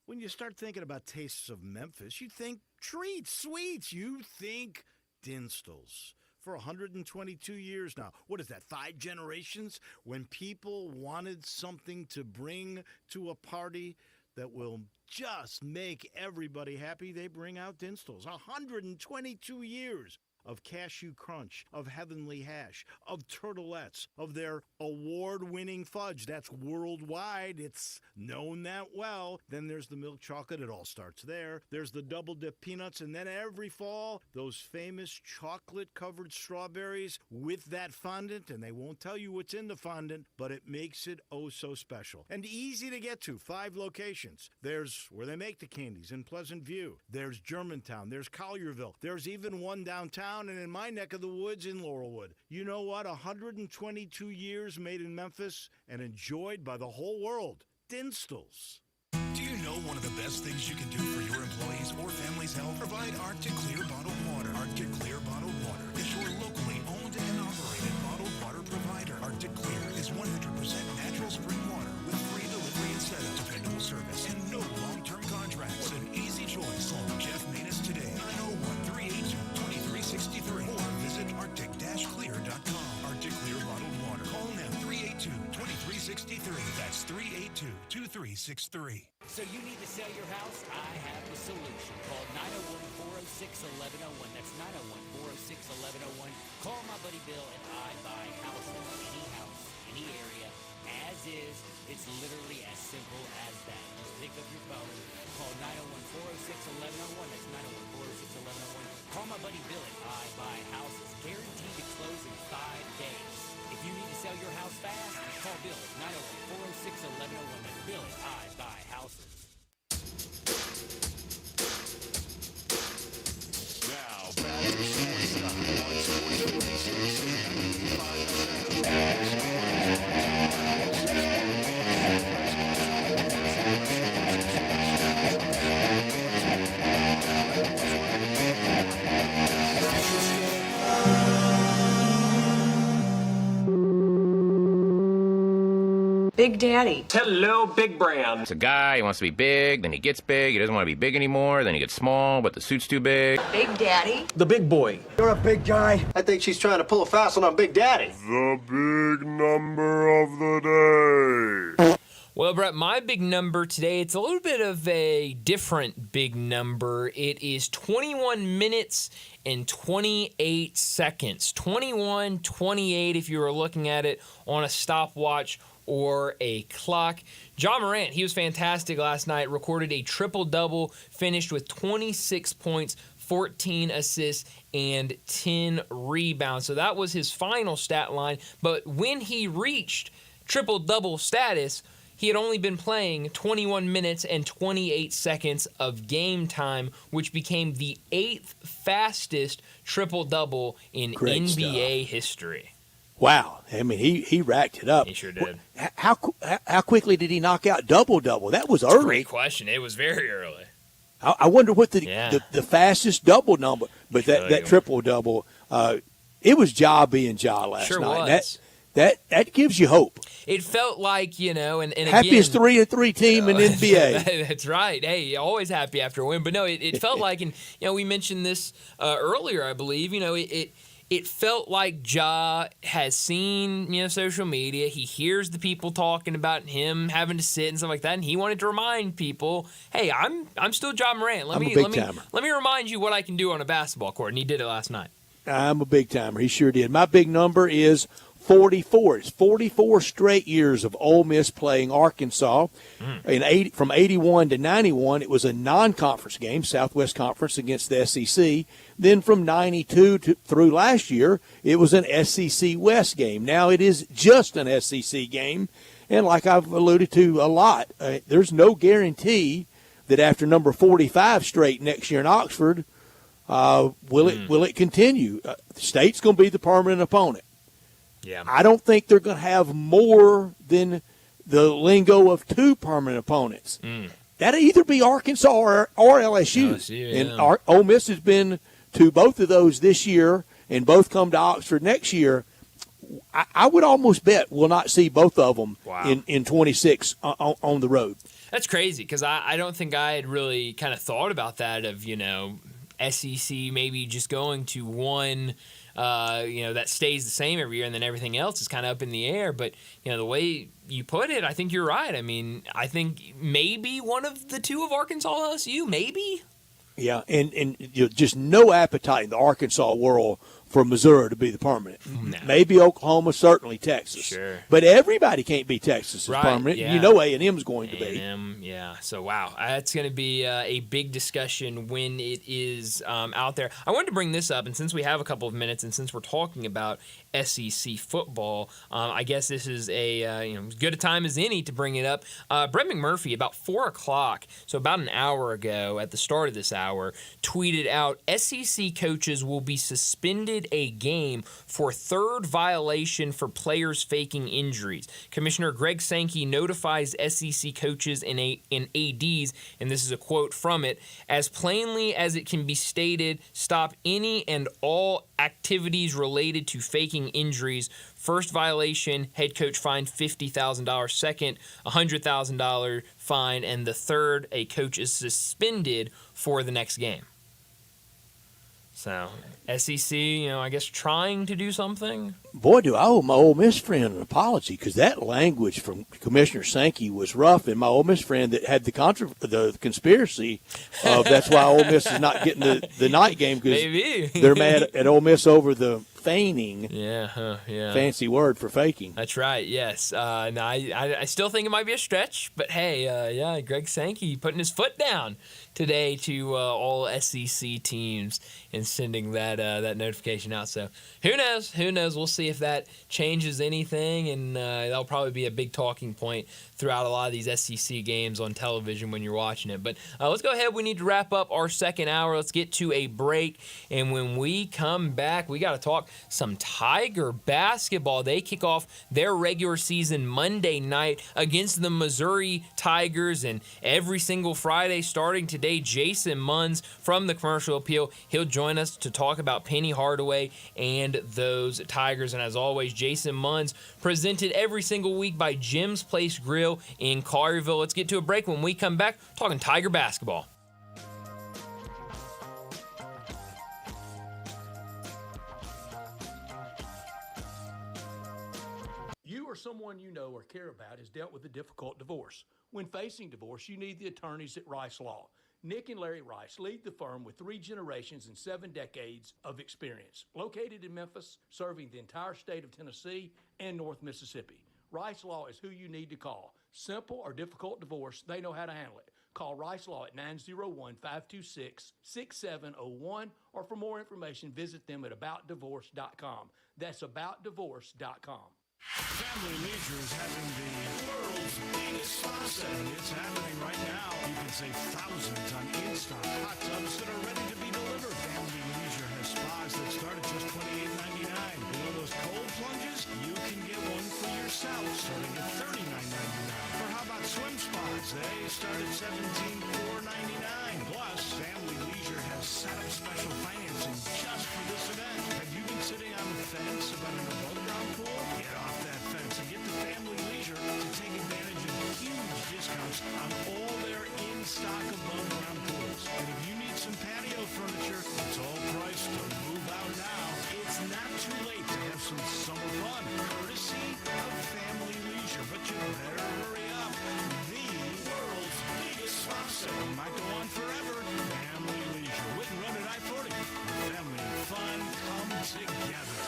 When you start thinking about tastes of Memphis, you think treats, sweets. You think Dinstall's. For 122 years now. What is that, 5 generations? When people wanted something to bring to a party that will just make everybody happy, they bring out Dinstall's. 122 years of Cashew Crunch, of Heavenly Hash, of Turtlettes, of their award-winning fudge. That's worldwide. It's known that well. Then there's the milk chocolate. It all starts there. There's the double dip peanuts. And then every fall, those famous chocolate-covered strawberries with that fondant. And they won't tell you what's in the fondant, but it makes it oh so special. And easy to get to. 5 locations. There's where they make the candies in Pleasant View. There's Germantown. There's Collierville. There's even one downtown and in my neck of the woods in Laurelwood. You know what? 122 years made in Memphis and enjoyed by the whole world. Dinstall's. Do you know one of the best things you can do for your employees or family's health? Provide Arctic Clear bottled water. Arctic Clear bottled water is your locally owned and operated bottled water provider. Arctic Clear is 100% natural spring water with free delivery and setup, dependable service, and no long-term contracts. What an easy choice. Call Jeff Manus today, 901-382-2363, or visit arctic-clear.com. Arctic Clear bottled water. Call now, 382-2363. That's 382-2363. So you need to sell your house? I have the solution. Call 901-406-1101. That's 901-406-1101. Call my buddy Bill and I buy houses. Any house, any area, as is. It's literally as simple as that. Just pick up your phone. Call 901-406-1101. That's 901-406-1101. Call my buddy Bill and I buy houses. Guaranteed to close in 5 days. If you need to sell your house fast, call Bill at 901-406-1101. That's Bill and I buy houses. Now, back to Sportstime on Big Daddy. Hello, Big Brand. It's a guy, he wants to be big, then he gets big, he doesn't want to be big anymore, then he gets small, but the suit's too big. Big Daddy. The big boy. You're a big guy. I think she's trying to pull a fast one on Big Daddy. The big number of the day. Well, Brett, my big number today, it's a little bit of a different big number. It is 21 minutes and 28 seconds. 21-28 if you were looking at it on a stopwatch or a clock. Ja Morant, he was fantastic last night, recorded a triple-double, finished with 26 points, 14 assists, and 10 rebounds. So that was his final stat line. But when he reached triple-double status, he had only been playing 21 minutes and 28 seconds of game time, which became the 8th fastest triple-double in NBA history. Wow. I mean, he racked it up. He sure did. How quickly did he knock out double-double? That was early. Great question. It was very early. I wonder what the fastest double number, but that triple-double, it was Ja being Ja last sure night. Was. That gives you hope. It felt like, and happiest again, 3-3 team in NBA. That's right. Hey, always happy after a win. But no, it felt like, and we mentioned this earlier, I believe. It felt like Ja has seen social media. He hears the people talking about him having to sit and stuff like that, and he wanted to remind people, hey, I'm still Ja Morant. Let me remind you what I can do on a basketball court, and he did it last night. I'm a big timer. He sure did. My big number is 44. It's 44 straight years of Ole Miss playing Arkansas. From 81 to 91, it was a non-conference game, Southwest Conference against the SEC. Then from 92 through last year, it was an SEC West game. Now it is just an SEC game. And like I've alluded to a lot, there's no guarantee that after number 45 straight next year in Oxford, will it continue? The State's going to be the permanent opponent. Yeah. I don't think they're going to have more than the lingo of 2 permanent opponents. That'll either be Arkansas or LSU. And Ole Miss has been to both of those this year, and both come to Oxford next year. I would almost bet we'll not see both of them in 26 on the road. That's crazy because I don't think I had really kind of thought about that of, SEC maybe just going to one – that stays the same every year, and then everything else is kind of up in the air. But, the way you put it, I think you're right. I mean, I think maybe one of the 2 of Arkansas LSU, maybe. Yeah, and just no appetite in the Arkansas world for Missouri to be the permanent. No. Maybe Oklahoma, certainly Texas. Sure. But everybody can't be Texas as Right, permanent. yeah. You know A&M's going to be. A&M, yeah. So, wow, that's going to be a big discussion when it is out there. I wanted to bring this up, and since we have a couple of minutes, and since we're talking about SEC football, I guess this is as good a time as any to bring it up. Brett McMurphy, about 4 o'clock, so about an hour ago, at the start of this hour, tweeted out, SEC coaches will be suspended a game for third violation for players faking injuries. Commissioner Greg Sankey notifies SEC coaches and ADs, and this is a quote from it, as plainly as it can be stated, stop any and all activities related to faking injuries. First violation, head coach fined $50,000. Second, $100,000 fine. And the third, a coach is suspended for the next game. So, SEC, I guess trying to do something. Boy, do I owe my Ole Miss friend an apology, because that language from Commissioner Sankey was rough, and my Ole Miss friend that had the conspiracy of that's why Ole Miss is not getting the night game, because they're mad at Ole Miss over the feigning. Yeah. Fancy word for faking. That's right, yes. I still think it might be a stretch, but hey, Greg Sankey putting his foot down today to all SEC teams and sending that notification out. So who knows? We'll see if that changes anything, and that'll probably be a big talking point throughout a lot of these SEC games on television when you're watching it. But let's go ahead. We need to wrap up our second hour. Let's get to a break, and when we come back, we got to talk some Tiger basketball. They kick off their regular season Monday night against the Missouri Tigers, and every single Friday starting today, Jason Munns from the Commercial Appeal, he'll join us to talk about Penny Hardaway and those Tigers. And as always, Jason Munns presented every single week by Jim's Place Grill in Collierville. Let's get to a break. When we come back, talking Tiger basketball. You or someone you know or care about has dealt with a difficult divorce. When facing divorce, you need the attorneys at Rice Law. Nick and Larry Rice lead the firm with 3 generations and 7 decades of experience. Located in Memphis, serving the entire state of Tennessee and North Mississippi. Rice Law is who you need to call. Simple or difficult divorce, they know how to handle it. Call Rice Law at 901-526-6701, or for more information, visit them at aboutdivorce.com. That's aboutdivorce.com. Family Leisure is having the world's biggest spa setting. It's happening right now. You can save thousands on in-stock hot tubs that are ready to be delivered. Family Leisure has spas that start at just $28.99. You know those cold plunges? You can get one for yourself starting at $39.99. Or how about swim spas? They start at $17,499. Plus, Family Leisure has set up special financing just for this event. Have you been sitting on the fence about an above-ground pool? Get off that fence and get to Family Leisure to take advantage of huge discounts on all their in-stock above-ground pools. And if you need some patio furniture, it's all priced to move out now. It's not too late to have some summer fun, courtesy of Family Leisure. But you better hurry up. The world's biggest spa sale might go on forever. Family Leisure. With and run at I-40. Family and fun come together.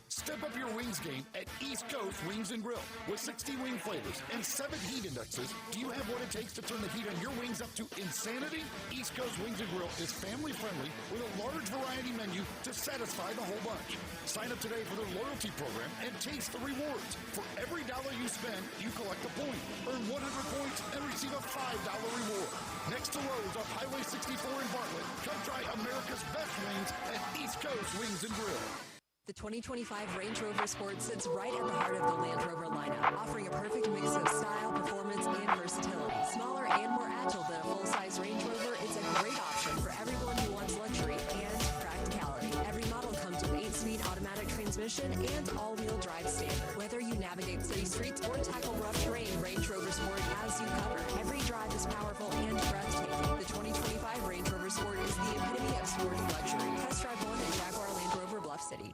Step up your wings game at East Coast Wings and Grill. With 60 wing flavors and 7 heat indexes, do you have what it takes to turn the heat on your wings up to insanity? East Coast Wings and Grill is family friendly with a large variety menu to satisfy the whole bunch. Sign up today for their loyalty program and taste the rewards. For every dollar you spend, you collect a point. Earn 100 points and receive a $5 reward. Next to Lowe's off Highway 64 in Bartlett, come try America's best wings at East Coast Wings and Grill. The 2025 Range Rover Sport sits right at the heart of the Land Rover lineup, offering a perfect mix of style, performance, and versatility. Smaller and more agile than a full-size Range Rover, it's a great option for everyone who wants luxury and practicality. Every model comes with 8-speed automatic transmission and all-wheel drive standard. Whether you navigate city streets or tackle rough terrain, Range Rover Sport has you covered. Every drive is powerful and breathtaking. The 2025 Range Rover Sport is the epitome of sporty luxury. Test drive one at Jaguar Land Rover Bluff City.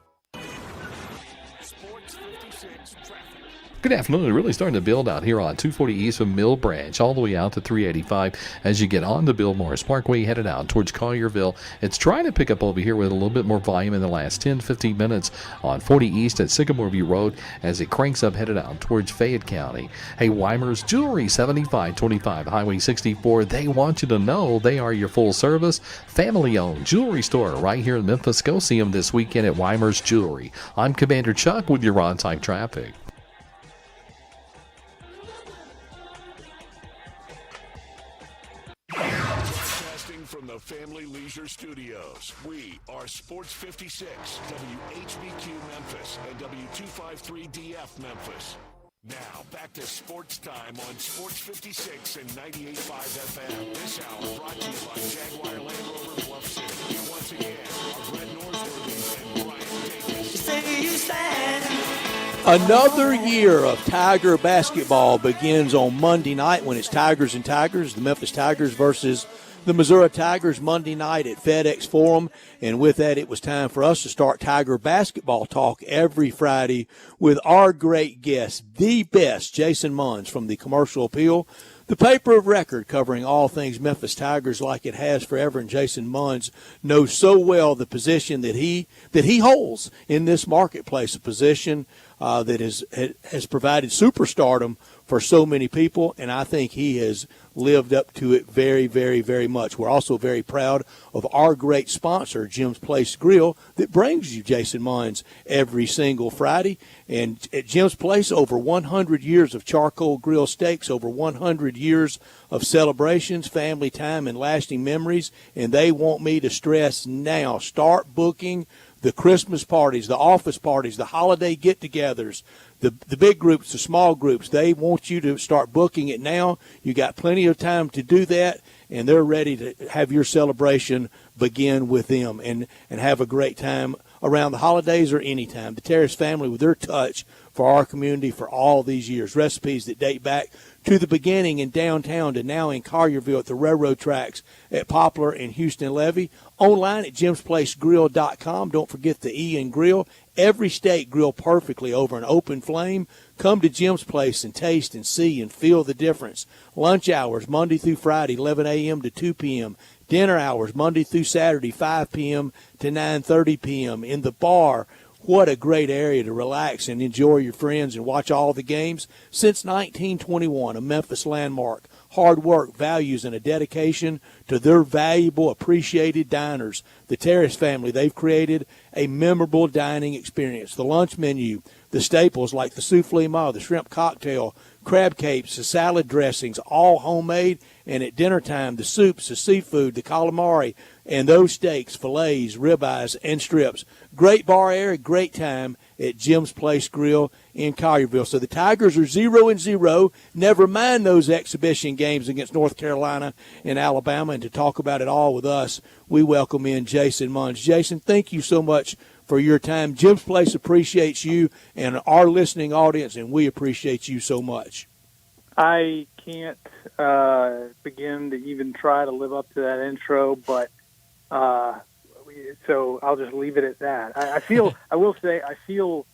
Sports 56 traffic. Good afternoon. Really starting to build out here on 240 East from Mill Branch all the way out to 385 as you get on to Bill Morris Parkway headed out towards Collierville. It's trying to pick up over here with a little bit more volume in the last 10-15 minutes on 40 East at Sycamore View Road as it cranks up headed out towards Fayette County. Hey, Weimer's Jewelry, 7525 Highway 64. They want you to know they are your full-service, family-owned jewelry store right here in Memphis. Go see them this weekend at Weimer's Jewelry. I'm Commander Chuck with your on-time traffic. From the Family Leisure Studios, we are Sports 56, WHBQ Memphis, and W253DF Memphis. Now, back to Sports Time on Sports 56 and 98.5 FM. This hour brought to you by Jaguar Land Rover Bluff City. And once again, are Brett Norsworthy and Brian Jenkins. Another year of Tiger basketball begins on Monday night when it's Tigers and Tigers, the Memphis Tigers versus the Missouri Tigers Monday night at FedEx Forum. And with that, it was time for us to start Tiger basketball talk every Friday with our great guest, the best, Jason Munns from the Commercial Appeal, the paper of record covering all things Memphis Tigers like it has forever. And Jason Munns knows so well the position that he holds in this marketplace, a position that has provided superstardom for so many people, and I think he has lived up to it very, very, very much. We're also very proud of our great sponsor, Jim's Place Grill, that brings you Jason Munns every single Friday. And at Jim's Place, over 100 years of charcoal grill steaks, over 100 years of celebrations, family time, and lasting memories. And they want me to stress now, start booking the Christmas parties, the office parties, the holiday get-togethers, the big groups, the small groups. They want you to start booking it now. You got plenty of time to do that, and they're ready to have your celebration begin with them and have a great time around the holidays or any time. The Terrace family with their touch for our community for all these years. Recipes that date back to the beginning in downtown to now in Collierville at the railroad tracks at Poplar and Houston Levee. Online at jimsplacegrill.com. Don't forget the E in grill. Every steak grilled perfectly over an open flame. Come to Jim's Place and taste and see and feel the difference. Lunch hours Monday through Friday, 11 a.m. to 2 p.m. Dinner hours Monday through Saturday, 5 p.m. to 9:30 p.m. In the bar, what a great area to relax and enjoy your friends and watch all the games. Since 1921, a Memphis landmark. Hard work, values, and a dedication to their valuable, appreciated diners. The Terrace family, they've created a memorable dining experience. The lunch menu, the staples like the souffle ma, the shrimp cocktail, crab cakes, the salad dressings, all homemade. And at dinner time, the soups, the seafood, the calamari, and those steaks, fillets, ribeyes, and strips. Great bar area, great time at Jim's Place Grill in Collierville. So the Tigers are 0-0. Never mind those exhibition games against North Carolina and Alabama. And to talk about it all with us, we welcome in Jason Munns. Jason, thank you so much for your time. Jim's Place appreciates you and our listening audience, and we appreciate you so much. I can't begin to even try to live up to that intro, but so I'll just leave it at that. I will say, I feel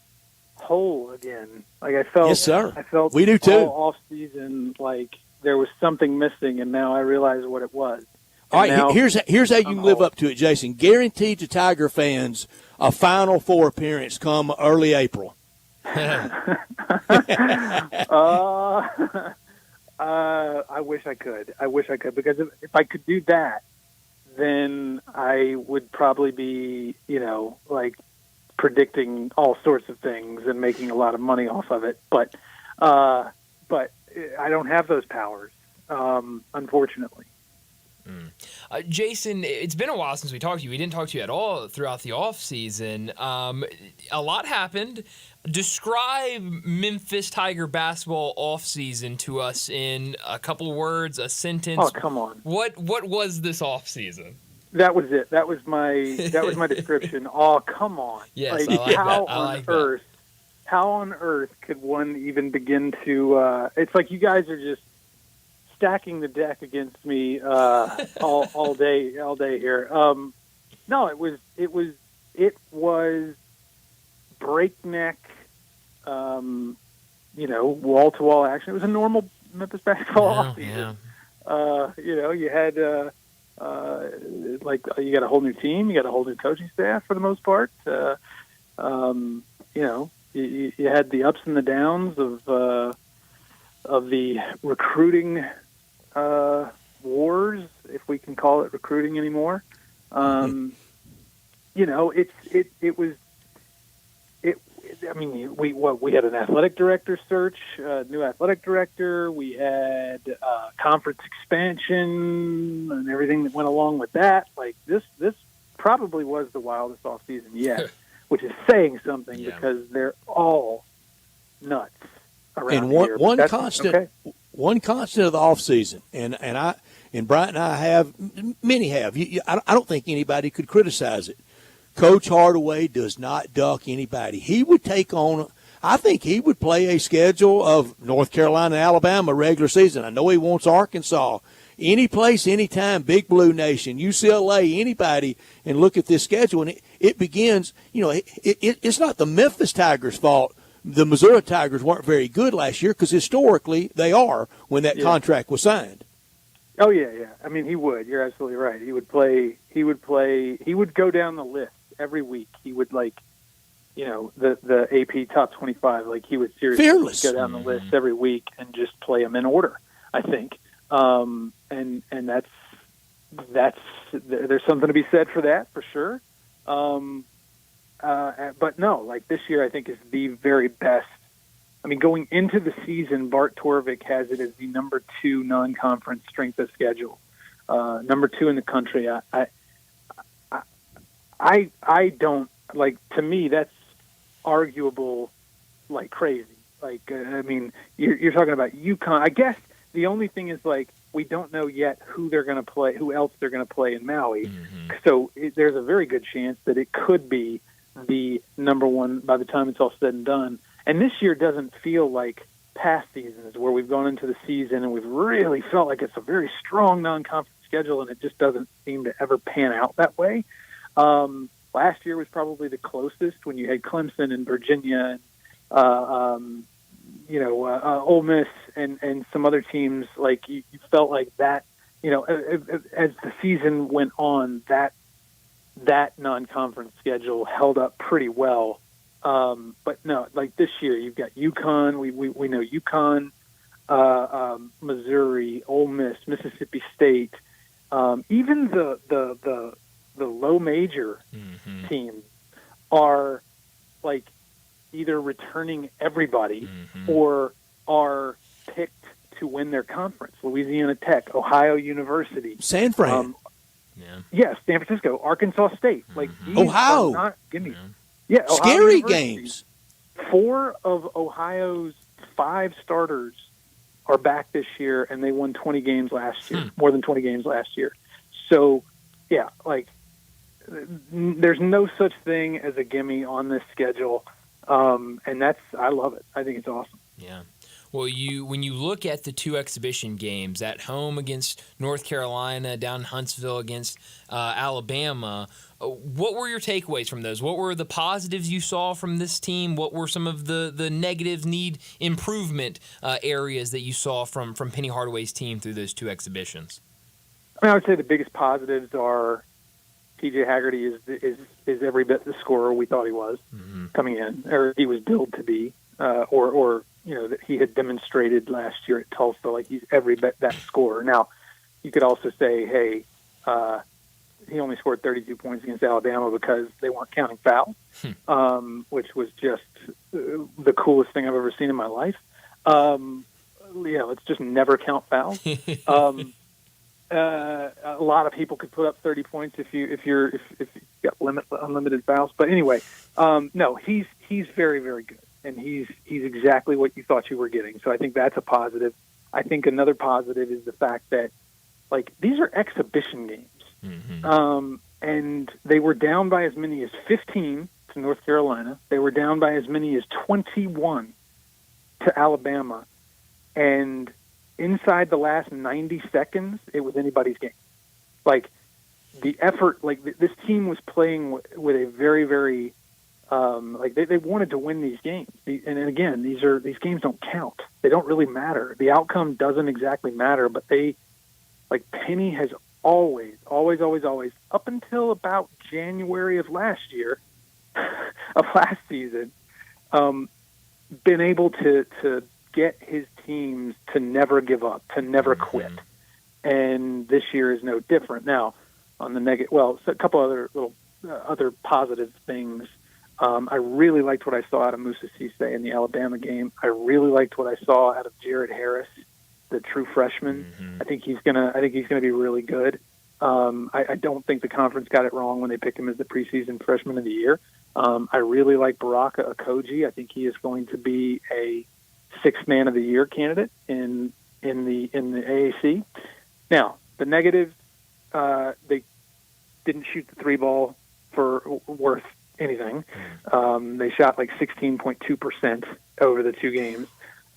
whole again. Like I felt, yes, sir. I felt we do too. All off season, like there was something missing, and now I realize what it was. All right, now, here's how you can live up to it, Jason. Guaranteed to Tiger fans a Final Four appearance come early April. I wish I could. Because if I could do that, then I would probably be, like predicting all sorts of things and making a lot of money off of it. But I don't have those powers, unfortunately. Jason, it's been a while since we talked to you. We didn't talk to you at all throughout the off season. A lot happened. Describe Memphis Tiger basketball off season to us in a couple of words, a sentence. Oh, come on. What was this off season? That was it. That was my description. Oh, come on. Yes, I like how that. I like that. How on earth could one even begin to it's like you guys are just stacking the deck against me all day here. No, it was breakneck wall-to-wall action. It was a normal Memphis basketball offseason. You had you got a whole new team, you got a whole new coaching staff for the most part. You had the ups and the downs of the recruiting wars, if we can call it recruiting anymore. We had an athletic director search, new athletic director. We had conference expansion and everything that went along with that. Like this probably was the wildest offseason yet, which is saying something because they're all nuts around here. And one constant of the offseason, and Bryant and I have, many have. I don't think anybody could criticize it. Coach Hardaway does not duck anybody. He would take on, I think he would play a schedule of North Carolina, Alabama regular season. I know he wants Arkansas. Any place, anytime, Big Blue Nation, UCLA, anybody, and look at this schedule. And it begins, it's not the Memphis Tigers' fault. The Missouri Tigers weren't very good last year because historically they are when that contract was signed. Oh, yeah. I mean, he would. You're absolutely right. He would go down the list every week. He would the AP top 25, he would seriously go down the list every week and just play them in order, I think. And that's there's something to be said for that, for sure. But no, this year I think is the very best. I mean, going into the season, Bart Torvik has it as the number 2 non-conference strength of schedule, number 2 in the country. I don't to me that's arguable like crazy. You're talking about UConn. I guess the only thing is we don't know yet who else they're going to play in Maui. So there's a very good chance that it could be the number 1 by the time it's all said and done. And this year doesn't feel like past seasons where we've gone into the season and we've really felt like it's a very strong non-conference schedule, and it just doesn't seem to ever pan out that way. Last year was probably the closest when you had Clemson and Virginia and Ole Miss and some other teams. You felt like that. As the season went on, that non-conference schedule held up pretty well. But no, this year you've got UConn. We know UConn, Missouri, Ole Miss, Mississippi State, even the low major teams are either returning everybody or are picked to win their conference. Louisiana Tech, Ohio University, San Fran. San Francisco, Arkansas State. Ohio. Not gimmies. Yeah, Ohio scary University. Games. 4 of Ohio's 5 starters are back this year, and they won 20 games last year, more than 20 games last year. So, there's no such thing as a gimme on this schedule, and I love it. I think it's awesome. Yeah. Well, when you look at the 2 exhibition games at home against North Carolina, down in Huntsville against Alabama, what were your takeaways from those? What were the positives you saw from this team? What were some of the negatives, need improvement areas that you saw from Penny Hardaway's team through those 2 exhibitions? I would say the biggest positives are P.J. Haggerty is every bit the scorer we thought he was coming in, or he was billed to be, or that he had demonstrated last year at Tulsa, he's every bit that scorer. Now, you could also say, hey, he only scored 32 points against Alabama because they weren't counting fouls, which was just the coolest thing I've ever seen in my life. Let's just never count fouls. A lot of people could put up 30 points if you got unlimited fouls. But anyway, no, he's very, very good. And he's exactly what you thought you were getting. So I think that's a positive. I think another positive is the fact that, these are exhibition games. And they were down by as many as 15 to North Carolina. They were down by as many as 21 to Alabama. And inside the last 90 seconds, it was anybody's game. The effort, this team was playing with a very, very Like they wanted to win these games, and again, these games don't count. They don't really matter. The outcome doesn't exactly matter, but Penny has always, up until about January of last year, of last season, been able to get his teams to never give up, to never quit. And this year is no different. Now, on the negative, so a couple other other positive things. I really liked what I saw out of Musa Cisse in the Alabama game. I really liked what I saw out of Jared Harris, the true freshman. I think he's gonna be really good. I don't think the conference got it wrong when they picked him as the preseason freshman of the year. I really like Baraka Okoji. I think he is going to be a sixth man of the year candidate in the AAC. Now, the negative, they didn't shoot the three ball for worth anything. They shot like 16.2% over the two games.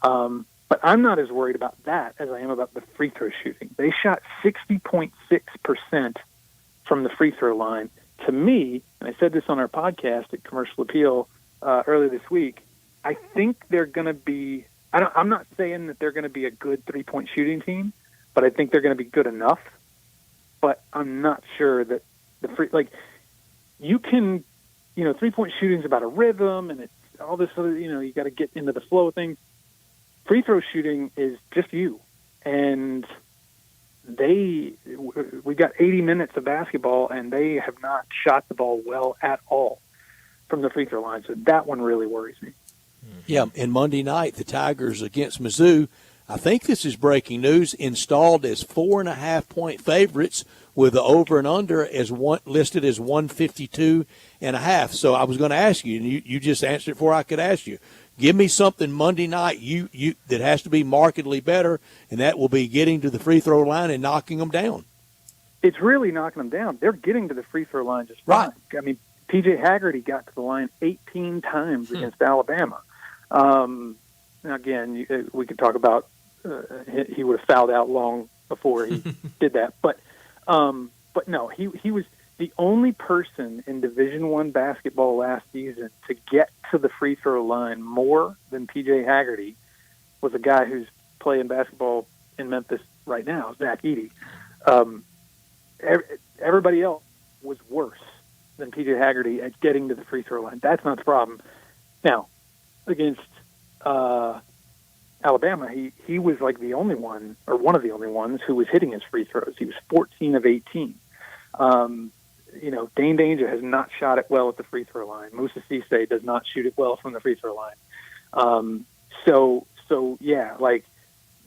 But I'm not as worried about that as I am about the free throw shooting. They shot 60.6% from the free throw line. To me, and I said this on our podcast at Commercial Appeal earlier this week, I think they're going to be – I'm not saying that they're going to be a good three-point shooting team, but I think they're going to be good enough. But I'm not sure that the free – like, you can – three-point shooting is about a rhythm, and it's all this other – you got to get into the flow of things. Free throw shooting is just you. And we got 80 minutes of basketball, and they have not shot the ball well at all from the free throw line. So that one really worries me. Yeah, and Monday night, the Tigers against Mizzou, I think this is breaking news, installed as 4.5-point favorites with the over and under as listed as 152.5. So I was going to ask you, and you just answered before I could ask you. Give me something Monday night you that has to be markedly better, and that will be getting to the free throw line and knocking them down. It's really knocking them down. They're getting to the free throw line just fine. Right. I mean, P.J. Haggerty got to the line 18 times against Alabama. Again, we could talk about he would have fouled out long before he did that, but no, he was the only person in Division I basketball last season to get to the free throw line more than P.J. Haggerty was a guy who's playing basketball in Memphis right now, Zach Edey. Everybody else was worse than P.J. Haggerty at getting to the free throw line. That's not the problem. Now, against Alabama, he was like the only one, or one of the only ones, who was hitting his free throws. He was 14 of 18. Dane Danger has not shot it well at the free throw line. Musa Cisse does not shoot it well from the free throw line. So yeah, like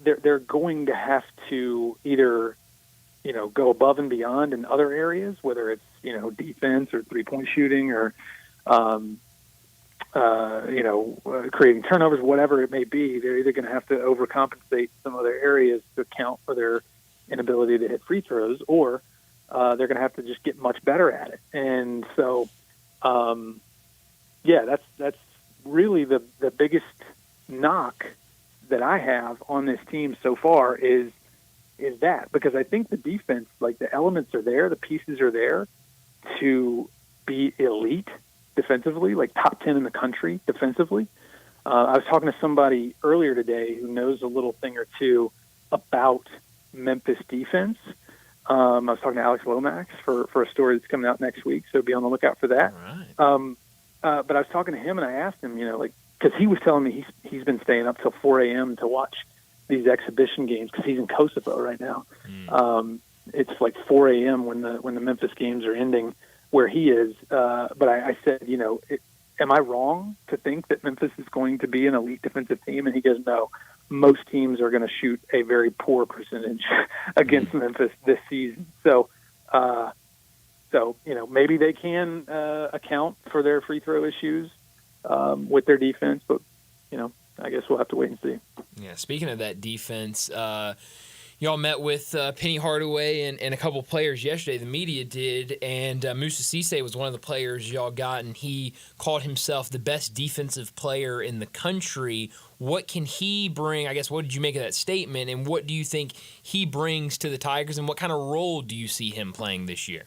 they're going to have to either, go above and beyond in other areas, whether it's, defense or 3-point shooting or, creating turnovers, whatever it may be. They're either going to have to overcompensate some other areas to account for their inability to hit free throws, or they're going to have to just get much better at it. And so, that's really the biggest knock that I have on this team so far is that, because I think the defense, like the elements are there, the pieces are there to be elite defensively, like top 10 in the country defensively. I was talking to somebody earlier today who knows a little thing or two about Memphis defense. I was talking to Alex Lomax for a story that's coming out next week, so be on the lookout for that. Right. But I was talking to him, and I asked him, because he was telling me he's been staying up till 4 a.m. to watch these exhibition games because he's in Kosovo right now. It's like 4 a.m. when the Memphis games are ending where he is. But I said, am I wrong to think that Memphis is going to be an elite defensive team? And he goes, no. Most teams are going to shoot a very poor percentage against Memphis this season. So, maybe they can account for their free throw issues with their defense, but I guess we'll have to wait and see. Yeah. Speaking of that defense, y'all met with Penny Hardaway and a couple players yesterday. The media did, and Musa Cisse was one of the players y'all got, and he called himself the best defensive player in the country. What can he bring? I guess, what did you make of that statement, and what do you think he brings to the Tigers, and what kind of role do you see him playing this year?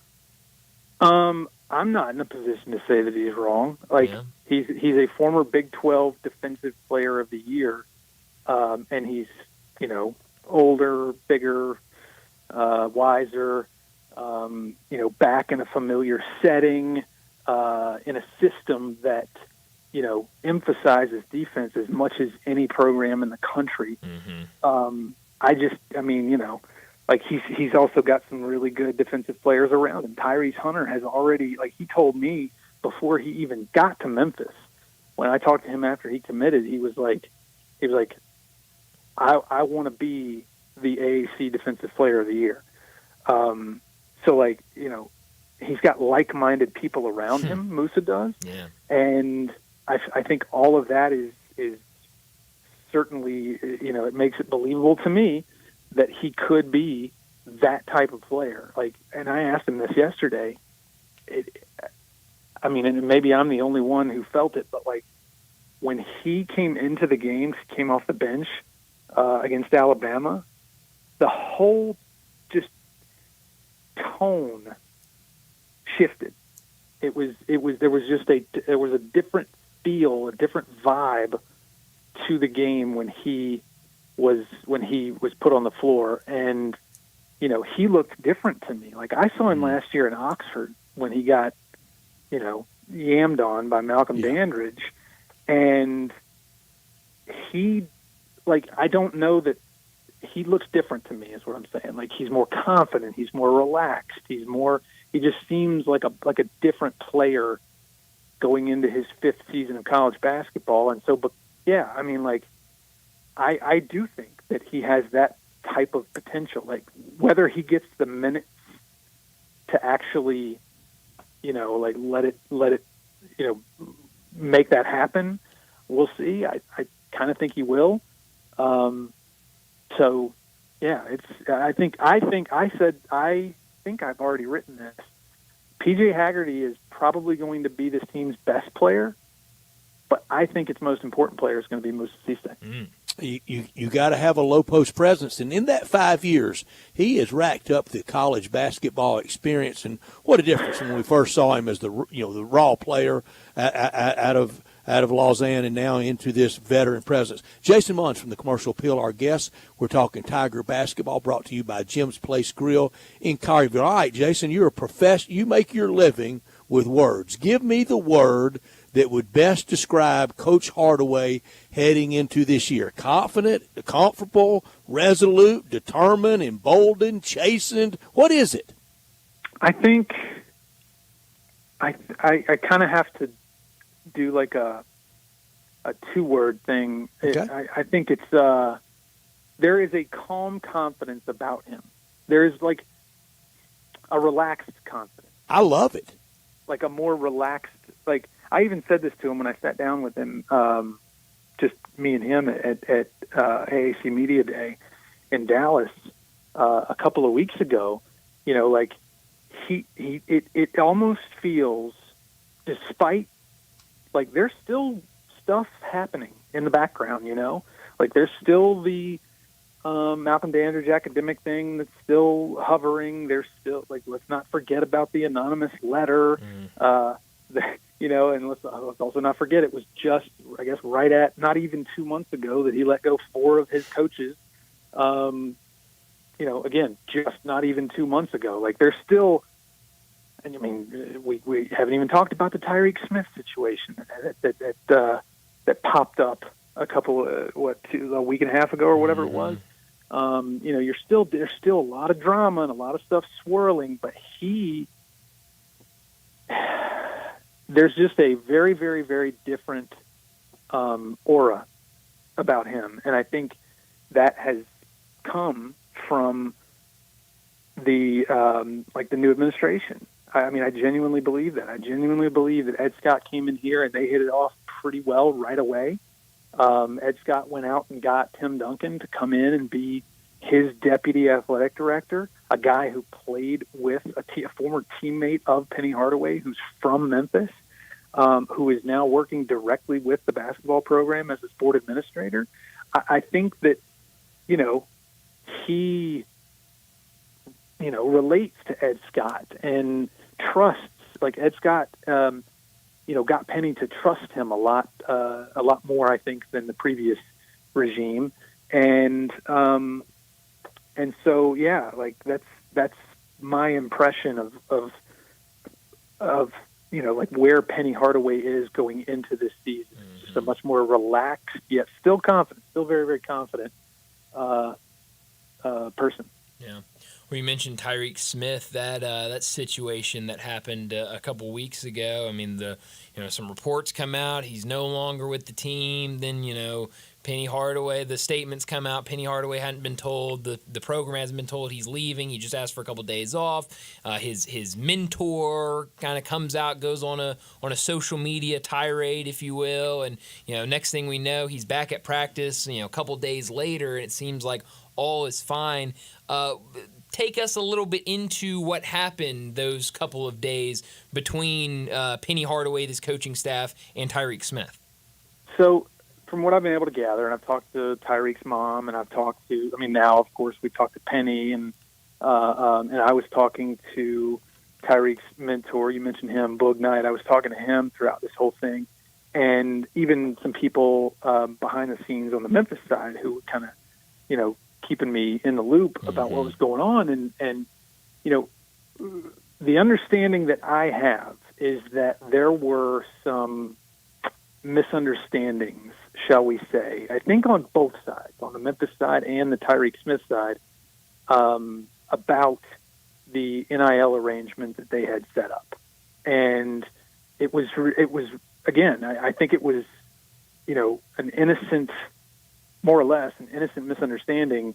I'm not in a position to say that he's wrong. Like Yeah. he's a former Big 12 Defensive Player of the Year, and he's older, bigger, wiser. Back in a familiar setting, in a system that emphasizes defense as much as any program in the country. Like he's also got some really good defensive players around him. Tyrese Hunter has already, like he told me before he even got to Memphis, when I talked to him after he committed, he was like, I want to be the AAC Defensive Player of the Year. He's got like-minded people around him. Musa does, Yeah. and I think all of that is certainly, it makes it believable to me that he could be that type of player. Like, and I asked him this yesterday. And maybe I'm the only one who felt it, but like when he came into the games, came off the bench against Alabama, the whole just tone shifted. There was a different feel, a different vibe to the game when he was put on the floor, and he looked different to me. Like I saw him last year in Oxford when he got yammed on by Malcolm Dandridge, and I don't know that he looks different to me is what I'm saying. Like he's more confident, he's more relaxed, he just seems like a different player going into his 5th season of college basketball. And so, but yeah, I do think that he has that type of potential. Like whether he gets the minutes to actually, let it, make that happen, we'll see. I kind of think he will. So yeah, I think I've already written this. PJ Haggerty is probably going to be this team's best player, but I think its most important player is going to be Musa Cisse. You got to have a low post presence, and in that 5 years, he has racked up the college basketball experience. And what a difference when we first saw him as the raw player out of Lausanne, and now into this veteran presence. Jason Munns from the Commercial Appeal, our guest. We're talking Tiger basketball, brought to you by Jim's Place Grill in Collierville. All right, Jason, you're a professional. You make your living with words. Give me the word that would best describe Coach Hardaway heading into this year. Confident, comfortable, resolute, determined, emboldened, chastened. What is it? I think I kind of have to do like a 2-word thing. Okay. I think it's there is a calm confidence about him. There is like a relaxed confidence. I love it. Like a more relaxed, like I even said this to him when I sat down with him, just me and him at AAC Media Day in Dallas a couple of weeks ago. Like it almost feels, despite like there's still stuff happening in the background, like there's still the Malcolm Dandridge academic thing that's still hovering. There's still, like, let's not forget about the anonymous letter, and let's also not forget it was just, I guess, right at not even 2 months ago that he let go 4 of his coaches. Again, just not even 2 months ago. Like there's still, and we haven't even talked about the Tyreek Smith situation that popped up a week and a half ago or whatever it was. There's still a lot of drama and a lot of stuff swirling, but there's just a very, very, very different aura about him, and I think that has come from the new administration. I genuinely believe that. I genuinely believe that Ed Scott came in here and they hit it off pretty well right away. Ed Scott went out and got Tim Duncan to come in and be his deputy athletic director, a guy who played with a former teammate of Penny Hardaway, who's from Memphis, who is now working directly with the basketball program as a sport administrator. I think that, he, relates to Ed Scott, and trusts, like Ed Scott, got Penny to trust him a lot more, I think, than the previous regime. And so, yeah, like that's my impression of like where Penny Hardaway is going into this season. It's just a much more relaxed, yet still confident, still very, very confident person. Yeah. Well, you mentioned Tyreek Smith, that situation that happened a couple weeks ago. I mean, some reports come out, he's no longer with the team. Then, Penny Hardaway, the statements come out. Penny Hardaway hadn't been told, the program hasn't been told he's leaving. He just asked for a couple days off. His mentor kind of comes out, goes on a social media tirade, if you will, and next thing we know, he's back at practice. A couple days later, and it seems like all is fine. Take us a little bit into what happened those couple of days between Penny Hardaway, this coaching staff, and Tyreek Smith. So, from what I've been able to gather, and I've talked to Tyreek's mom, and now, of course, we've talked to Penny, and I was talking to Tyreek's mentor. You mentioned him, Boog Knight. I was talking to him throughout this whole thing, and even some people behind the scenes on the Memphis side who kind of, keeping me in the loop about what was going on. And the understanding that I have is that there were some misunderstandings, shall we say, I think on both sides, on the Memphis side and the Tyreek Smith side, about the NIL arrangement that they had set up. And it was again, I think it was, an innocent, more or less an innocent misunderstanding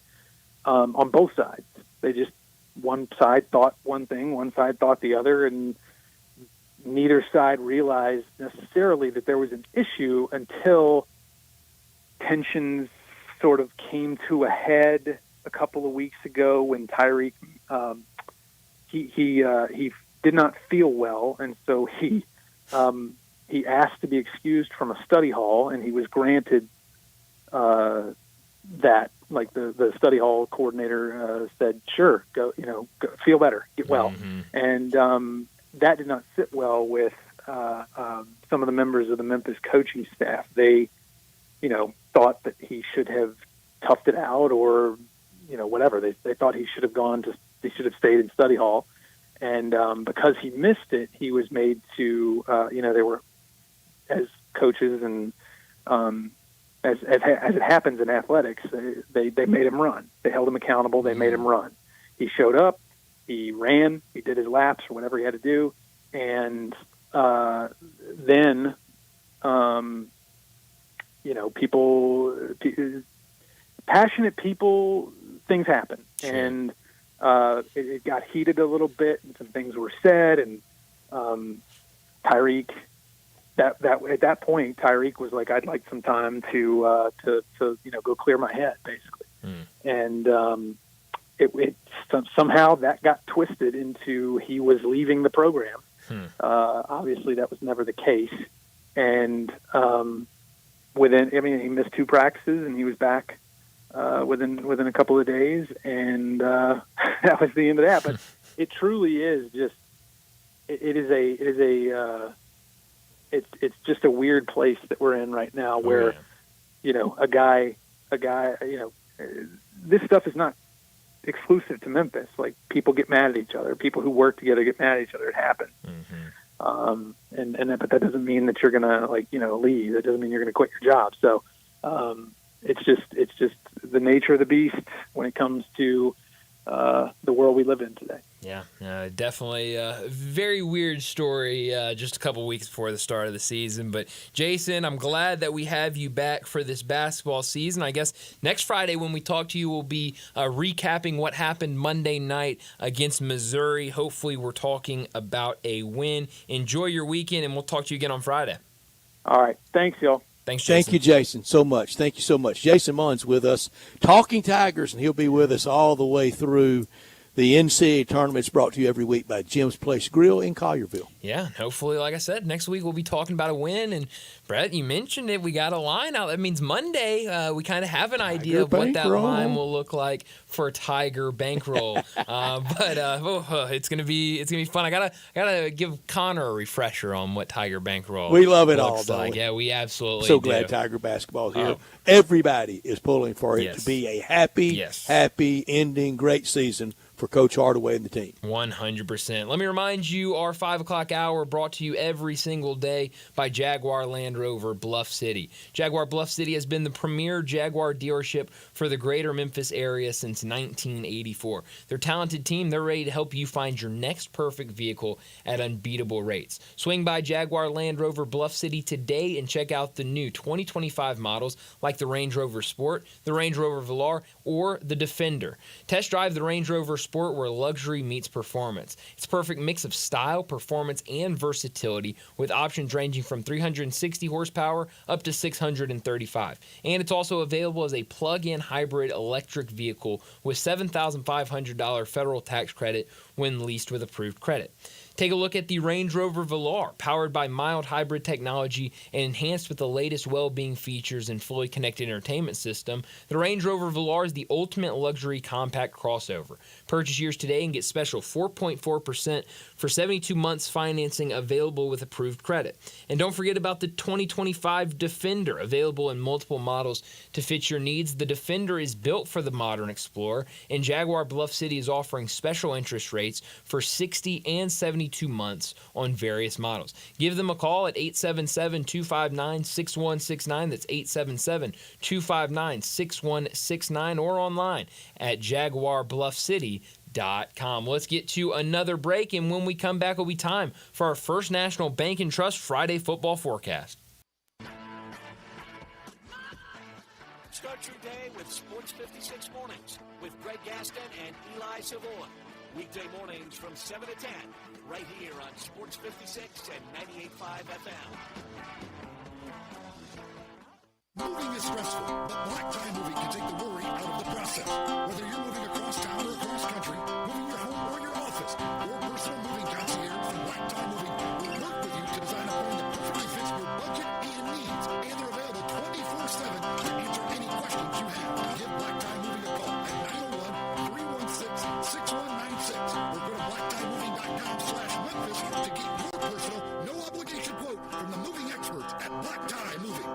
on both sides. They just, one side thought one thing, one side thought the other, and neither side realized necessarily that there was an issue until tensions sort of came to a head a couple of weeks ago when Tyreek he did not feel well, and so he asked to be excused from a study hall, and he was granted that. Like the study hall coordinator said, sure, go, feel better, get well. And that did not sit well with some of the members of the Memphis coaching staff. They, thought that he should have toughed it out or, whatever. They thought he should have stayed in study hall. And because he missed it, he was made to, they were, as coaches and as it happens in athletics, they made him run. They held him accountable. They made him run. He showed up. He ran. He did his laps or whatever he had to do. And then, passionate people, things happen. Sure. And it got heated a little bit, and some things were said. And Tyreek, that at that point, Tyreek was like, "I'd like some time to go clear my head," basically. And it somehow that got twisted into he was leaving the program. Obviously, that was never the case. And he missed 2 practices, and he was back within a couple of days, and that was the end of that. But it truly is just it's just a weird place that we're in right now, where a guy, this stuff is not exclusive to Memphis. Like, people get mad at each other. People who work together get mad at each other. It happens. But that doesn't mean that you're gonna leave. That doesn't mean you're gonna quit your job. So it's just the nature of the beast when it comes to the world we live in today. Yeah, definitely a very weird story just a couple weeks before the start of the season. But, Jason, I'm glad that we have you back for this basketball season. I guess next Friday when we talk to you, we'll be recapping what happened Monday night against Missouri. Hopefully we're talking about a win. Enjoy your weekend, and we'll talk to you again on Friday. All right. Thanks, y'all. Thanks, Jason. Thank you, Jason, so much. Thank you so much. Jason Munn's with us, Talking Tigers, and he'll be with us all the way through The NCAA tournament's brought to you every week by Jim's Place Grill in Collierville. Yeah, and hopefully, like I said, next week we'll be talking about a win. And, Brett, you mentioned it. We got a line out. That means Monday we kind of have an idea of what that line will look like for Tiger Bankroll. It's gonna be fun. I gotta give Connor a refresher on what Tiger Bankroll. We love it looks all, like. don't we? Yeah, we absolutely So do. glad Tiger basketball here. Oh. Everybody is pulling for it Yes. to be a happy ending, great season for Coach Hardaway and the team. 100%. Let me remind you, our 5 o'clock hour brought to you every single day by Jaguar Land Rover Bluff City. Jaguar Bluff City has been the premier Jaguar dealership for the greater Memphis area since 1984. Their talented team, they're ready to help you find your next perfect vehicle at unbeatable rates. Swing by Jaguar Land Rover Bluff City today and check out the new 2025 models like the Range Rover Sport, the Range Rover Velar, or the Defender. Test drive the Range Rover Sport where luxury meets performance. It's a perfect mix of style, performance, and versatility with options ranging from 360 horsepower up to 635. And it's also available as a plug-in hybrid electric vehicle with $7,500 federal tax credit when leased with approved credit. Take a look at the Range Rover Velar, powered by mild hybrid technology and enhanced with the latest well-being features and fully connected entertainment system. The Range Rover Velar is the ultimate luxury compact crossover. Purchase yours today and get special 4.4% for 72 months financing available with approved credit. And don't forget about the 2025 Defender, available in multiple models to fit your needs. The Defender is built for the modern explorer, and Jaguar Bluff City is offering special interest rates for 60 and 72 months on various models. Give them a call at 877-259-6169. That's 877-259-6169, or online at jaguarbluffcity.com. Let's get to another break, and when we come back, it'll be time for our First National Bank and Trust Friday football forecast. Start your day with Sports 56 Mornings with Greg Gaston and Eli Savoy. Weekday mornings from 7 to 10, right here on Sports 56 and 98.5 FM. Moving is stressful, but Black Tie Moving can take the worry out of the process. Whether you're moving across town or across country, moving your home or your office, your personal moving concierge from Black Tie Moving will work with you to design a plan that perfectly fits your budget and needs. And they're available 24/7 to answer any questions you have. Give Black Tie Moving a call at 901-316-6196 or go to blacktiemoving.com/Memphis to get your personal, no obligation quote from the moving experts at Black Tie Moving.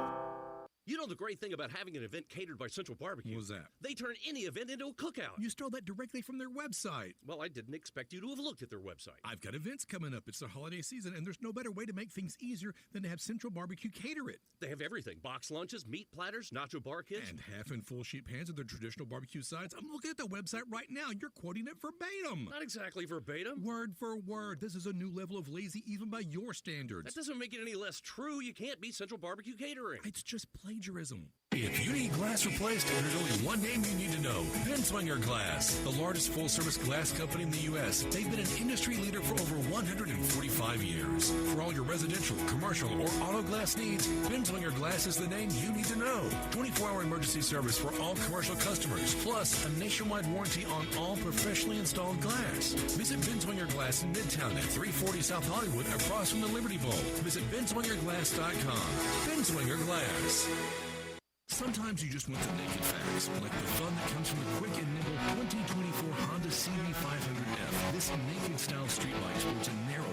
You know the great thing about having an event catered by Central Barbecue? What was that? They turn any event into a cookout. You stole that directly from their website. Well, I didn't expect you to have looked at their website. I've got events coming up. It's the holiday season, and there's no better way to make things easier than to have Central Barbecue cater it. They have everything. Box lunches, meat platters, nacho bar kits. And half and full sheet pans of their traditional barbecue sides. I'm looking at the website right now. You're quoting it verbatim. Not exactly verbatim. Word for word. This is a new level of lazy even by your standards. That doesn't make it any less true. You can't beat Central Barbecue Catering. It's just plagiarism. If you need glass replaced, there's only one name you need to know. Binswanger Glass, the largest full-service glass company in the U.S. They've been an industry leader for over 145 years. For all your residential, commercial, or auto glass needs, Binswanger Glass is the name you need to know. 24-hour emergency service for all commercial customers, plus a nationwide warranty on all professionally installed glass. Visit Binswanger Glass in Midtown at 340 South Hollywood, across from the Liberty Bowl. Visit binswingerglass.com. Binswanger Glass. Sometimes you just want the naked facts, like the fun that comes from the quick and nimble 2024 Honda CB500F. This naked-style street bike sports a narrow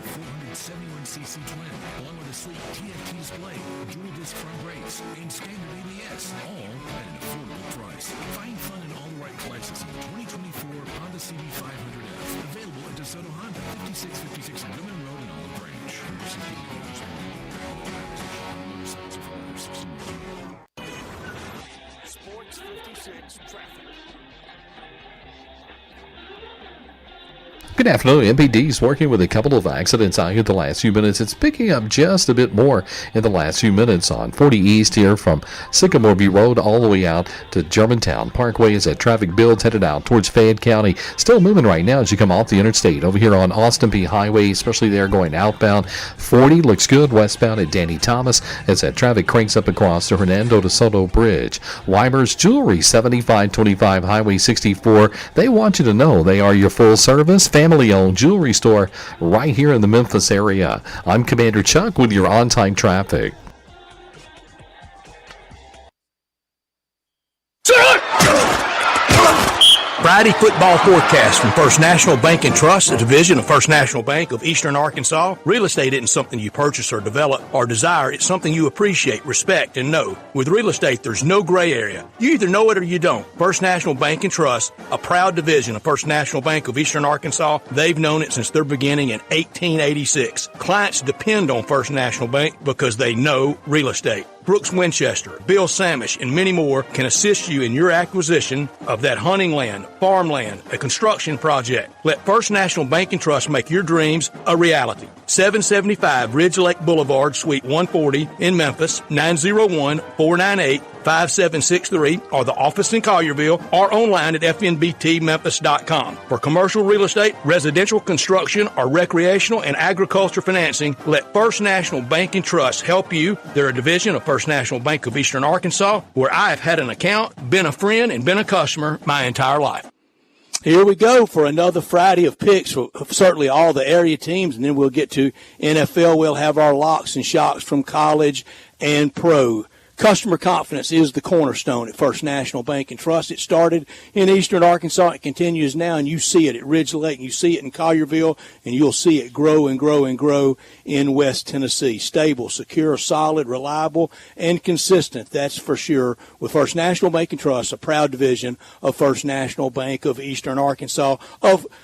471cc twin, along with a sleek TFT display, dual disc front brakes, and standard ABS, all at an affordable price. Find fun in all the right places in the 2024 Honda CB500F, available at DeSoto Honda, 5656 Goodman Road in Olive Branch. Sports 56 traffic. Good afternoon. MPD's working with a couple of accidents out here the last few minutes. It's picking up just a bit more in the last few minutes on 40 East here from Sycamore View Road all the way out to Germantown Parkway as that traffic builds headed out towards Fayette County. Still moving right now as you come off the interstate over here on Austin P Highway, especially there going outbound. 40 looks good westbound at Danny Thomas as that traffic cranks up across the Hernando de Soto Bridge. Weimer's Jewelry, 7525 Highway 64. They want you to know they are your full service, family-owned jewelry store right here in the Memphis area. I'm Commander Chuck with your on-time traffic. Friday football forecast from First National Bank and Trust, a division of First National Bank of Eastern Arkansas. Real estate isn't something you purchase or develop or desire. It's something you appreciate, respect, and know. With real estate, there's no gray area. You either know it or you don't. First National Bank and Trust, a proud division of First National Bank of Eastern Arkansas. They've known it since their beginning in 1886. Clients depend on First National Bank because they know real estate. Brooks Winchester, Bill Samish, and many more can assist you in your acquisition of that hunting land, farmland, a construction project. Let First National Bank and Trust make your dreams a reality. 775 Ridge Lake Boulevard, Suite 140 in Memphis, 901-498-5763, or the office in Collierville, or online at fnbtmemphis.com. For commercial real estate, residential construction, or recreational and agriculture financing, let First National Bank and Trust help you. They're a division of First National Bank of Eastern Arkansas, where I have had an account, been a friend, and been a customer my entire life. Here we go for another Friday of picks for certainly all the area teams, and then we'll get to NFL. We'll have our locks and shocks from college and pro. Customer confidence is the cornerstone at First National Bank and Trust. It started in Eastern Arkansas. It continues now, and you see it at Ridge Lake, and you see it in Collierville, and you'll see it grow and grow and grow in West Tennessee. Stable, secure, solid, reliable, and consistent. That's for sure with First National Bank and Trust, a proud division of First National Bank of Eastern Arkansas.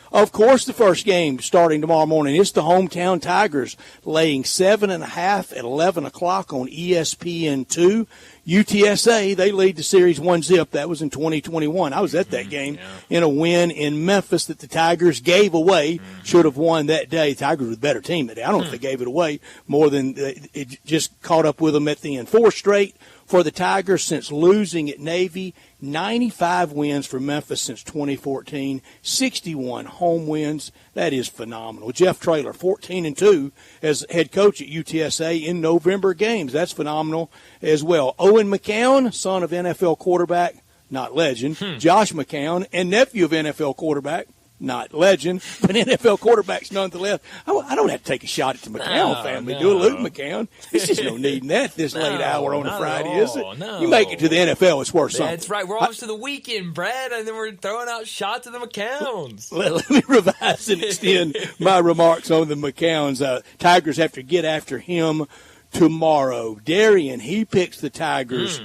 Of course, the first game starting tomorrow morning, it's the hometown Tigers laying 7.5 at 11 o'clock on ESPN2. UTSA, they lead the series 1-0. That was in 2021. I was at that game in a win in Memphis that the Tigers gave away. Should have won that day. Tigers were the better team that day. I don't know if they gave it away more than it just caught up with them at the end. 4 straight for the Tigers since losing at Navy. 95 wins for Memphis since 2014, 61 home wins. That is phenomenal. Jeff Traylor, 14-2 as head coach at UTSA in November games. That's phenomenal as well. Owen McCown, son of NFL quarterback, not legend, Josh McCown, and nephew of NFL quarterback, not legend, but NFL quarterbacks nonetheless. I don't have to take a shot at the McCown family, do it, Luke McCown. There's just no need in that this late hour on a Friday, is it? No. You make it to the NFL, it's worth something. That's right. We're almost to the weekend, Brad, and then we're throwing out shots of the McCowns. Let me revise and extend my remarks on the McCowns. Tigers have to get after him tomorrow. Darian, he picks the Tigers.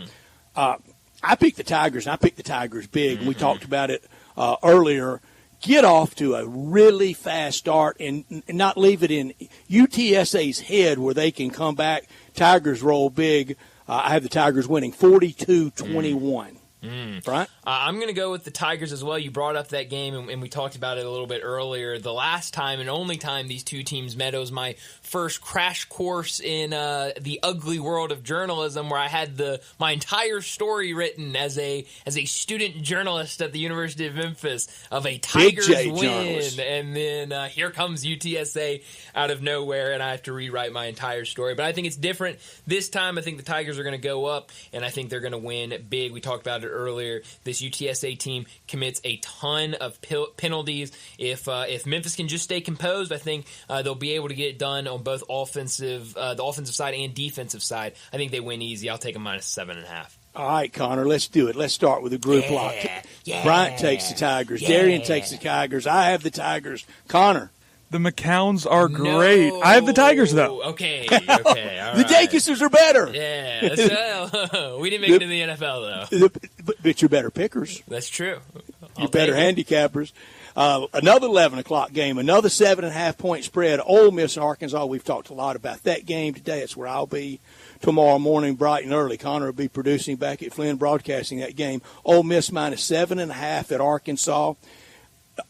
I picked the Tigers, and I picked the Tigers big. We talked about it earlier. Get off to a really fast start and not leave it in UTSA's head where they can come back. Tigers roll big. I have the Tigers winning 42-21. Right? I'm going to go with the Tigers as well. You brought up that game, and we talked about it a little bit earlier. The last time and only time these two teams met, it was my first crash course in the ugly world of journalism, where I had my entire story written as a student journalist at the University of Memphis of a Tigers win. And then here comes UTSA out of nowhere, and I have to rewrite my entire story. But I think it's different this time. I think the Tigers are going to go up, and I think they're going to win big. We talked about it earlier. This UTSA team commits a ton of penalties. If Memphis can just stay composed, I think they'll be able to get it done on both the offensive side and defensive side. I think they win easy. I'll take a -7.5. All right, Connor, let's do it. Let's start with a group lock. Bryant takes the Tigers. Darian takes the Tigers. I have the Tigers. Connor. The McCowns are great. No. I have the Tigers, though. Okay. All right. The Dakises are better. Yeah. We didn't make it in the NFL, though. But you're better pickers. That's true. You're better handicappers. Another 11 o'clock game, another 7.5-point spread. Ole Miss and Arkansas. We've talked a lot about that game today. That's where I'll be tomorrow morning, bright and early. Connor will be producing back at Flynn, broadcasting that game. Ole Miss -7.5 at Arkansas.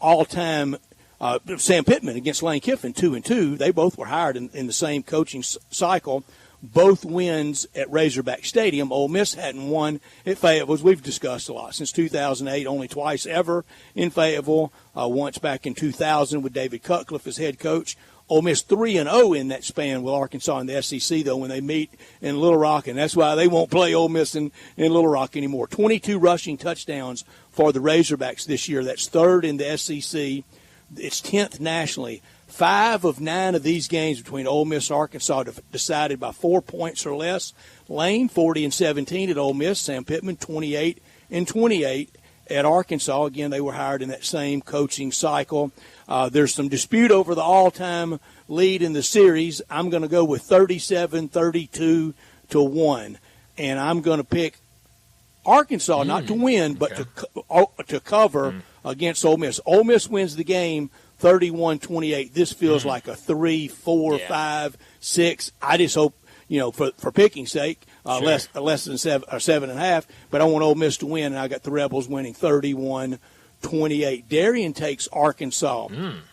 All-time Sam Pittman against Lane Kiffin, 2-2. They both were hired in the same coaching cycle. Both wins at Razorback Stadium. Ole Miss hadn't won at Fayetteville, as we've discussed a lot, since 2008, only twice ever in Fayetteville, once back in 2000 with David Cutcliffe as head coach. Ole Miss 3-0 in that span with Arkansas in the SEC, though, when they meet in Little Rock, and that's why they won't play Ole Miss in Little Rock anymore. 22 rushing touchdowns for the Razorbacks this year. That's third in the SEC. It's 10th nationally. 5 of 9 of these games between Ole Miss and Arkansas decided by 4 points or less. Lane, 40-17 at Ole Miss. Sam Pittman, 28-28 at Arkansas. Again, they were hired in that same coaching cycle. There's some dispute over the all-time lead in the series. I'm going to go with 37-32-1, and I'm going to pick Arkansas not to win, but to cover against Ole Miss. Ole Miss wins the game 31-28. This feels like a 3, 4, 5, 6. I just hope, for picking's sake, less than 7 or 7.5. But I want Ole Miss to win, and I got the Rebels winning 31-28. Darian takes Arkansas.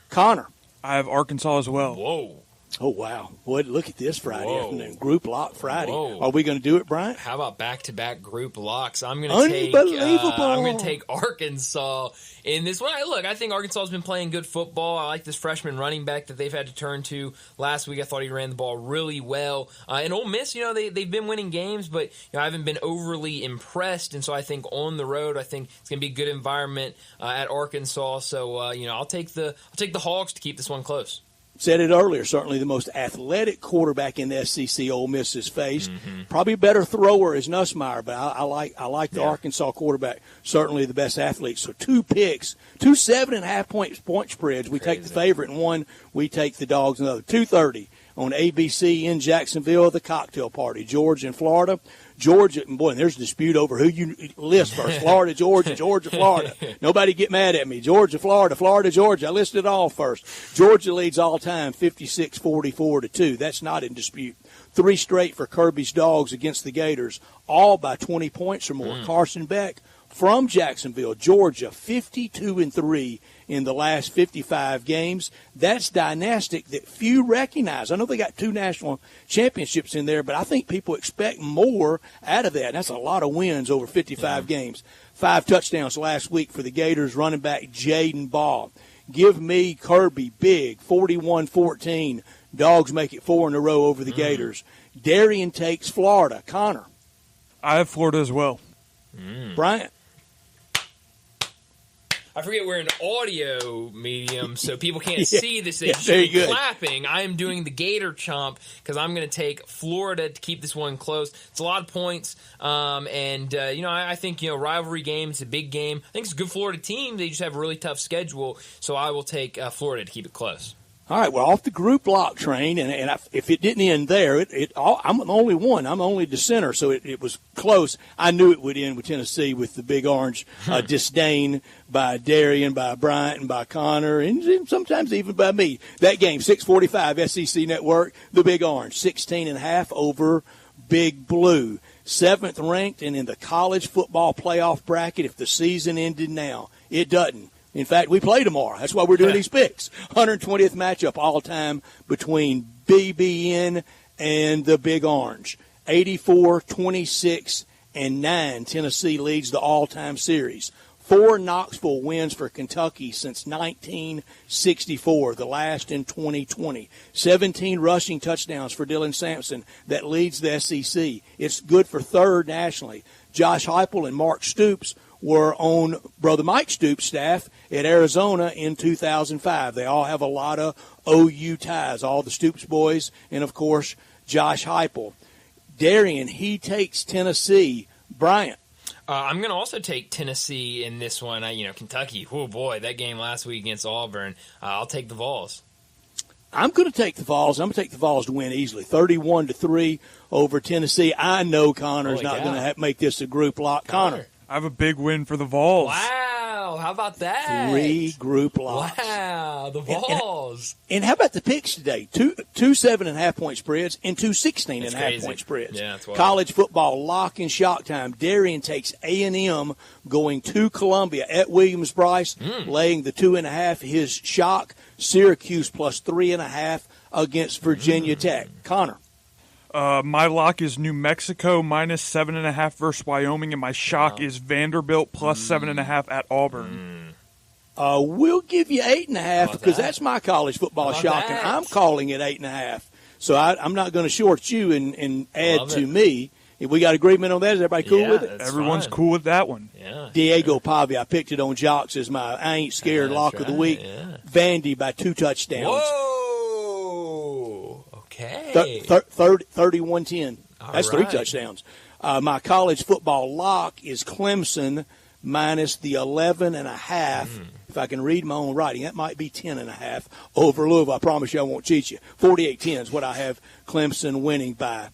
Connor. I have Arkansas as well. Whoa. Oh, wow. Boy, look at this Friday afternoon. Group lock Friday. Whoa. Are we going to do it, Bryant? How about back-to-back group locks? I'm going to take Arkansas in this one. Look, I think Arkansas has been playing good football. I like this freshman running back that they've had to turn to last week. I thought he ran the ball really well. And Ole Miss, they've been winning games, but I haven't been overly impressed. And so I think on the road, I think it's going to be a good environment at Arkansas. So I'll take the Hogs to keep this one close. Said it earlier, certainly the most athletic quarterback in the SEC Ole Miss has faced. Probably a better thrower is Nussmeier, but I like the Arkansas quarterback, certainly the best athlete. So 2 picks, 2 7.5 point spreads. We take the favorite in one, we take the dogs in the other. 2:30 on ABC in Jacksonville, the cocktail party. Georgia and Florida. Georgia, boy, and there's a dispute over who you list first. Florida, Georgia, Georgia, Florida. Nobody get mad at me. Georgia, Florida, Florida, Georgia. I listed it all first. Georgia leads all time 56-44-2. That's not in dispute. 3 straight for Kirby's Dogs against the Gators, all by 20 points or more. Carson Beck from Jacksonville, Georgia, 52-3 in the last 55 games. That's dynastic that few recognize. I know they got 2 national championships in there, but I think people expect more out of that. That's a lot of wins over 55 games. 5 touchdowns last week for the Gators running back Jaden Ball. Give me Kirby big, 41-14. Dogs make it 4 in a row over the Gators. Darian takes Florida. Connor. I have Florida as well. Bryant. I forget we're an audio medium, so people can't see this. They very good. Clapping. I am doing the Gator chomp because I'm going to take Florida to keep this one close. It's a lot of points, I think rivalry game. It's a big game. I think it's a good Florida team. They just have a really tough schedule, so I will take Florida to keep it close. All right, well, off the group lock train, and if it didn't end there, I'm the only one. I'm the only dissenter, so it was close. I knew it would end with Tennessee with the Big Orange disdain by Darian, by Bryant, and by Connor, and sometimes even by me. That game, 6:45 SEC Network, the Big Orange, 16.5 over Big Blue. 7th ranked and in the college football playoff bracket if the season ended now. It doesn't. In fact, we play tomorrow. That's why we're doing these picks. 120th matchup all time between BBN and the Big Orange. 84-26-9. Tennessee leads the all-time series. 4 Knoxville wins for Kentucky since 1964, the last in 2020. 17 rushing touchdowns for Dylan Sampson. That leads the SEC. It's good for 3rd nationally. Josh Heupel and Mark Stoops were on Brother Mike Stoops' staff at Arizona in 2005. They all have a lot of OU ties, all the Stoops boys, and, of course, Josh Heupel. Darian, he takes Tennessee. Bryant. I'm going to also take Tennessee in this one. Kentucky, oh, boy, that game last week against Auburn. I'll take the Vols. I'm going to take the Vols. I'm going to take the Vols to win easily, 31-3 over Tennessee. I know Connor's not going to make this a group lock. Connor. I have a big win for the Vols. Wow. Wow, how about that? 3 group locks. Wow, the Vols. And how about the picks today? Two 7.5-point spreads and 2 16.5-point spreads. Yeah, that's wild. College football lock and shock time. Darien takes A&M going to Columbia at Williams-Brice, laying the 2.5. His shock, Syracuse plus 3.5 against Virginia Tech. Connor. My lock is New Mexico minus 7.5 versus Wyoming, and my shock is Vanderbilt plus 7.5 at Auburn. We'll give you 8.5 because that's my college football shock, and I'm calling it 8.5. So I'm not going to short you and add to me. If we got agreement on that, is everybody cool with it? Everyone's cool with that one. Yeah. Diego Pavia, I picked it on Jocks as my I ain't scared lock of the week. Yeah. Vandy by 2 touchdowns. Whoa! Okay. 31-10. That's 3 right. touchdowns. My college football lock is Clemson minus the 11.5. If I can read my own writing, that might be 10.5 over Louisville. I promise you I won't cheat you. 48-10 is what I have Clemson winning by.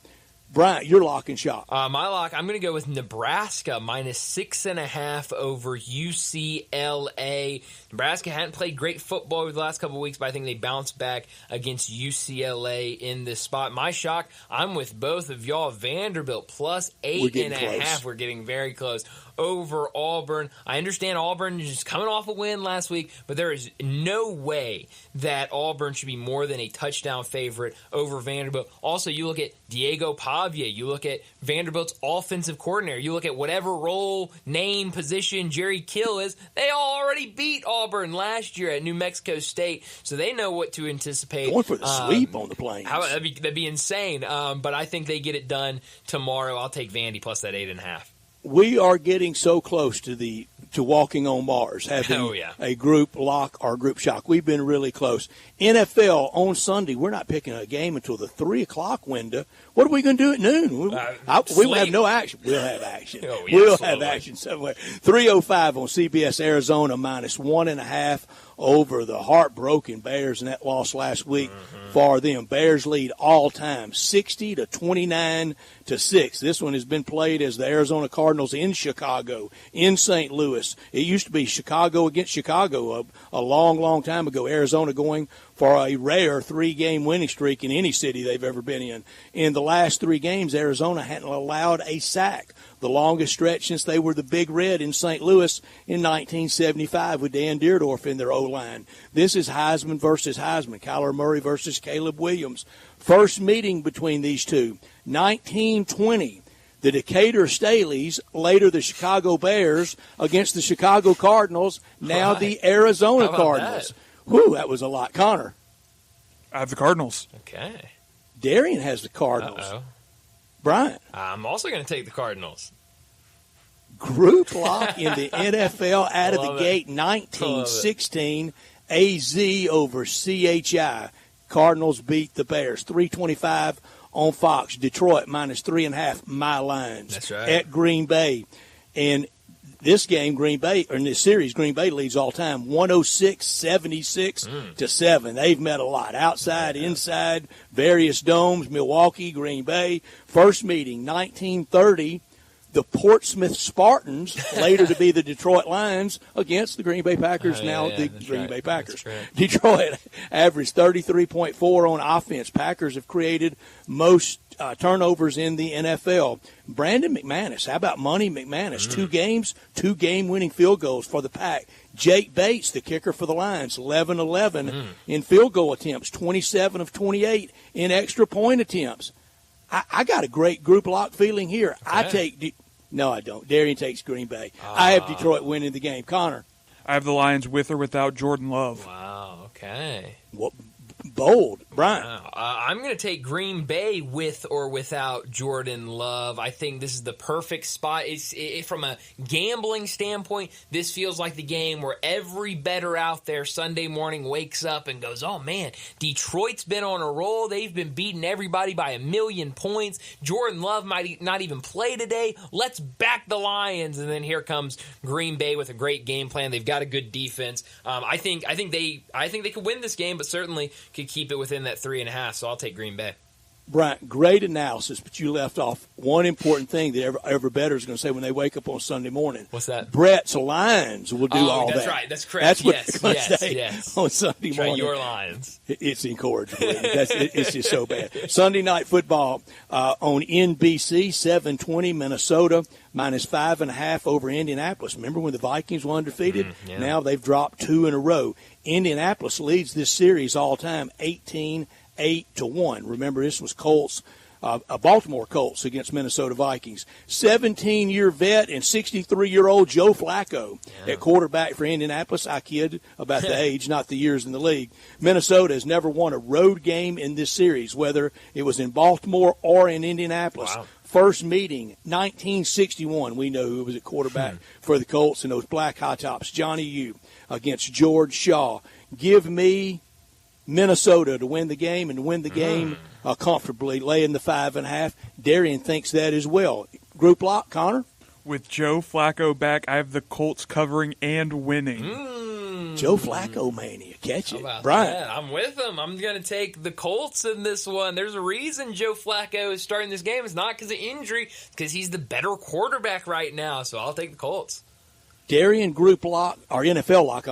Bryant, your lock and shot. My lock, I'm going to go with Nebraska minus 6.5 over UCLA. Nebraska hadn't played great football over the last couple of weeks, but I think they bounced back against UCLA in this spot. My shock, I'm with both of y'all. Vanderbilt plus 8.5. We're getting very close. Over Auburn. I understand Auburn is just coming off a win last week, but there is no way that Auburn should be more than a touchdown favorite over Vanderbilt. Also, you look at Diego Pavia, you look at Vanderbilt's offensive coordinator, you look at whatever role, name, position Jerry Kill is, they all already beat Auburn last year at New Mexico State, so they know what to anticipate. Going for the sweep on the Plains. That'd be insane, but I think they get it done tomorrow. I'll take Vandy plus that 8.5. We are getting so close to walking on Mars, having a group lock or group shock. We've been really close. NFL on Sunday, we're not picking a game until the 3 o'clock window. What are we going to do at noon? We will have no action. We'll have action. We'll have action somewhere. 3:05 on CBS Arizona minus 1.5 over the heartbroken Bears in that loss last week for them. Bears lead all time 60-29-6. This one has been played as the Arizona Cardinals in Chicago, in St. Louis. It used to be Chicago against Chicago a long, long time ago. Arizona going for a rare 3-game winning streak in any city they've ever been in. In the last 3 games, Arizona hadn't allowed a sack, the longest stretch since they were the Big Red in St. Louis in 1975 with Dan Deerdorf in their O-line. This is Heisman versus Heisman, Kyler Murray versus Caleb Williams. First meeting between these two, 1920. The Decatur Staleys, later the Chicago Bears, against the Chicago Cardinals, now the Arizona Cardinals. Whew, that was a lot. Connor. I have the Cardinals. Okay. Darian has the Cardinals. Uh-oh. Brian. I'm also going to take the Cardinals. Group lock in the NFL out of the gate, 19-16, AZ over CHI. Cardinals beat the Bears, 3:25 on Fox. Detroit minus 3.5, my Lions. That's right. At Green Bay. And this game, Green Bay, or in this series, Green Bay leads all time, 106-76-7. They've met a lot. Outside, inside, various domes, Milwaukee, Green Bay. First meeting, 1930, the Portsmouth Spartans, later to be the Detroit Lions, against the Green Bay Packers, the Green Bay Packers. Detroit averaged 33.4 on offense. Packers have created most turnovers in the NFL. Brandon McManus, how about Money McManus? 2 games, 2 game-winning field goals for the Pack. Jake Bates, the kicker for the Lions, 11-11 in field goal attempts, 27 of 28 in extra point attempts. I got a great group lock feeling here. Okay. No, I don't. Darian takes Green Bay. I have Detroit winning the game. Connor. I have the Lions with or without Jordan Love. Wow, okay. What bold. Brian. Wow. I'm going to take Green Bay with or without Jordan Love. I think this is the perfect spot. From a gambling standpoint, this feels like the game where every bettor out there Sunday morning wakes up and goes, oh, man, Detroit's been on a roll. They've been beating everybody by 1,000,000 points. Jordan Love might not even play today. Let's back the Lions. And then here comes Green Bay with a great game plan. They've got a good defense. I think they could win this game, but certainly could keep it within that 3.5, so I'll take Green Bay. Bryant, great analysis, but you left off one important thing that every bettor is going to say when they wake up on Sunday morning. What's that? Brett's Lions will do all that's that. Right. That's correct. That's what yes, they're going to say yes. on Sunday That's morning. right, your Lions. It's incorrigible. It's just so bad. Sunday night football on NBC, 7:20, Minnesota, minus 5.5 over Indianapolis. Remember when the Vikings were undefeated? Yeah. Now they've dropped 2 in a row. Indianapolis leads this series all time, 18-8-1. Remember, this was Colts. Baltimore Colts against Minnesota Vikings. 17-year vet and 63-year-old Joe Flacco at quarterback for Indianapolis. I kid about the age, not the years in the league. Minnesota has never won a road game in this series, whether it was in Baltimore or in Indianapolis. Wow. First meeting, 1961. We know who was at quarterback for the Colts and those black high tops. Johnny U against George Shaw. Give me Minnesota to win the game and win the game comfortably, laying the 5.5. Darian thinks that as well. Group lock, Connor? With Joe Flacco back, I have the Colts covering and winning. Joe Flacco mania. Catch it. About Brian. that? I'm with him. I'm going to take the Colts in this one. There's a reason Joe Flacco is starting this game. It's not because of injury. It's because he's the better quarterback right now. So I'll take the Colts. Darian group lock, or NFL lock,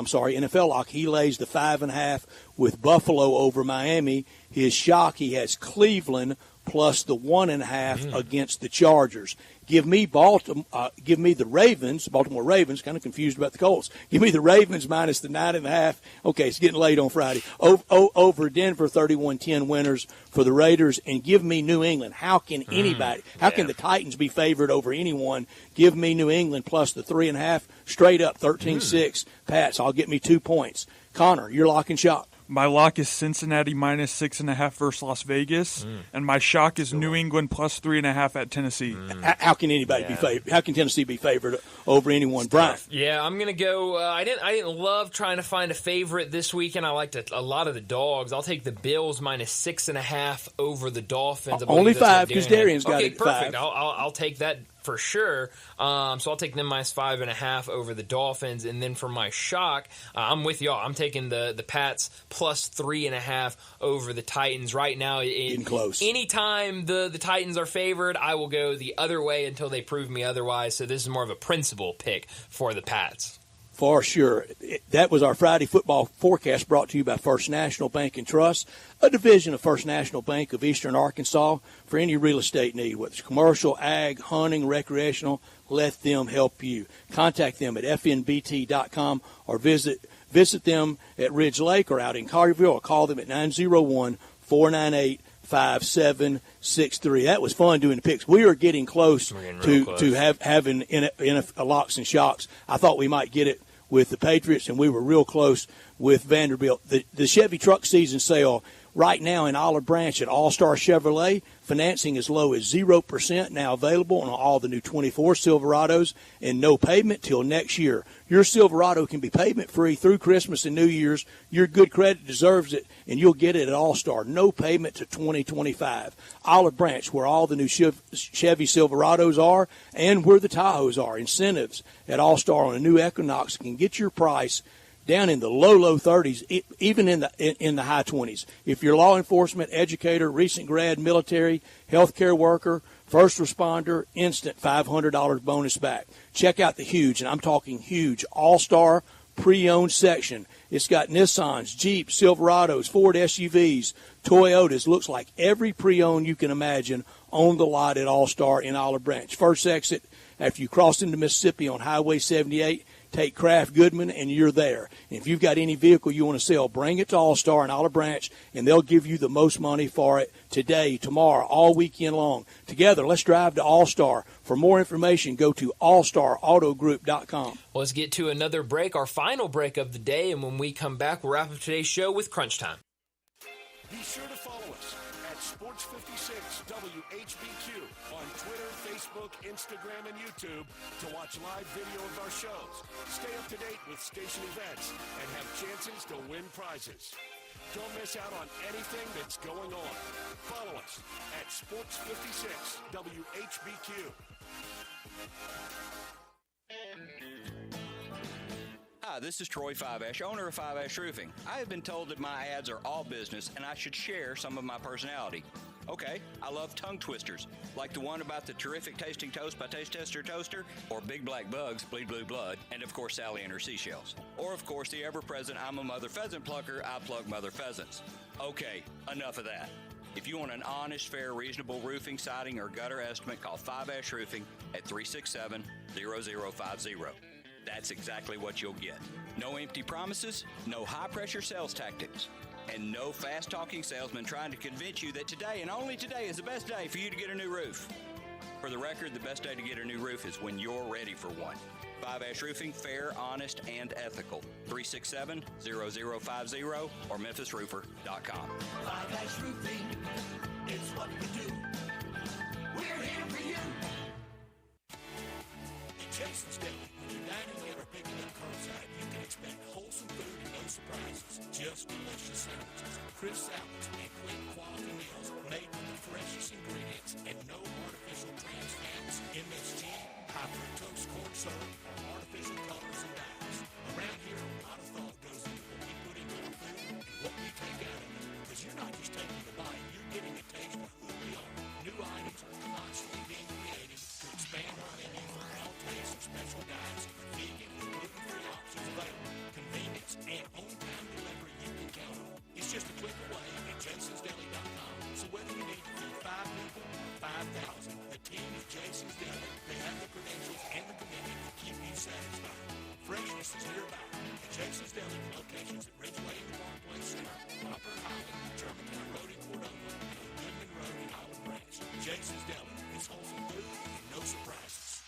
he lays the 5.5 with Buffalo over Miami. His shock, he has Cleveland plus the 1.5 against the Chargers. Give me the Ravens, Baltimore Ravens, kind of confused about the Colts. Give me the Ravens minus the 9.5. Okay, it's getting late on Friday. Over Denver, 31-10 winners for the Raiders. And give me New England. How can anybody, how can the Titans be favored over anyone? Give me New England plus the 3.5. Straight up, 13-6. Pats, I'll get me 2 points. Connor, you're lock and shot. My lock is Cincinnati minus 6.5 versus Las Vegas, and my shock is New England plus 3.5 at Tennessee. How can anybody be favored? How can Tennessee be favored over anyone? Brian. Yeah, I'm gonna go. I didn't love trying to find a favorite this weekend. I liked a lot of the dogs. I'll take the Bills minus 6.5 over the Dolphins. Only 5 because Darian's got it. Okay, perfect. 5. I'll take that for sure. So I'll take them minus 5.5 over the Dolphins. And then for my shock, I'm with y'all. I'm taking the Pats plus 3.5 over the Titans. Right now, getting close. Anytime the Titans are favored, I will go the other way until they prove me otherwise. So this is more of a principal pick for the Pats. For sure. That was our Friday football forecast brought to you by First National Bank and Trust, a division of First National Bank of Eastern Arkansas. For any real estate need, whether it's commercial, ag, hunting, recreational, let them help you. Contact them at fnbt.com or visit them at Ridge Lake or out in Collierville, or call them at 901-498-5763. That was fun doing the picks. We are getting close to having in a locks and shocks. I thought we might get it with the Patriots, and we were real close with Vanderbilt. The Chevy truck season sale right now in Olive Branch at All-Star Chevrolet, financing as low as 0% now available on all the new 24 Silverados, and no payment till next year. Your Silverado can be payment-free through Christmas and New Year's. Your good credit deserves it, and you'll get it at All-Star. No payment to 2025. Olive Branch, where all the new Chevy Silverados are and where the Tahoes are. Incentives at All-Star on a new Equinox can get your price down in the low 30s, even in the high 20s. If you're law enforcement, educator, recent grad, military, healthcare worker, first responder, instant $500 bonus back. Check out the huge, and I'm talking huge, all-star pre-owned section. It's got Nissans, Jeeps, Silverados, Ford SUVs, Toyotas. Looks like every pre-owned you can imagine on the lot at All-Star in Olive Branch. First exit after you cross into Mississippi on Highway 78, take Kraft Goodman, and you're there. And if you've got any vehicle you want to sell, bring it to All-Star in Olive Branch, and they'll give you the most money for it today, tomorrow, all weekend long. Together, let's drive to All-Star. For more information, go to allstarautogroup.com. Well, let's get to another break, our final break of the day, and when we come back, we'll wrap up today's show with Crunch Time. Be sure to follow us at Sports 56 WHBQ on Twitter, Facebook, Instagram, and YouTube to watch live video of our shows, stay up to date with station events, and have chances to win prizes. Don't miss out on anything that's going on. Follow us at Sports 56 WHBQ. Hi, this is Troy Fiveash, owner of Fiveash Roofing. I have been told that my ads are all business and I should share some of my personality. Okay, I love tongue twisters, like the one about the terrific tasting toast by Taste Tester Toaster, or Big Black Bugs, Bleed Blue Blood, and of course Sally and her seashells. Or of course the ever-present I'm a Mother Pheasant Plucker, I plug Mother Pheasants. Okay, enough of that. If you want an honest, fair, reasonable roofing, siding, or gutter estimate, call 5-Ash Roofing at 367-0050. That's exactly what you'll get. No empty promises, no high-pressure sales tactics, and no fast-talking salesman trying to convince you that today and only today is the best day for you to get a new roof. For the record, the best day to get a new roof is when you're ready for one. 5-Ash Roofing, fair, honest, and ethical. 367-0050 or memphisroofer.com. 5-Ash Roofing, it's what we do. We're here for you. At Jason's Deli, when you're dining in or picking up curbside, you can expect wholesome food and no surprises. Just delicious sandwiches, crisp salads, and quick quality meals made with the freshest ingredients and no artificial trans fats, MSG, high fructose corn syrup, or artificial colors and dyes. Around here, a lot of thought goes into what we put into our food and what we take out of it. Because you're not just taking a bite, you're getting a taste of who we are. New items are constantly being created to expand our menu for all tastes and special diets, vegan and gluten-free options available. Convenience and on-time delivery you can count on. It's just a click away at jasonsdeli.com. So whether you need to feed 5 people or 5,000, the team at Jason's Deli, they have the credentials and the commitment to keep you satisfied. Freshness is nearby at Jason's Deli, locations at Ridgeway and Park Place Center, Poplar Highland, Germantown Road in Cordova, and Goodman Road in Olive Branch. Jason's Deli, it's wholesome food and no surprises.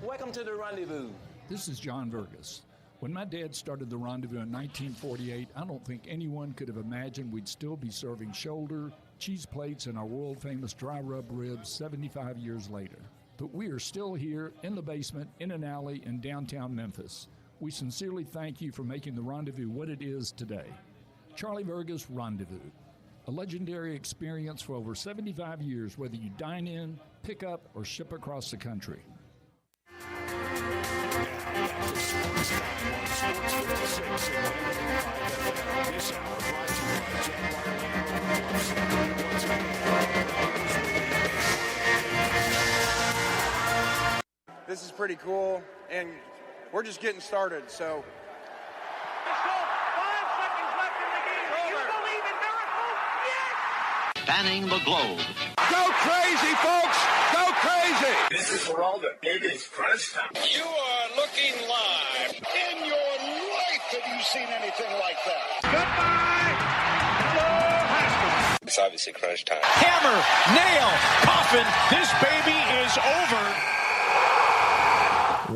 Welcome to the Rendezvous. This is John Vergas. When my dad started the Rendezvous in 1948, I don't think anyone could have imagined we'd still be serving shoulder, cheese plates, and our world-famous dry rub ribs 75 years later. But we are still here in the basement, in an alley in downtown Memphis. We sincerely thank you for making the Rendezvous what it is today. Charlie Vergas Rendezvous, a legendary experience for over 75 years, whether you dine in, pick up, or ship across the country. This is pretty cool, and we're just getting started, so. Spanning the globe. Go crazy, folks! Go crazy! This is for all the biggest crunch time. You are looking live. In your life have you seen anything like that? Goodbye! Hello, Haskins. It's obviously crunch time. Hammer, nail, coffin, this baby is over.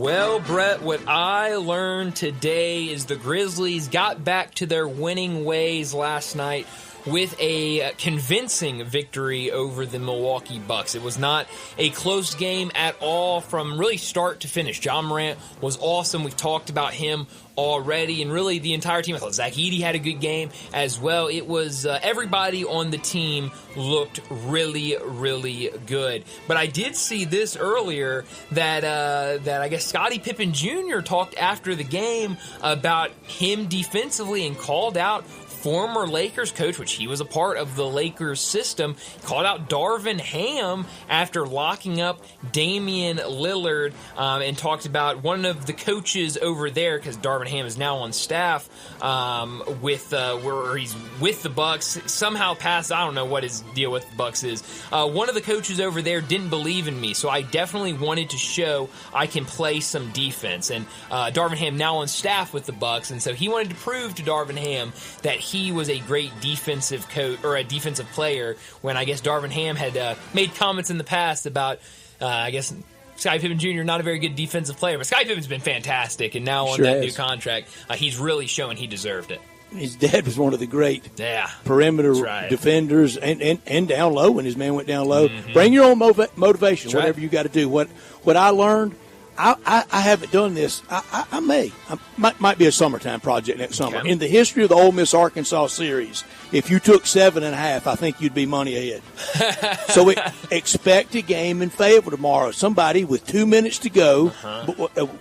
Well, Brett, what I learned today is the Grizzlies got back to their winning ways last night with a convincing victory over the Milwaukee Bucks. It was not a close game at all from really start to finish. John Morant was awesome. We've talked about him already, and really the entire team. I thought Zach Edey had a good game as well. It was everybody on the team looked really, really good. But I did see this earlier that I guess Scottie Pippen Jr. talked after the game about him defensively and called out former Lakers coach, which he was a part of the Lakers system, called out Darvin Ham after locking up Damian Lillard, and talked about one of the coaches over there, because Darvin Ham is now on staff where he's with the Bucks. Somehow passed, I don't know what his deal with the Bucks is. One of the coaches over there didn't believe in me, so I definitely wanted to show I can play some defense. And Darvin Ham now on staff with the Bucks, and so he wanted to prove to Darvin Ham that he was a great defensive coach or a defensive player, when I guess Darvin Ham had made comments in the past about, I guess, Scottie Pippen Jr. not a very good defensive player, but Scottie Pippen's been fantastic, and now on that new contract, he's really showing he deserved it. His dad was one of the great perimeter defenders and down low when his man went down low. Mm-hmm. Bring your own motivation, whatever you got to do. What I learned, I haven't done this. I might be a summertime project next summer. In the history of the Ole Miss Arkansas series, if you took 7.5, I think you'd be money ahead. So expect a game in favor tomorrow. Somebody with 2 minutes to go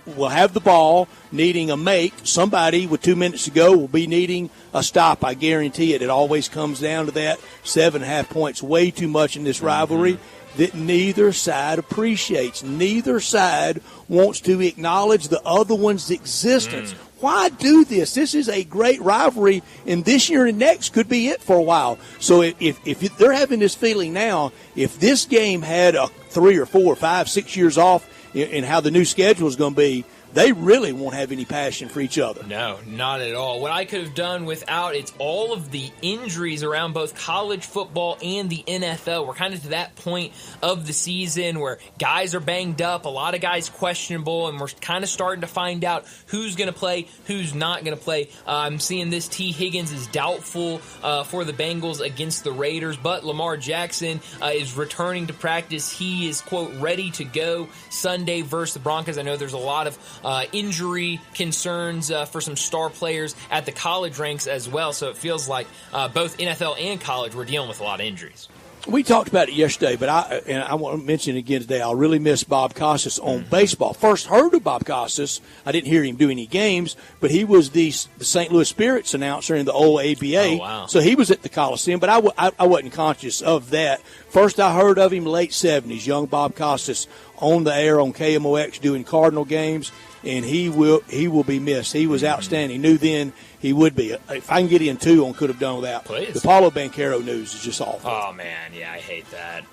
will have the ball, needing a make. Somebody with 2 minutes to go will be needing a stop. I guarantee it. It always comes down to that. 7.5 points, way too much in this rivalry that neither side appreciates. Neither side wants to acknowledge the other one's existence. Why do this? This is a great rivalry, and this year and next could be it for a while. So if they're having this feeling now, if this game had a 3 or 4 or 5, 6 years off in how the new schedule is going to be, they really won't have any passion for each other. No, not at all. What I could have done without it's all of the injuries around both college football and the NFL. We're kind of to that point of the season where guys are banged up, a lot of guys questionable, and we're kind of starting to find out who's going to play, who's not going to play. I'm seeing this T. Higgins is doubtful for the Bengals against the Raiders, but Lamar Jackson is returning to practice. He is, quote, ready to go Sunday versus the Broncos. I know there's a lot of injury concerns for some star players at the college ranks as well. So it feels like both NFL and college, we're dealing with a lot of injuries. We talked about it yesterday, but I want to mention it again today. I really miss Bob Costas on baseball. First heard of Bob Costas. I didn't hear him do any games, but he was the St. Louis Spirits announcer in the old ABA. Oh, wow. So he was at the Coliseum, but I wasn't conscious of that. First I heard of him late 70s, young Bob Costas on the air on KMOX doing Cardinal games, and he will be missed. He was outstanding. Knew then he would be. If I can get in two on could have done without. Please. The Paulo Banchero news is just awful. Oh, man. Yeah, I hate that.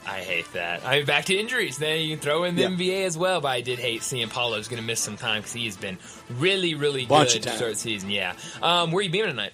I mean, back to injuries. Then you can throw in the NBA as well, but I did hate seeing Paulo's going to miss some time because he has been really, really good to start the season. Yeah. Where are you beaming tonight?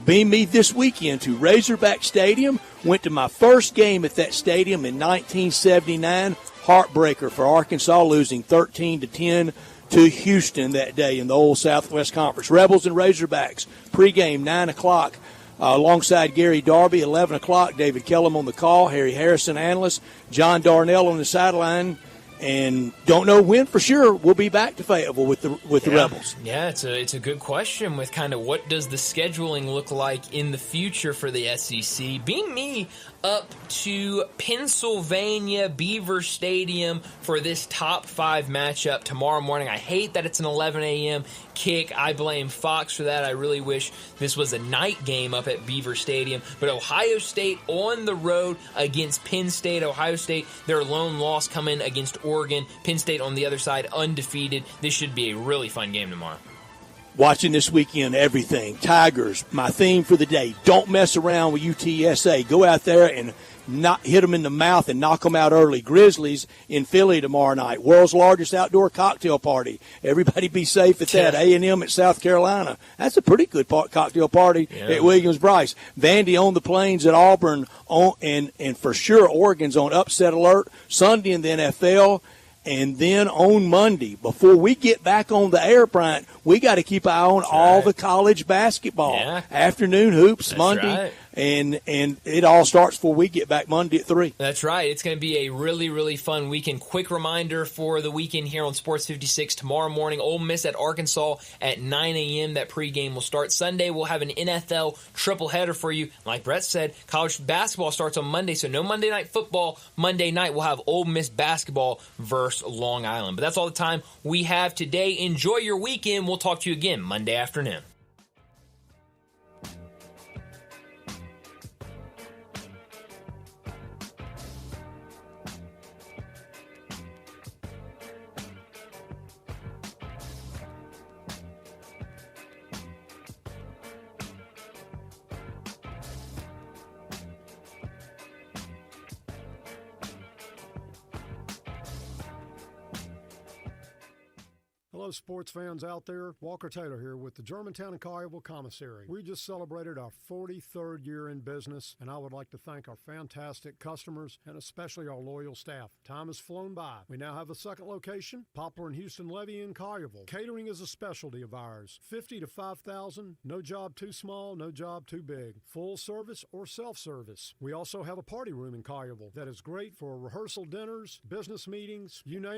Beamed me this weekend to Razorback Stadium. Went to my first game at that stadium in 1979. Heartbreaker for Arkansas, losing 13-10 to Houston that day in the old Southwest Conference. Rebels and Razorbacks, pregame 9 o'clock. Alongside Gary Darby, 11 o'clock, David Kellum on the call, Harry Harrison, analyst, John Darnell on the sideline, and don't know when for sure we'll be back to Fayetteville with the Rebels. Yeah, it's a good question with kind of what does the scheduling look like in the future for the SEC. Being me up to Pennsylvania Beaver Stadium for this top 5 matchup tomorrow morning. I hate that it's an 11 a.m. kick. I blame Fox for that. I really wish this was a night game up at Beaver Stadium. But Ohio State on the road against Penn State. Ohio State, their lone loss coming against Oregon. Penn State on the other side, undefeated. This should be a really fun game tomorrow. Watching this weekend, everything. Tigers, my theme for the day. Don't mess around with UTSA. Go out there and not hit them in the mouth and knock them out early. Grizzlies in Philly tomorrow night. World's largest outdoor cocktail party. Everybody be safe at that. A&M at South Carolina. That's a pretty good cocktail party at Williams-Brice. Vandy on the Plains at Auburn. And for sure, Oregon's on upset alert. Sunday in the NFL. And then on Monday, before we get back on the air, Bryant, we got to keep an eye on all the college basketball. Afternoon hoops, Monday. And it all starts before we get back Monday at 3. That's right. It's going to be a really, really fun weekend. Quick reminder for the weekend here on Sports 56. Tomorrow morning, Ole Miss at Arkansas at 9 a.m. That pregame will start. Sunday, we'll have an NFL triple header for you. Like Brett said, college basketball starts on Monday, so no Monday Night Football. Monday night, we'll have Ole Miss basketball versus Long Island. But that's all the time we have today. Enjoy your weekend. We'll talk to you again Monday afternoon. Hello, sports fans out there. Walker Taylor here with the Germantown and Collierville Commissary. We just celebrated our 43rd year in business, and I would like to thank our fantastic customers and especially our loyal staff. Time has flown by. We now have a second location, Poplar and Houston Levy in Collierville. Catering is a specialty of ours. 50 to 5,000, no job too small, no job too big. Full service or self-service. We also have a party room in Collierville that is great for rehearsal dinners, business meetings, you name it.